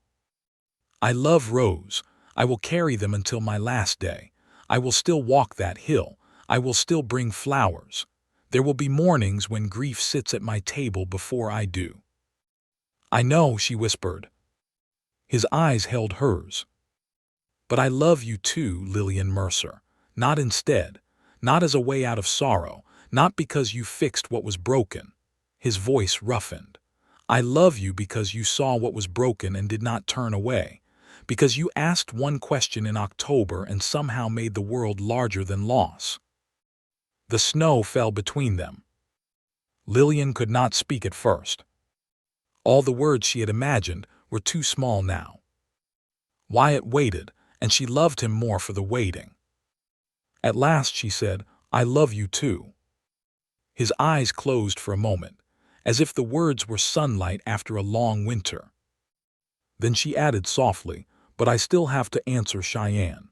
"I love Rose. I will carry them until my last day. I will still walk that hill. I will still bring flowers. There will be mornings when grief sits at my table before I do." "I know," she whispered. His eyes held hers. "But I love you too, Lillian Mercer. Not instead. Not as a way out of sorrow. Not because you fixed what was broken." His voice roughened. "I love you because you saw what was broken and did not turn away. Because you asked one question in October and somehow made the world larger than loss." The snow fell between them. Lillian could not speak at first. All the words she had imagined were too small now. Wyatt waited, and she loved him more for the waiting. At last she said, "I love you too." His eyes closed for a moment, as if the words were sunlight after a long winter. Then she added softly, "But I still have to answer Cheyenne."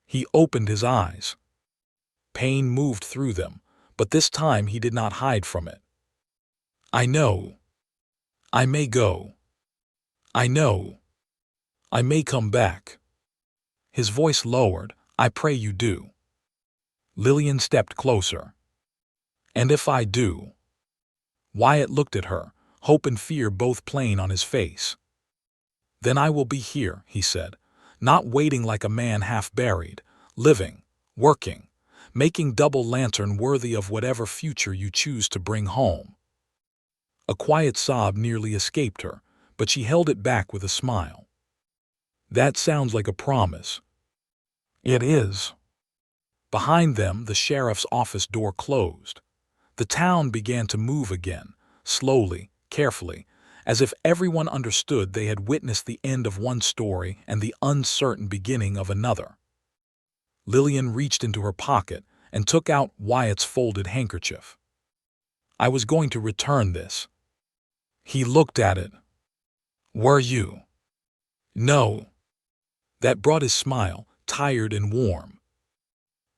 He opened his eyes. Pain moved through them, but this time he did not hide from it. "I know. I may go. I know. I may come back." His voice lowered. "I pray you do." Lillian stepped closer. "And if I do?" Wyatt looked at her, hope and fear both plain on his face. "Then I will be here," he said, "not waiting like a man half buried, living, working, making double lantern worthy of whatever future you choose to bring home." A quiet sob nearly escaped her, but she held it back with a smile. "That sounds like a promise." "It is." Behind them, the sheriff's office door closed. The town began to move again, slowly, carefully, as if everyone understood they had witnessed the end of one story and the uncertain beginning of another. Lillian reached into her pocket and took out Wyatt's folded handkerchief. "I was going to return this." He looked at it. "Were you?" "No." That brought his smile, tired and warm.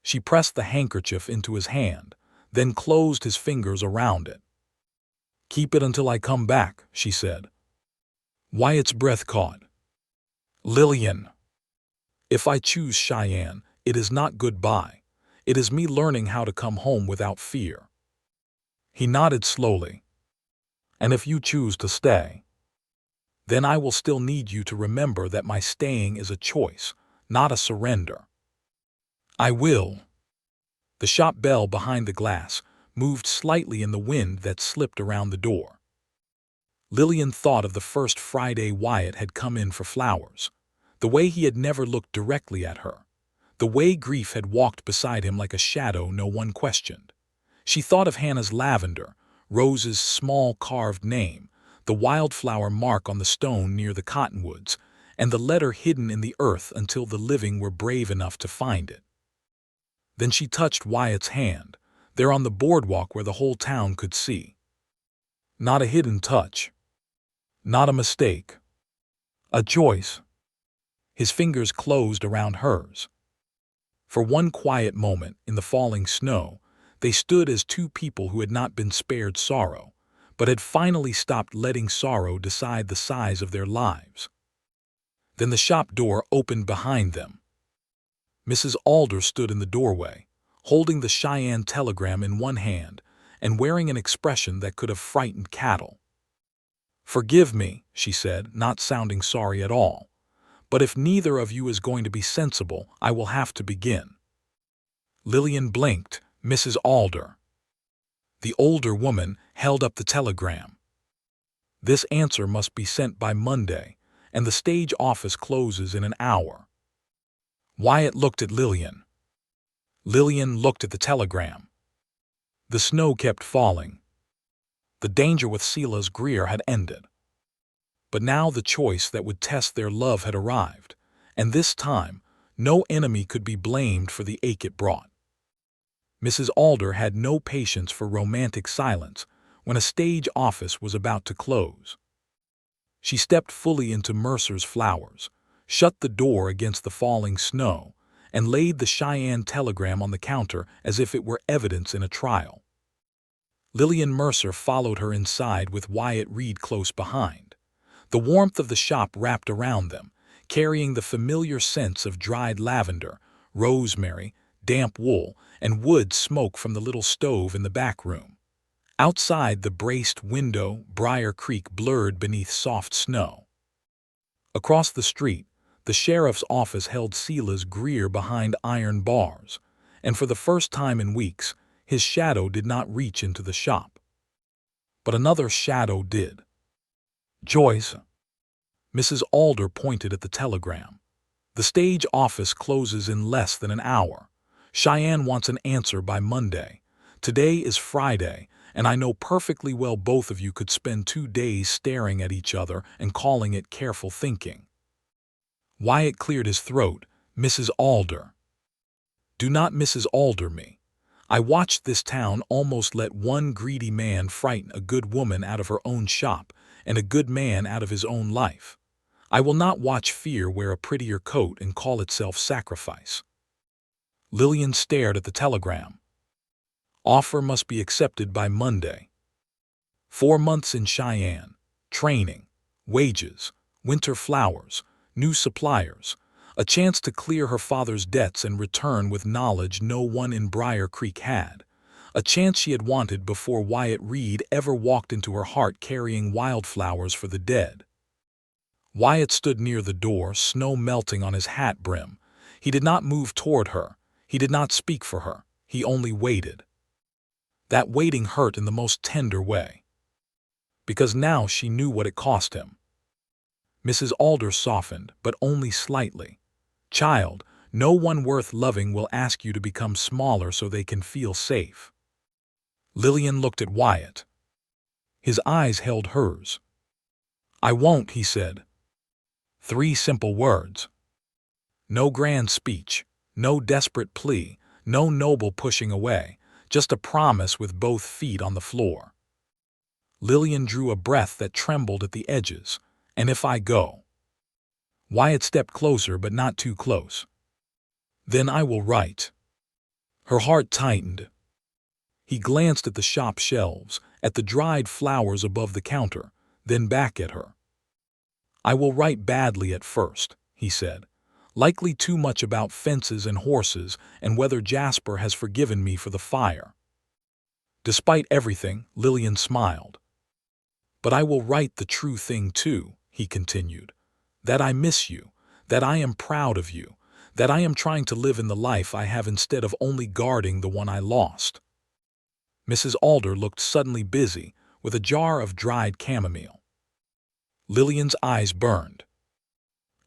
She pressed the handkerchief into his hand, then closed his fingers around it. "Keep it until I come back," she said. Wyatt's breath caught. "Lillian, if I choose Cheyenne, it is not goodbye. It is me learning how to come home without fear." He nodded slowly. "And if you choose to stay, then I will still need you to remember that my staying is a choice, not a surrender." "I will." The shop bell behind the glass moved slightly in the wind that slipped around the door. Lillian thought of the first Friday Wyatt had come in for flowers, the way he had never looked directly at her, the way grief had walked beside him like a shadow no one questioned. She thought of Hannah's lavender, Rose's small carved name, the wildflower mark on the stone near the cottonwoods, and the letter hidden in the earth until the living were brave enough to find it. Then she touched Wyatt's hand, there on the boardwalk where the whole town could see. Not a hidden touch. Not a mistake. A choice. His fingers closed around hers. For one quiet moment, in the falling snow, they stood as two people who had not been spared sorrow, but had finally stopped letting sorrow decide the size of their lives. Then the shop door opened behind them. Mrs. Alder stood in the doorway, holding the Cheyenne telegram in one hand and wearing an expression that could have frightened cattle. "Forgive me," she said, not sounding sorry at all, "but if neither of you is going to be sensible, I will have to begin." Lillian blinked. "Mrs. Alder." The older woman held up the telegram. "This answer must be sent by Monday, and the stage office closes in an hour." Wyatt looked at Lillian. Lillian looked at the telegram. The snow kept falling. The danger with Silas Greer had ended. But now the choice that would test their love had arrived, and this time no enemy could be blamed for the ache it brought. Mrs. Alder had no patience for romantic silence when a stage office was about to close. She stepped fully into Mercer's Flowers, shut the door against the falling snow, and laid the Cheyenne telegram on the counter as if it were evidence in a trial. Lillian Mercer followed her inside with Wyatt Reed close behind. The warmth of the shop wrapped around them, carrying the familiar scents of dried lavender, rosemary, damp wool, and wood smoke from the little stove in the back room. Outside the braced window, Briar Creek blurred beneath soft snow. Across the street, the sheriff's office held Silas Greer behind iron bars, and for the first time in weeks, his shadow did not reach into the shop. But another shadow did. "Joyce." Mrs. Alder pointed at the telegram. "The stage office closes in less than an hour. Cheyenne wants an answer by Monday. Today is Friday, and I know perfectly well both of you could spend 2 days staring at each other and calling it careful thinking." Wyatt cleared his throat. "Mrs. Alder." "Do not Mrs. Alder me. I watched this town almost let one greedy man frighten a good woman out of her own shop and a good man out of his own life. I will not watch fear wear a prettier coat and call itself sacrifice." Lillian stared at the telegram. "Offer must be accepted by Monday. 4 months in Cheyenne, training, wages, winter flowers, new suppliers, a chance to clear her father's debts and return with knowledge no one in Briar Creek had, a chance she had wanted before Wyatt Reed ever walked into her heart carrying wildflowers for the dead. Wyatt stood near the door, snow melting on his hat brim. He did not move toward her. He did not speak for her. He only waited. That waiting hurt in the most tender way, because now she knew what it cost him. Mrs. Alder softened, but only slightly. "Child, no one worth loving will ask you to become smaller so they can feel safe." Lillian looked at Wyatt. His eyes held hers. "I won't," he said. 3 simple words. No grand speech, no desperate plea, no noble pushing away, just a promise with both feet on the floor. Lillian drew a breath that trembled at the edges. "And if I go?" Wyatt stepped closer, but not too close. "Then I will write." Her heart tightened. He glanced at the shop shelves, at the dried flowers above the counter, then back at her. "I will write badly at first," he said. "Likely too much about fences and horses and whether Jasper has forgiven me for the fire." Despite everything, Lillian smiled. "But I will write the true thing too," he continued. "That I miss you, that I am proud of you, that I am trying to live in the life I have instead of only guarding the one I lost." Mrs. Alder looked suddenly busy with a jar of dried chamomile. Lillian's eyes burned.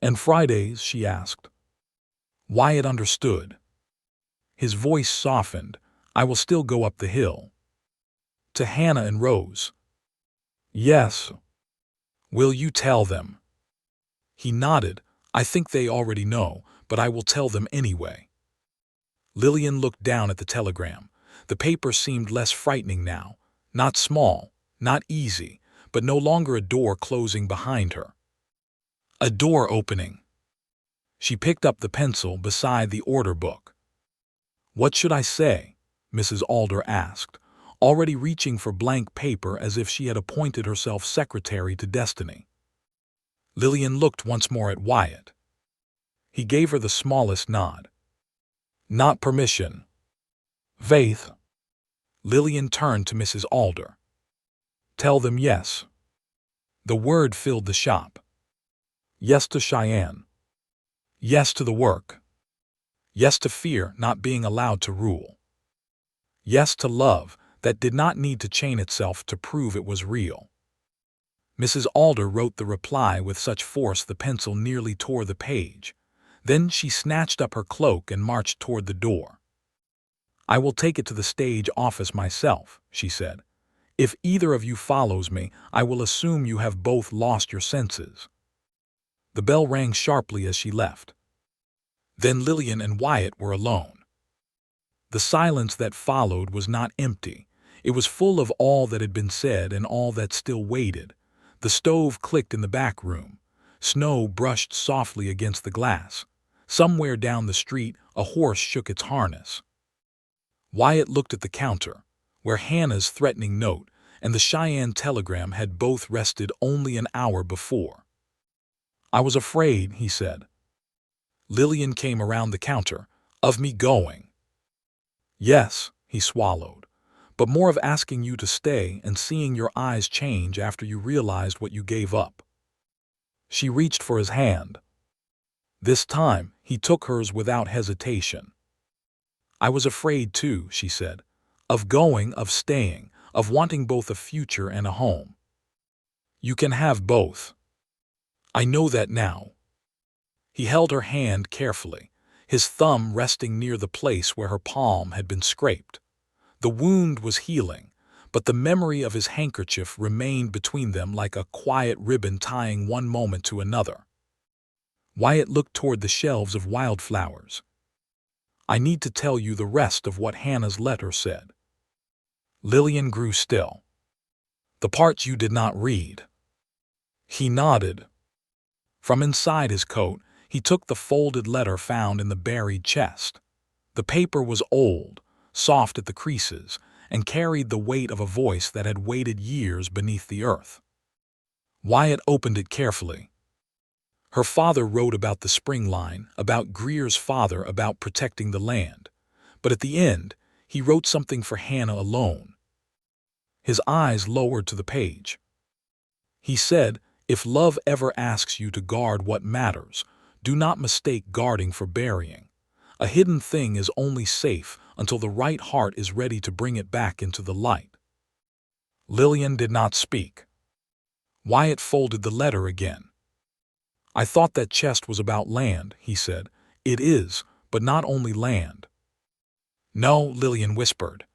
"And Fridays?" she asked. Wyatt understood. His voice softened. "I will still go up the hill." "To Hannah and Rose?" "Yes." "Will you tell them?" He nodded. "I think they already know, but I will tell them anyway." Lillian looked down at the telegram. The paper seemed less frightening now. Not small, not easy, but no longer a door closing behind her. A door opening. She picked up the pencil beside the order book. "What should I say?" Mrs. Alder asked, already reaching for blank paper as if she had appointed herself secretary to destiny. Lillian looked once more at Wyatt. He gave her the smallest nod. "Not permission." "Faith." Lillian turned to Mrs. Alder. "Tell them yes." The word filled the shop. Yes to Cheyenne. Yes to the work. Yes to fear not being allowed to rule. Yes to love that did not need to chain itself to prove it was real. Mrs. Alder wrote the reply with such force the pencil nearly tore the page. Then she snatched up her cloak and marched toward the door. "I will take it to the stage office myself," she said. "If either of you follows me, I will assume you have both lost your senses." The bell rang sharply as she left. Then Lillian and Wyatt were alone. The silence that followed was not empty. It was full of all that had been said and all that still waited. The stove clicked in the back room. Snow brushed softly against the glass. Somewhere down the street, a horse shook its harness. Wyatt looked at the counter, where Hannah's threatening note and the Cheyenne telegram had both rested only an hour before. "I was afraid," he said. Lillian came around the counter. "Of me going?" "Yes," he swallowed, "but more of asking you to stay and seeing your eyes change after you realized what you gave up." She reached for his hand. This time, he took hers without hesitation. "I was afraid too," she said, "of going, of staying, of wanting both a future and a home." "You can have both. I know that now." He held her hand carefully, his thumb resting near the place where her palm had been scraped. The wound was healing, but the memory of his handkerchief remained between them like a quiet ribbon tying one moment to another. Wyatt looked toward the shelves of wildflowers. "I need to tell you the rest of what Hannah's letter said." Lillian grew still. "The parts you did not read." He nodded. From inside his coat, he took the folded letter found in the buried chest. The paper was old, soft at the creases, and carried the weight of a voice that had waited years beneath the earth. Wyatt opened it carefully. Her father wrote about the spring line, about Greer's father, about protecting the land. But at the end, He wrote something for Hannah alone. His eyes lowered to the page. He said, "If love ever asks you to guard what matters, do not mistake guarding for burying. A hidden thing is only safe until the right heart is ready to bring it back into the light." Lillian did not speak. Wyatt folded the letter again. "I thought that chest was about land," he said. "It is, but not only land." "No," Lillian whispered.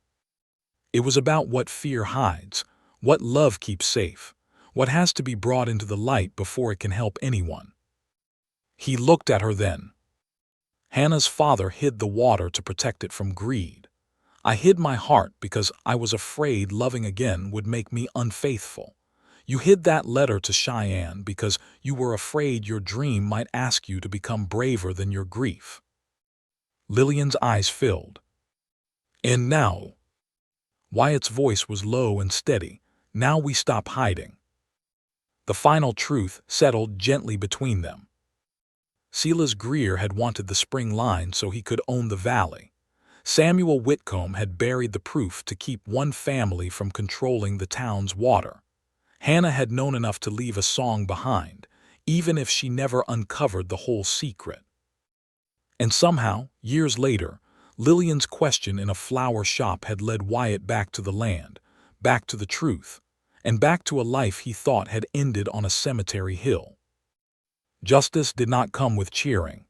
"It was about what fear hides, what love keeps safe, what has to be brought into the light before it can help anyone." He looked at her then. "Hannah's father hid the water to protect it from greed. I hid my heart because I was afraid loving again would make me unfaithful. You hid that letter to Cheyenne because you were afraid your dream might ask you to become braver than your grief." Lillian's eyes filled. "And now," Wyatt's voice was low and steady, "now we stop hiding." The final truth settled gently between them. Silas Greer had wanted the spring line so he could own the valley. Samuel Whitcomb had buried the proof to keep one family from controlling the town's water. Hannah had known enough to leave a song behind, even if she never uncovered the whole secret. And somehow, years later, Lillian's question in a flower shop had led Wyatt back to the land, back to the truth, and back to a life he thought had ended on a cemetery hill. Justice did not come with cheering.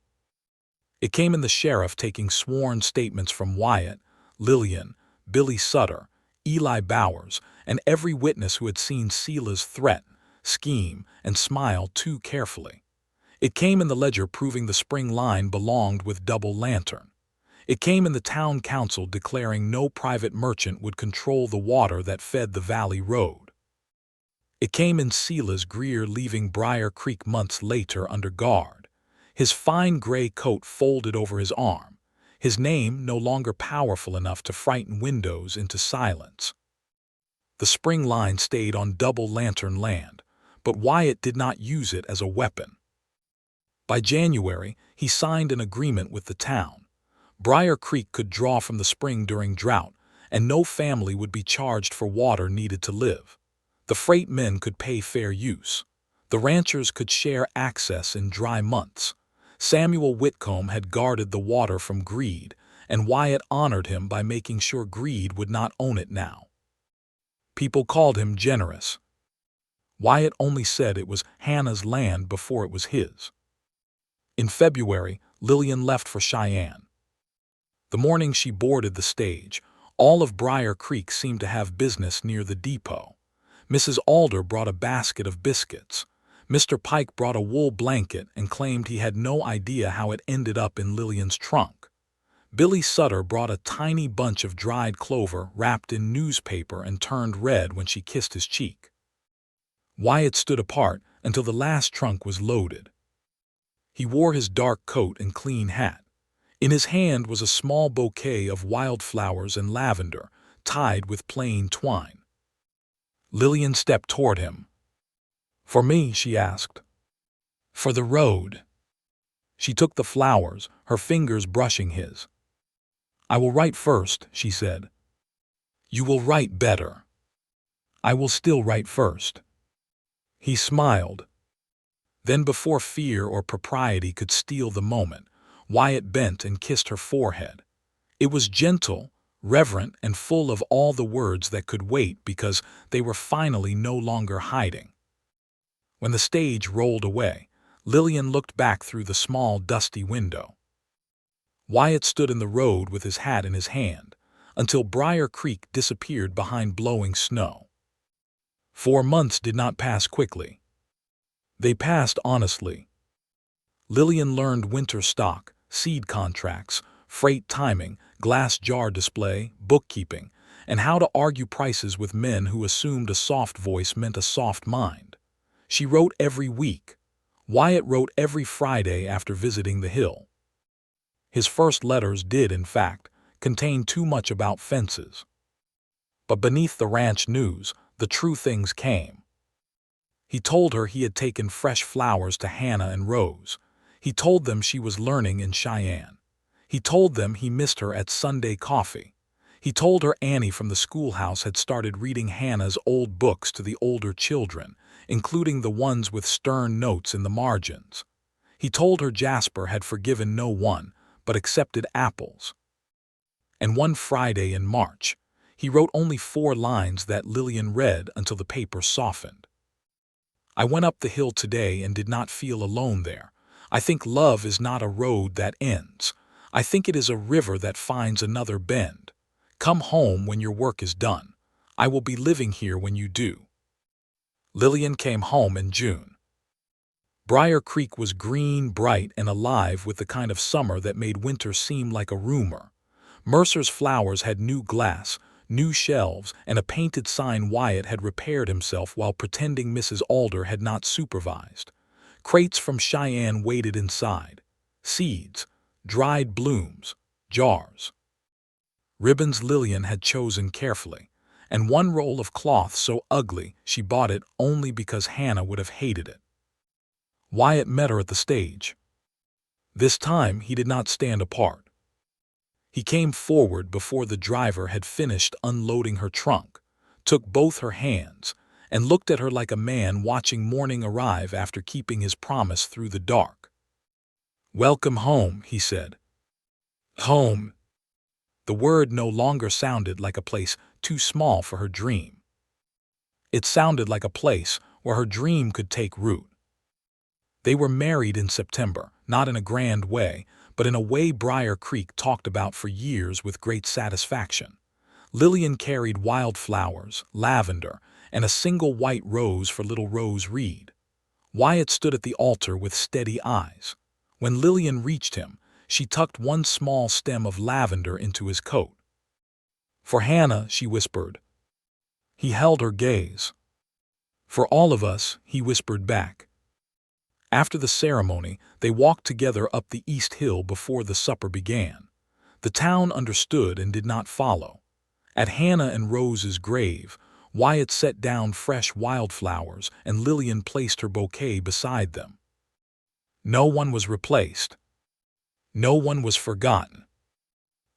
It came in the sheriff taking sworn statements from Wyatt, Lillian, Billy Sutter, Eli Bowers, and every witness who had seen Silas threaten, scheme, and smile too carefully. It came in the ledger proving the spring line belonged with Double Lantern. It came in the town council declaring no private merchant would control the water that fed the valley road. It came in Silas Greer leaving Briar Creek months later under guard, his fine gray coat folded over his arm, his name no longer powerful enough to frighten windows into silence. The spring line stayed on Double Lantern land, but Wyatt did not use it as a weapon. By January, he signed an agreement with the town. Briar Creek could draw from the spring during drought, and no family would be charged for water needed to live. The freight men could pay fair use. The ranchers could share access in dry months. Samuel Whitcomb had guarded the water from greed, and Wyatt honored him by making sure greed would not own it now. People called him generous. Wyatt only said it was Hannah's land before it was his. In February, Lillian left for Cheyenne. The morning she boarded the stage, all of Briar Creek seemed to have business near the depot. Mrs. Alder brought a basket of biscuits. Mr. Pike brought a wool blanket and claimed he had no idea how it ended up in Lillian's trunk. Billy Sutter brought a tiny bunch of dried clover wrapped in newspaper and turned red when she kissed his cheek. Wyatt stood apart until the last trunk was loaded. He wore his dark coat and clean hat. In his hand was a small bouquet of wildflowers and lavender, tied with plain twine. Lillian stepped toward him. "For me?" she asked. "For the road." She took the flowers, her fingers brushing his. "I will write first," she said. "You will write better." "I will still write first." He smiled. Then, before fear or propriety could steal the moment, Wyatt bent and kissed her forehead. It was gentle, reverent, and full of all the words that could wait because they were finally no longer hiding. When the stage rolled away, Lillian looked back through the small, dusty window. Wyatt stood in the road with his hat in his hand, until Briar Creek disappeared behind blowing snow. 4 months did not pass quickly. They passed honestly. Lillian learned winter stock, seed contracts, freight timing, glass jar display, bookkeeping, and how to argue prices with men who assumed a soft voice meant a soft mind. She wrote every week. Wyatt wrote every Friday after visiting the hill. His first letters did, in fact, contain too much about fences. But beneath the ranch news, the true things came. He told her he had taken fresh flowers to Hannah and Rose. He told them she was learning in Cheyenne. He told them he missed her at Sunday coffee. He told her Annie from the schoolhouse had started reading Hannah's old books to the older children, including the ones with stern notes in the margins. He told her Jasper had forgiven no one, but accepted apples. And one Friday in March, he wrote only 4 lines that Lillian read until the paper softened. I went up the hill today and did not feel alone there. I think love is not a road that ends. I think it is a river that finds another bend. Come home when your work is done. I will be living here when you do. Lillian came home in June. Briar Creek was green, bright, and alive with the kind of summer that made winter seem like a rumor. Mercer's Flowers had new glass, new shelves, and a painted sign Wyatt had repaired himself while pretending Mrs. Alder had not supervised. Crates from Cheyenne waited inside. Seeds, dried blooms, jars. Ribbons Lillian had chosen carefully, and one roll of cloth so ugly she bought it only because Hannah would have hated it. Wyatt met her at the stage. This time he did not stand apart. He came forward before the driver had finished unloading her trunk, took both her hands, and looked at her like a man watching morning arrive after keeping his promise through the dark. "Welcome home," he said. Home. The word no longer sounded like a place too small for her dream. It sounded like a place where her dream could take root. They were married in September, not in a grand way, but in a way Briar Creek talked about for years with great satisfaction. Lillian carried wildflowers, lavender, and a single white rose for little Rose Reed. Wyatt stood at the altar with steady eyes. When Lillian reached him, she tucked one small stem of lavender into his coat. "For Hannah," she whispered. He held her gaze. "For all of us," he whispered back. After the ceremony, they walked together up the East Hill before the supper began. The town understood and did not follow. At Hannah and Rose's grave, Wyatt set down fresh wildflowers and Lillian placed her bouquet beside them. No one was replaced. No one was forgotten.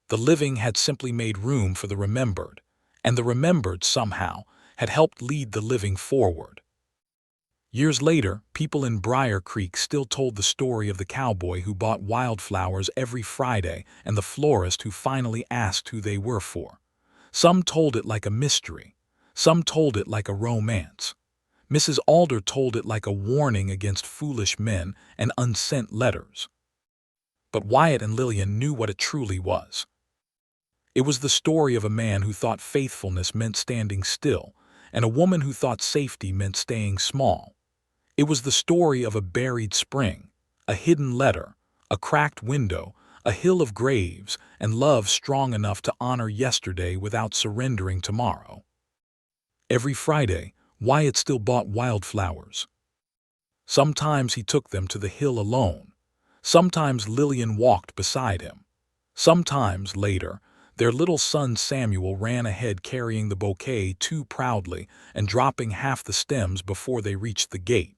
The living had simply made room for the remembered, and the remembered, somehow, had helped lead the living forward. Years later, people in Briar Creek still told the story of the cowboy who bought wildflowers every Friday and the florist who finally asked who they were for. Some told it like a mystery. Some told it like a romance. Mrs. Alder told it like a warning against foolish men and unsent letters. But Wyatt and Lillian knew what it truly was. It was the story of a man who thought faithfulness meant standing still, and a woman who thought safety meant staying small. It was the story of a buried spring, a hidden letter, a cracked window, a hill of graves, and love strong enough to honor yesterday without surrendering tomorrow. Every Friday, Wyatt still bought wildflowers. Sometimes he took them to the hill alone. Sometimes Lillian walked beside him. Sometimes, later, their little son Samuel ran ahead carrying the bouquet too proudly and dropping half the stems before they reached the gate.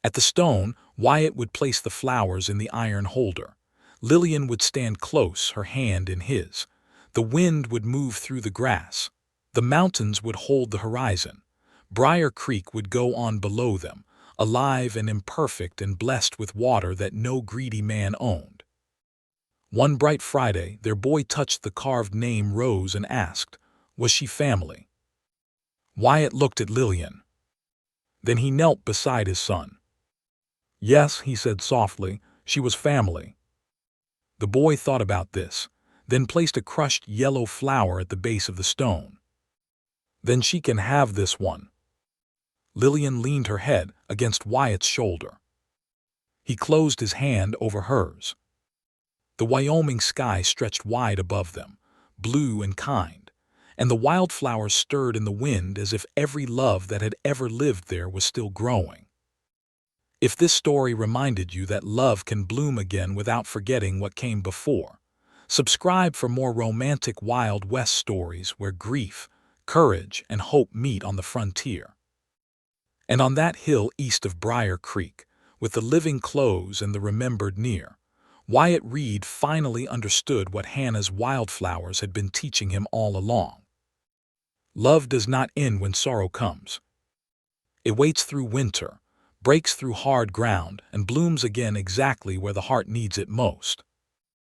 At the stone, Wyatt would place the flowers in the iron holder. Lillian would stand close, her hand in his. The wind would move through the grass. The mountains would hold the horizon. Briar Creek would go on below them, alive and imperfect and blessed with water that no greedy man owned. One bright Friday, their boy touched the carved name Rose and asked, was she family? Wyatt looked at Lillian. Then he knelt beside his son. Yes, he said softly, she was family. The boy thought about this, then placed a crushed yellow flower at the base of the stone. Then she can have this one. Lillian leaned her head against Wyatt's shoulder. He closed his hand over hers. The Wyoming sky stretched wide above them, blue and kind, and the wildflowers stirred in the wind as if every love that had ever lived there was still growing. If this story reminded you that love can bloom again without forgetting what came before, subscribe for more romantic Wild West stories where grief, courage, and hope meet on the frontier. And on that hill east of Briar Creek, with the living close and the remembered near, Wyatt Reed finally understood what Hannah's wildflowers had been teaching him all along. Love does not end when sorrow comes. It waits through winter, breaks through hard ground, and blooms again exactly where the heart needs it most.